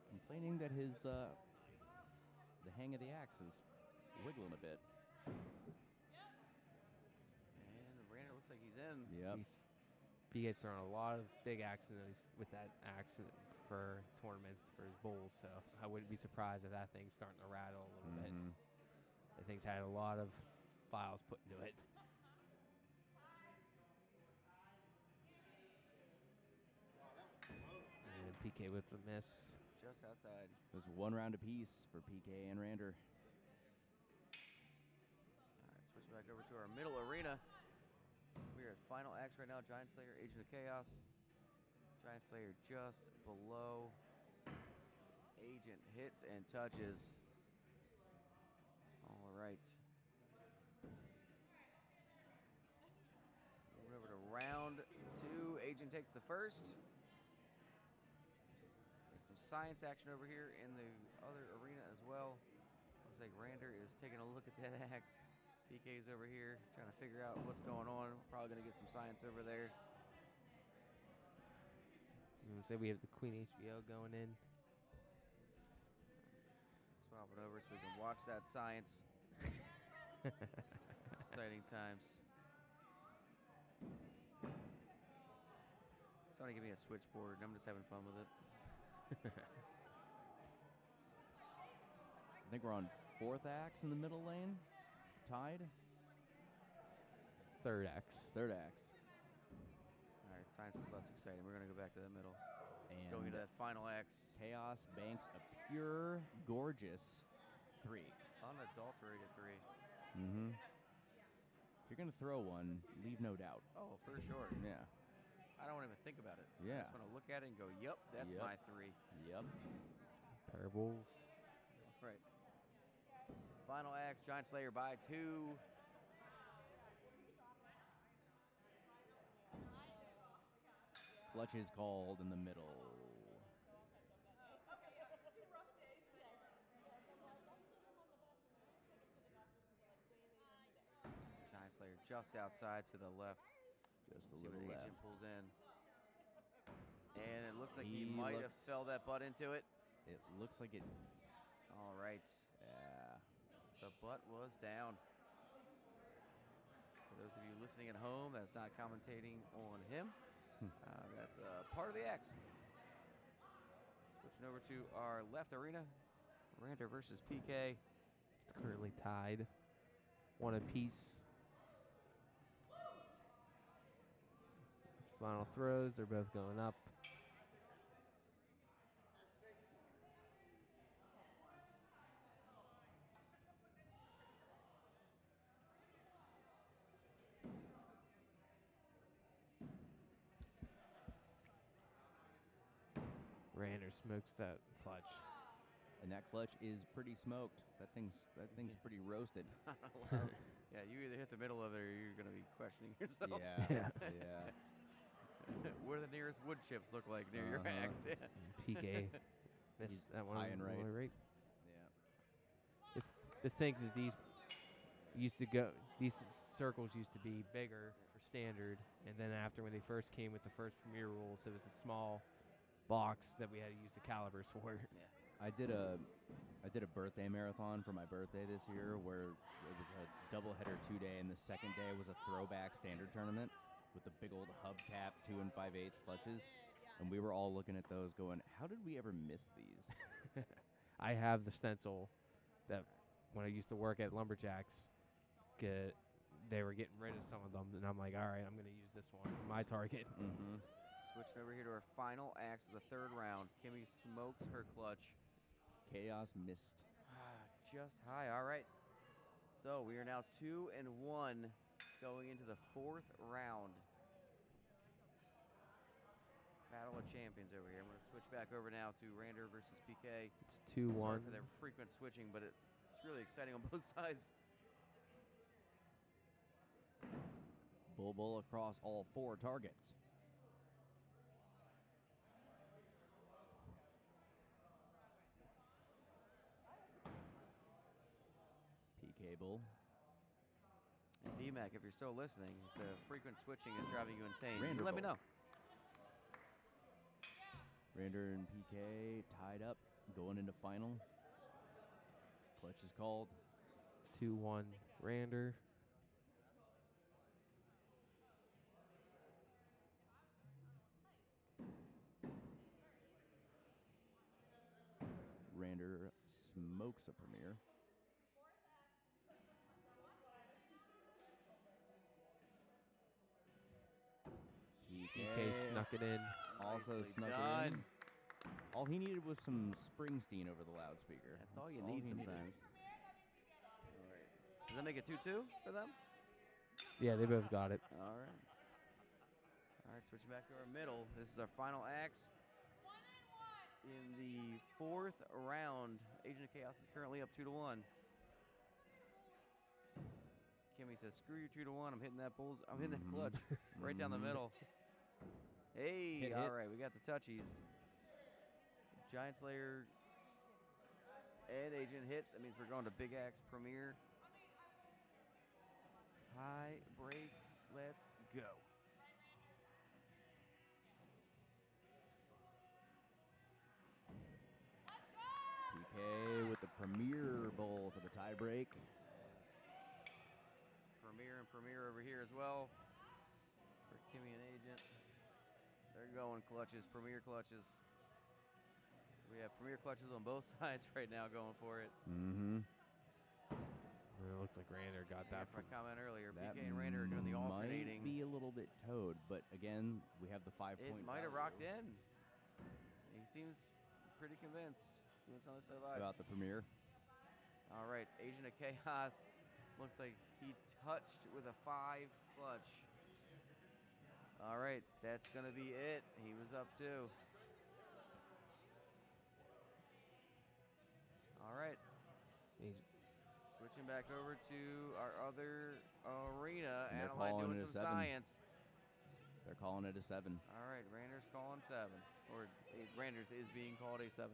S4: Complaining that his the hang of the axe is wiggling a bit.
S3: And Brandon looks like he's in.
S4: Yep.
S12: PK's throwing a lot of big axes with that axe for tournaments for his bulls, so I wouldn't be surprised if that thing's starting to rattle a little bit. The thing's had a lot of files put into it. And PK with the miss.
S3: Just outside.
S4: It was one round apiece for PK and Rander.
S3: All right, switch back over to our middle arena. We are at final axe right now. Giant Slayer, Agent of Chaos. Giant Slayer just below. Agent hits and touches. All right. Moving over to round two. Agent takes the first. Some science action over here in the other arena as well. Looks like Rander is taking a look at that axe. PK's over here trying to figure out what's going on. Probably going to get some science over there.
S12: Say we have the Queen HBO going in.
S3: Swap it over so we can watch that science. Exciting times. Somebody give me a switchboard and I'm just having fun with it.
S4: I think we're on fourth axe in the middle lane. Tied.
S12: Third axe.
S4: Third axe.
S3: All right, science is less exciting. We're going to go back to the middle.
S4: And
S3: going into that final axe.
S4: Chaos banks a pure, gorgeous 3.
S3: Unadulterated 3.
S4: If you're going to throw one, leave no doubt.
S3: Oh, for sure.
S4: Yeah.
S3: I don't even think about it.
S4: Yeah.
S3: I just want to look at it and go, yep, that's
S4: Yep.
S3: my 3.
S4: Yep.
S12: Parables.
S3: Right. Final axe, Giant Slayer by 2.
S4: Clutch is called in the middle.
S3: Giant Slayer just outside to the left.
S4: Just a
S3: See
S4: little
S3: what
S4: left.
S3: Agent pulls in. And it looks like he
S4: He
S3: might have
S4: looks-
S3: fell that butt into it.
S4: It looks like it.
S3: All right.
S4: Yeah.
S3: The butt was down. For those of you listening at home, that's not commentating on him. That's part of the axe. Switching over to our left arena. Rander versus PK.
S12: It's currently tied. 1 apiece. Final throws. They're both going up. Rander smokes that clutch.
S4: And that clutch is pretty smoked. That thing's pretty roasted.
S3: Yeah, you either hit the middle of it or you're going to be questioning yourself.
S4: Yeah. Yeah.
S3: What do the nearest wood chips look like near your
S4: Uh-huh.
S3: axe? Yeah.
S12: PK missed
S4: He's
S12: that one
S4: high and right.
S12: really
S4: Yeah.
S12: To think that these circles used to be bigger for standard, and then after when they first came with the first Premier rules, it was a small box that we had to use the calibers for.
S3: Yeah.
S4: I did a birthday marathon for my birthday this year where it was a doubleheader 2-day, and the second day was a throwback standard tournament with the big old hubcap 2 5/8 clutches, and we were all looking at those going, how did we ever miss these?
S12: I have the stencil that when I used to work at Lumberjacks, they were getting rid of some of them, and I'm like, all right, I'm going to use this one for my target.
S4: Mm-hmm.
S3: Switching over here to our final axe of the 3rd round. Kimmy smokes her clutch.
S4: Chaos missed.
S3: Just high. All right. So we are now 2-1 going into the 4th round. Battle of Champions over here. I'm going to switch back over now to Rander versus PK.
S12: It's 2-1.
S3: Sorry for their frequent switching, but it's really exciting on both sides.
S4: Bull across all 4 targets. PK Bull.
S3: And D-Mac, if you're still listening, if the frequent switching is driving you insane,
S4: Rander
S3: let me
S4: Bull.
S3: know.
S4: Rander and PK tied up, going into final. Clutch is called.
S12: 2-1 Rander.
S4: Rander smokes a Premier.
S12: PK snuck it in.
S4: Also
S3: Nicely
S4: snuck it
S3: done.
S4: in. All he needed was some Springsteen over the loudspeaker.
S3: That's all you need
S4: he needed.
S3: sometimes. All right. Does that make it 2-2 for them?
S12: Yeah, they both got it.
S3: All right. All right, switching back to our middle. This is our final axe. In the 4th round, Agent of Chaos is currently up 2-1. Kimmy says, "Screw your 2-1. I'm hitting that I'm hitting that clutch right down the middle." Hey,
S4: Hit,
S3: all
S4: hit.
S3: right, we got the touchies. Giant Slayer and Agent hit. That means we're going to Big Axe Premier. Tie break. Let's go.
S4: PK with the Premier Bowl for the tie break.
S3: Premier over here as well for Kimmy and Agent. They're going clutches, Premier clutches. We have Premier clutches on both sides right now going for it.
S4: Mm-hmm.
S12: It looks like Rander got that
S3: From
S12: from
S3: my comment earlier,
S4: That
S3: PK and Rander are doing the alternating.
S4: might be a little bit towed, but again, we have the 5-point.
S3: It might have rocked in. He seems pretty convinced. What's on the side of eyes?
S4: About the Premier.
S3: All right, Agent of Chaos looks like he touched with a 5 clutch. All right, that's going to be it. He was up too. All right. Switching back over to our other arena.
S4: And they're
S3: Analyte
S4: calling
S3: doing
S4: it a
S3: some
S4: 7.
S3: science.
S4: They're calling it a 7.
S3: All right, Rander's calling 7. Or Rander's is being called a 7.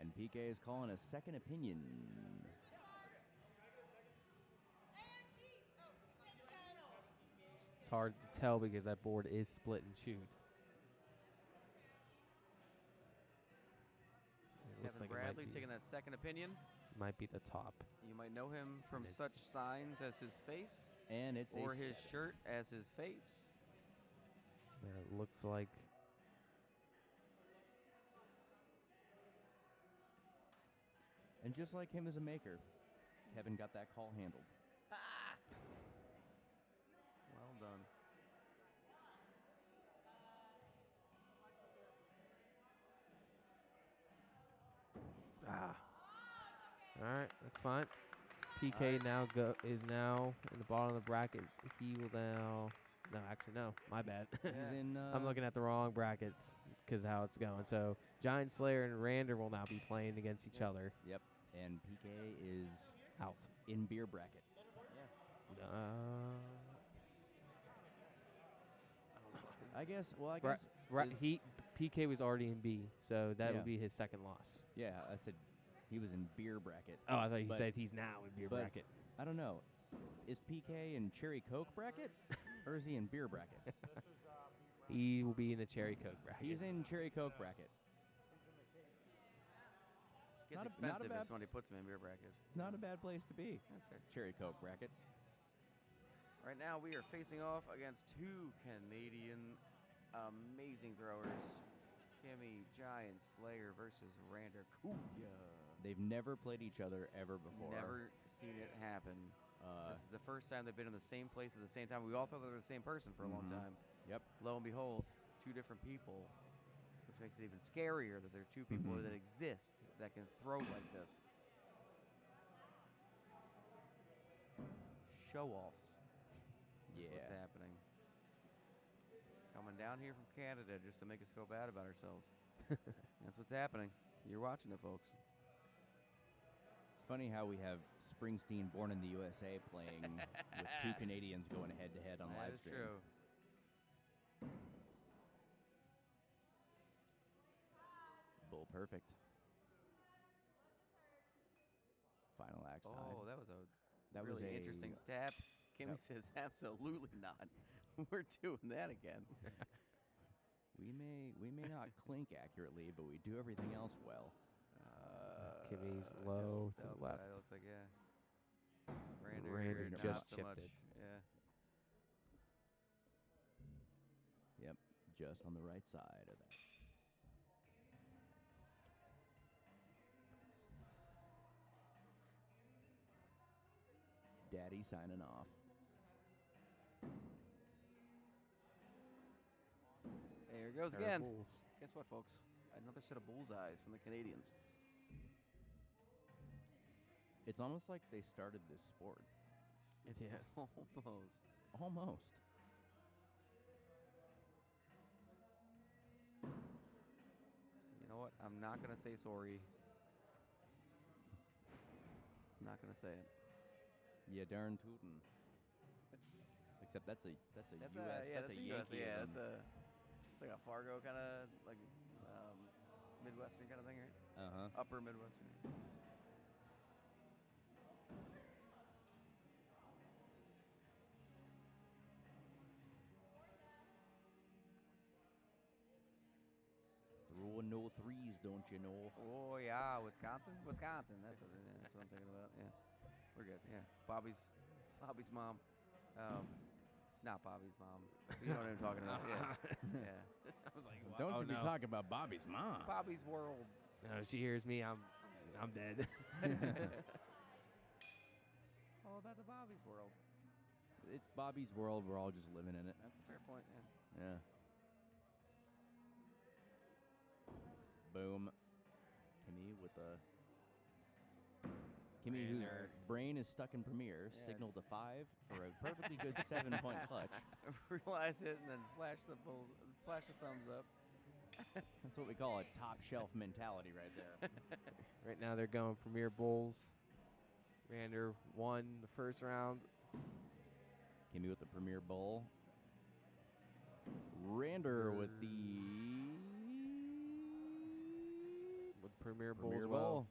S4: And PK is calling a second opinion.
S12: It's hard to tell because that board is split and chewed. It looks
S3: Kevin
S12: like
S3: Bradley taking that second opinion.
S12: might be the top.
S3: You might know him from
S12: it's-
S3: such signs as his face.
S4: And it's
S3: or
S4: a
S3: his
S4: 7.
S3: shirt as his face.
S12: And it looks like
S4: And just like him as a maker, Kevin got that call handled.
S3: Well done.
S12: All right, that's fine. PK is now in the bottom of the bracket. He will now. No, actually, no. My bad.
S4: He's in.
S12: I'm looking at the wrong brackets because how it's going. So Giant Slayer and Rander will now be playing against each other.
S4: Yep. And PK is
S12: out
S4: in beer bracket. I guess. Well, I guess.
S12: PK was already in B, so that
S4: Yeah.
S12: would be his second loss.
S4: Yeah, I said he was in beer bracket.
S12: Oh, I thought you
S4: But-
S12: said he's now in beer
S4: but
S12: bracket.
S4: I don't know. Is PK in cherry Coke bracket, or is he in beer bracket?
S12: He will be in the cherry Coke bracket.
S4: He's in cherry Coke bracket.
S3: Gets
S4: Not a
S3: expensive
S4: bad-
S3: if somebody puts him in beer bracket.
S4: Not a bad place to be.
S3: That's fair.
S4: Cherry Coke bracket.
S3: Right now we are facing off against two Canadian amazing throwers. Kimmy Giant Slayer versus Rander Kuya.
S4: They've never played each other ever before.
S3: Never seen it happen. This is the first time they've been in the same place at the same time. We all thought they were the same person for a long time.
S4: Yep.
S3: Lo and behold, two different people, which makes it even scarier that there are two people that exist that can throw like this. Show-offs.
S4: Yeah.
S3: That's what's happening. Coming down here from Canada just to make us feel bad about ourselves. That's what's happening. You're watching it, folks.
S4: It's funny how we have Springsteen, Born in the USA, playing with two Canadians going head-to-head on
S3: That
S4: live
S3: is
S4: stream.
S3: true.
S4: Bull perfect. Final axe
S3: Oh,
S4: side.
S3: that was a
S4: That was
S3: really
S4: a-
S3: interesting tap. Kimmy says, absolutely not. We're doing that again.
S4: We may not clink accurately, but we do everything else well.
S12: Kimmy's low
S3: just
S12: to the
S3: outside,
S12: left.
S3: Looks like, yeah. Rander
S12: Rander
S3: here,
S12: just
S3: not so
S12: chipped
S3: much.
S12: it.
S3: Yeah.
S4: Yep, just on the right side of that. Daddy signing off.
S3: There it goes
S12: Pair of
S3: again.
S12: bulls.
S3: Guess what, folks? Another set of bullseyes from the Canadians.
S4: It's almost like they started this sport.
S12: Yeah.
S3: Almost.
S4: Almost.
S3: You know what? I'm not going to say sorry. I'm not going to say it.
S4: Yeah, darn tootin'. Except that's a US, that's a Yankee.
S3: Yeah, it's like a Fargo kind of, like Midwestern kind of thing, right?
S4: Uh-huh.
S3: Upper Midwestern.
S4: Throwing no threes, don't you know?
S3: Oh yeah, Wisconsin. That's what it is. That's what I'm thinking about. Yeah, we're good. Yeah, Bobby's mom. Not Bobby's mom. You know what I'm talking about? Yeah, yeah.
S12: I was like,
S4: Don't
S12: oh
S4: you be
S12: no.
S4: talking about Bobby's mom.
S3: Bobby's World.
S12: No, she hears me. I'm dead.
S3: It's all about the Bobby's World.
S4: It's Bobby's world. We're all just living in it.
S3: That's a fair point. Yeah.
S4: Yeah. Boom. Kimmy with a Kimmy, whose
S12: Rander.
S4: brain is stuck in Premiere,
S3: Yeah.
S4: signaled a 5 for a perfectly good 7-point clutch.
S3: Realize it and then flash the thumbs up.
S4: That's what we call a top shelf mentality right there.
S12: Right now they're going Premier Bulls. Rander won the first round.
S4: Kimmy with the Premier Bull. Rander with the
S12: Premier Bull
S4: Premier
S12: as well.
S4: Bull.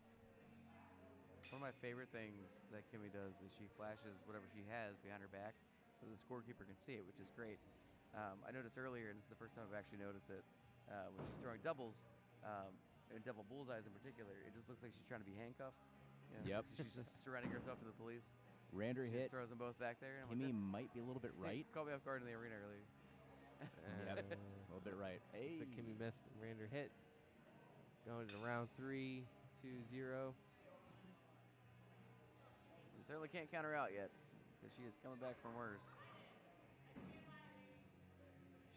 S3: One of my favorite things that Kimmy does is she flashes whatever she has behind her back so the scorekeeper can see it, which is great. I noticed earlier, and this is the first time I've actually noticed it, when she's throwing doubles, and double bullseyes in particular, it just looks like she's trying to be handcuffed. You know,
S4: Yep.
S3: She's just surrendering herself to the police.
S4: Rander
S3: She
S4: hit.
S3: just throws them both back there. And I'm
S4: Kimmy
S3: like,
S4: might be a little bit right.
S3: Caught me off guard in the arena earlier.
S4: Yep, a little bit right.
S12: Looks like Kimmy missed and Rander hit. Going to round 3, 2-0.
S3: You certainly can't count her out yet because she is coming back from worse.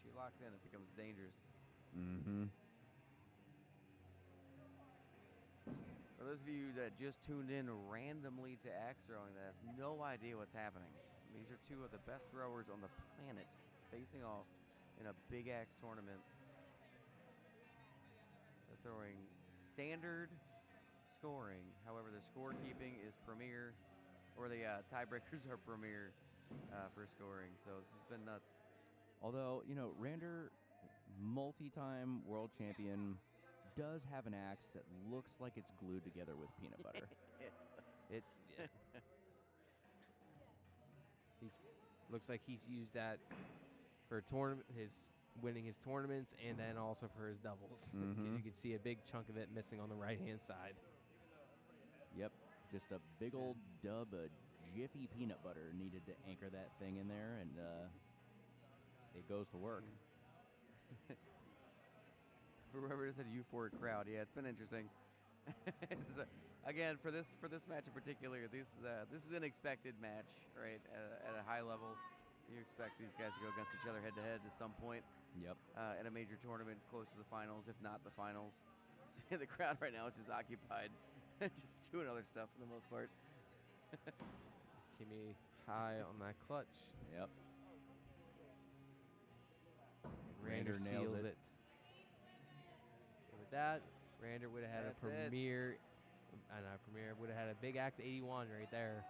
S3: She locks in, it becomes dangerous.
S4: Mm-hmm.
S3: For those of you that just tuned in randomly to axe throwing that has no idea what's happening, these are two of the best throwers on the planet facing off in a big axe tournament. They're throwing standard scoring. However, the scorekeeping is premier, or the tiebreakers are premier for scoring. So this has been nuts.
S4: Although, Rander, multi-time world champion, does have an axe that looks like it's glued together with peanut butter.
S12: He's looks like he's used that for winning his tournaments and then also for his doubles. Because
S4: Mhm.
S12: you can see a big chunk of it missing on the right-hand side.
S4: Yep, just a big old dub of Jiffy peanut butter needed to anchor that thing in there, and it goes to work.
S3: For whoever just said euphoric crowd, yeah, it's been interesting. Again, for this match in particular, this is an expected match, right? At a high level, you expect these guys to go against each other head to head at some point.
S4: Yep.
S3: In a major tournament, close to the finals, if not the finals. So the crowd right now is just occupied, just doing other stuff for the most part.
S12: Kimmy high on that clutch.
S4: Yep.
S12: Rander
S4: nails
S12: seals it. With that, Rander would have had
S3: That's
S12: a premier. Premier would have had a big axe 81 right there.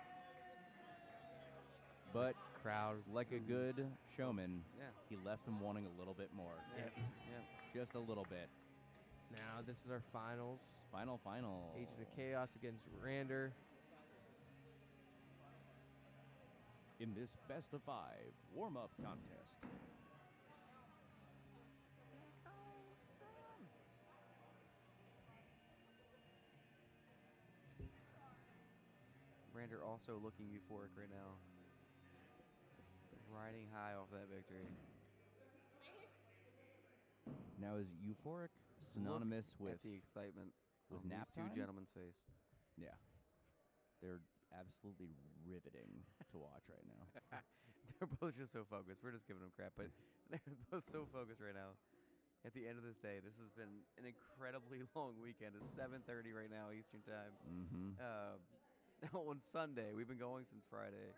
S4: But
S12: crowd,
S4: like a good showman,
S3: Yeah.
S4: he left him wanting a little bit more.
S3: Yeah.
S4: Just a little bit.
S12: Now this is our finals.
S4: Final.
S12: Agent of Chaos against Rander.
S4: In this best of 5 warm-up contest.
S3: Rander also looking euphoric right now. Riding high off that victory.
S4: Now is euphoric synonymous
S3: Look
S4: with
S3: at the excitement
S4: with
S3: on
S4: nap
S3: these two
S4: time?
S3: gentlemen's face.
S4: Yeah. They're absolutely riveting to watch right now.
S3: They're both just so focused. We're just giving them crap, but they're both so focused right now. At the end of this day, this has been an incredibly long weekend. It's 7:30 right now Eastern time.
S4: Mm-hmm.
S3: On Sunday, we've been going since Friday.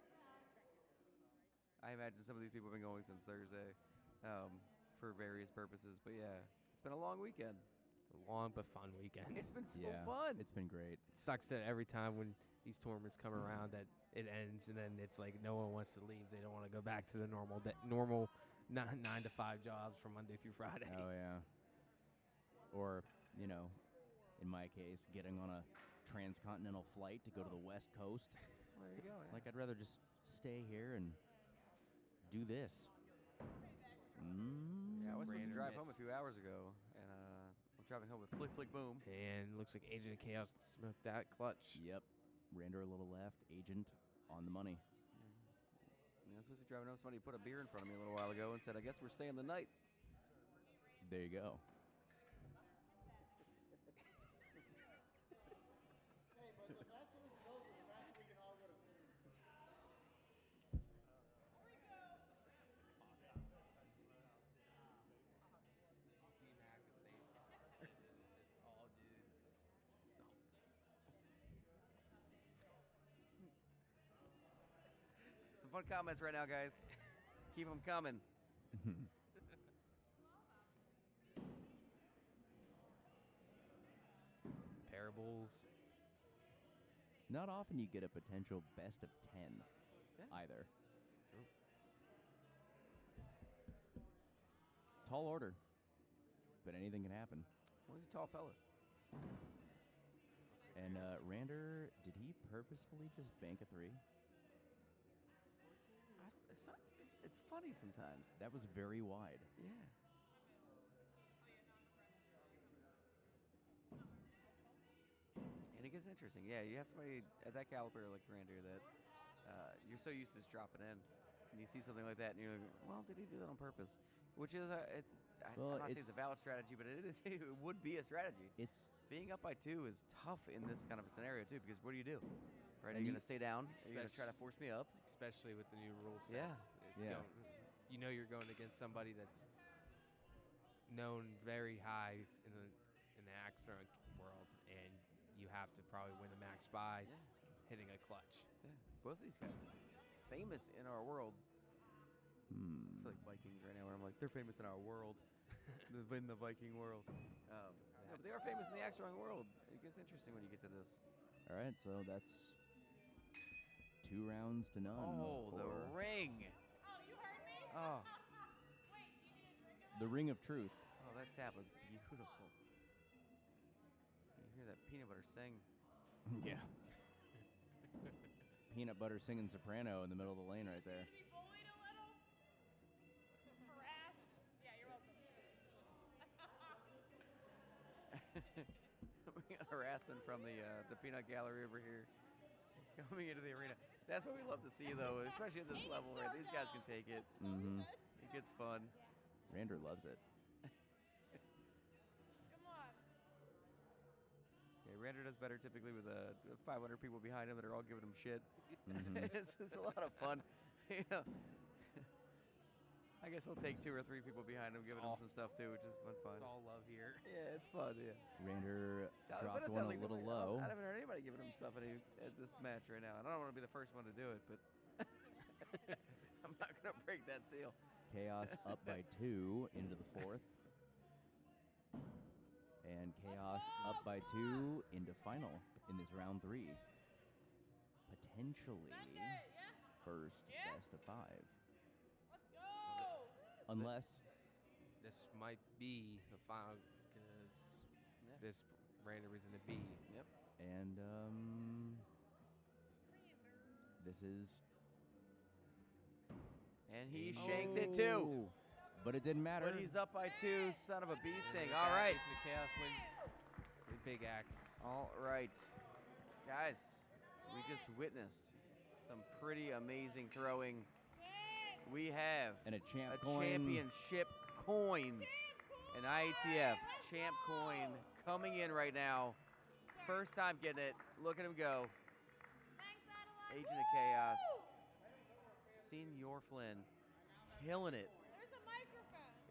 S3: I imagine some of these people have been going since Thursday for various purposes. But yeah, it's been a long weekend.
S12: A long but fun weekend.
S3: It's been so
S4: Yeah,
S3: fun.
S4: it's been great.
S12: It sucks that every time when these tournaments come around that it ends and then it's like no one wants to leave. They don't want to go back to the normal 9 to 5 jobs from Monday through Friday.
S4: Oh, yeah. Or, in my case, getting on a transcontinental flight to go to the West Coast.
S3: There you go. Yeah.
S4: Like, I'd rather just stay here and do this.
S3: Yeah, I was supposed to drive home a
S12: missed.
S3: few hours ago, and I'm driving home with flick, flick, boom.
S12: And looks like Agent of Chaos smoked that clutch.
S4: Yep. Rander a little left, Agent on the money.
S3: Yeah, I was supposed to be driving home. Somebody put a beer in front of me a little while ago and said, I guess we're staying the night.
S4: There you go.
S11: Hey, but the faster this goes, the faster we can all go to sleep.
S3: fun comments right now, guys. Keep them coming.
S12: Parables.
S4: Not often you get a potential best of 10 either.
S3: True.
S4: Tall order, but anything can happen.
S3: Well, he's a tall fella.
S4: And Rander, did he purposefully just bank a 3?
S3: It's funny sometimes.
S4: That was very wide.
S3: Yeah. And it gets interesting. Yeah, you have somebody at that caliber like Rander that you're so used to just dropping in, and you see something like that, and you're like, well, did he do that on purpose? Which is, I'm not saying it's a valid strategy, but it would be a strategy.
S4: It's
S3: being up by 2 is tough in this kind of a scenario too, because what do you do? Right? Are
S4: And
S3: you going to stay down? Are you going to try to force me up?
S12: Especially with the new rule set.
S3: Yeah.
S12: You know you're going against somebody that's known very high in the axe throwing world, and you have to probably win the match by hitting a clutch.
S3: Yeah. Both of these guys, famous in our world. I feel like Vikings right now, where I'm like, they're famous in our world. In the Viking world. No, but they are famous in the axe throwing world. It gets interesting when you get to this.
S4: all right. So that's 2 rounds to none.
S3: Oh, the ring. Oh.
S4: The ring of truth.
S3: Oh, that tap was beautiful. You hear that peanut butter sing.
S4: Yeah. Peanut butter singing soprano in the middle of the lane right there.
S3: We got harassment from the peanut gallery over here coming into the arena. That's what we love to see, though, especially at this level where these guys can take it.
S4: Mm-hmm.
S3: It gets fun.
S4: Rander loves it.
S3: Yeah, Rander does better typically with 500 people behind him that are all giving him shit.
S4: Mhm.
S3: It's just a lot of fun. You know, I guess he'll take 2 or 3 people behind him giving him some stuff too, which is fun.
S12: It's all love here.
S3: Yeah, it's fun. Yeah.
S4: Rander
S3: But
S4: dropped
S3: it
S4: one
S3: sounds
S4: a
S3: like
S4: little
S3: I
S4: low.
S3: haven't heard anybody giving him stuff at this match right now. And I don't want to be the first one to do it, but I'm not going to break that seal.
S4: Chaos up by 2 into the 4th. And Chaos up by 2 into final in this round 3. Potentially first best of 5. Unless
S12: This might be the final because this Rander was in the B.
S3: Yep.
S4: and this is
S3: And he shanks it too.
S4: But it didn't matter.
S3: But he's up by 2, son of a bee sting. All right.
S12: The Chaos wins the big axe.
S3: All right. Guys, we just witnessed some pretty amazing throwing. We have
S4: and a
S3: a
S4: coin.
S3: championship coin. An IATF champ coin coming in right now. First time getting it. Look at him go. Agent of Chaos. Senior Flynn. Killing it.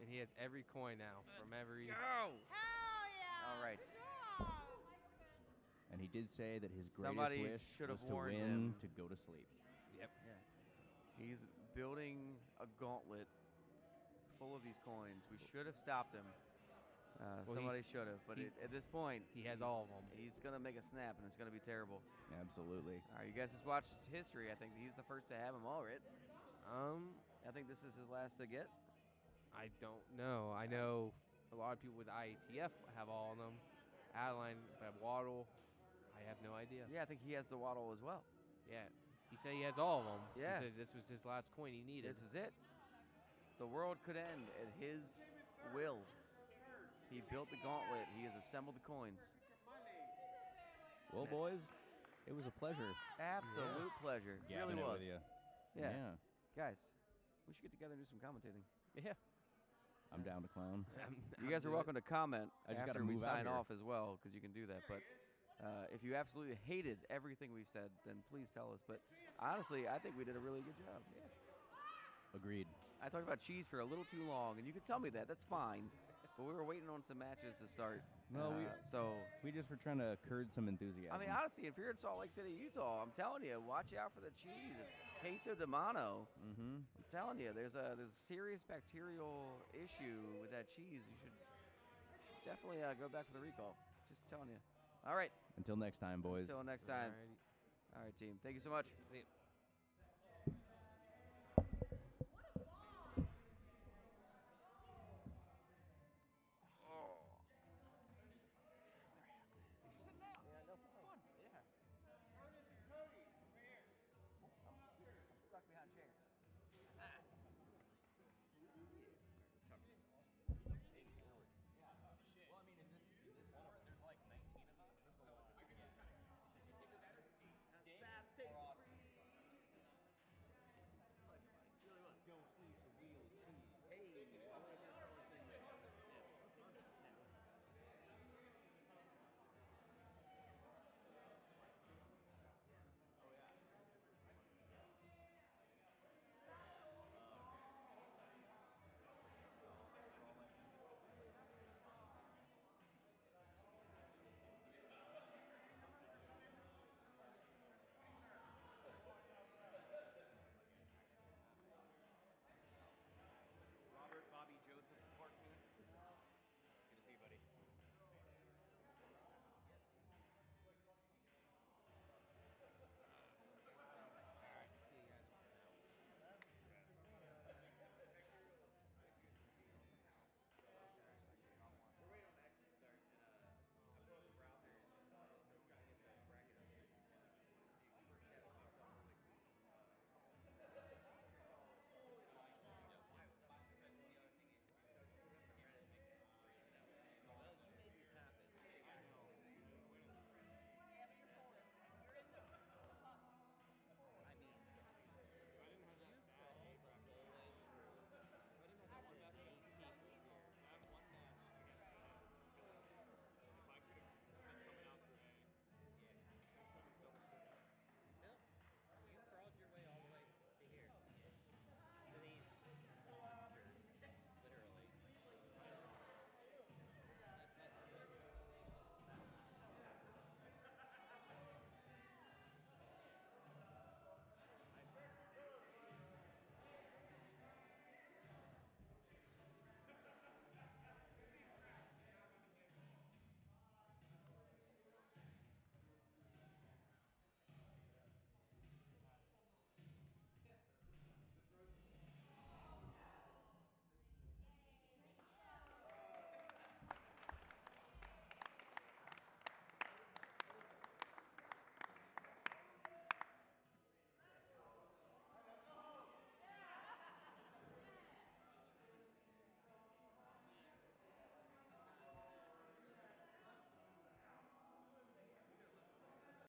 S12: And he has every coin now from every.
S3: Go! All right.
S4: And he did say that his
S3: Somebody
S4: greatest wish
S3: should
S4: was
S3: have
S4: to
S3: warned
S4: win
S3: him.
S4: to go to sleep.
S12: Yep.
S3: Yeah. He's building a gauntlet full of these coins. We should have stopped him.
S12: Well,
S3: Somebody
S12: he's-
S3: should have. But
S12: he-
S3: at this point,
S12: he has all of them.
S3: He's going to make a snap, and it's going to be terrible.
S4: Absolutely.
S3: All right, you guys just watched history. I think he's the first to have them all, right? I think this is his last to get.
S12: I don't know. I know a lot of people with IATF have all of them. Adeline, but Waddle, I have no idea.
S3: Yeah, I think he has the Waddle as well.
S12: Yeah. He said he has all of them.
S3: Yeah.
S12: He said this was his last coin he needed.
S3: This is it. The world could end at his will. He built the gauntlet. He has assembled the coins.
S4: Well, boys, it was a pleasure.
S3: Absolute pleasure.
S4: Gabbing
S3: Really
S4: it
S3: was.
S4: with you.
S3: Yeah. Guys, we should get together and do some commentating.
S12: Yeah.
S4: I'm down to clown.
S3: You guys are welcome to comment
S4: I just
S3: after
S4: gotta
S3: we
S4: move out
S3: sign
S4: here.
S3: off as well, because you can do that. But if you absolutely hated everything we said, then please tell us. But honestly, I think we did a really good job.
S4: Agreed.
S3: I talked about cheese for a little too long, and you can tell me that. That's fine. But we were waiting on some matches to start.
S4: Well,
S3: so
S4: we just were trying to curd some enthusiasm.
S3: I mean, honestly, if you're in Salt Lake City, Utah, I'm telling you, watch out for the cheese. It's queso de mano.
S4: Mm-hmm.
S3: I'm telling you, there's a serious bacterial issue with that cheese. You should definitely go back for the recall. Just telling you. All right.
S4: Until next time, boys.
S3: Until next time.
S12: Alrighty.
S3: All right, team. Thank you so much.
S12: See ya.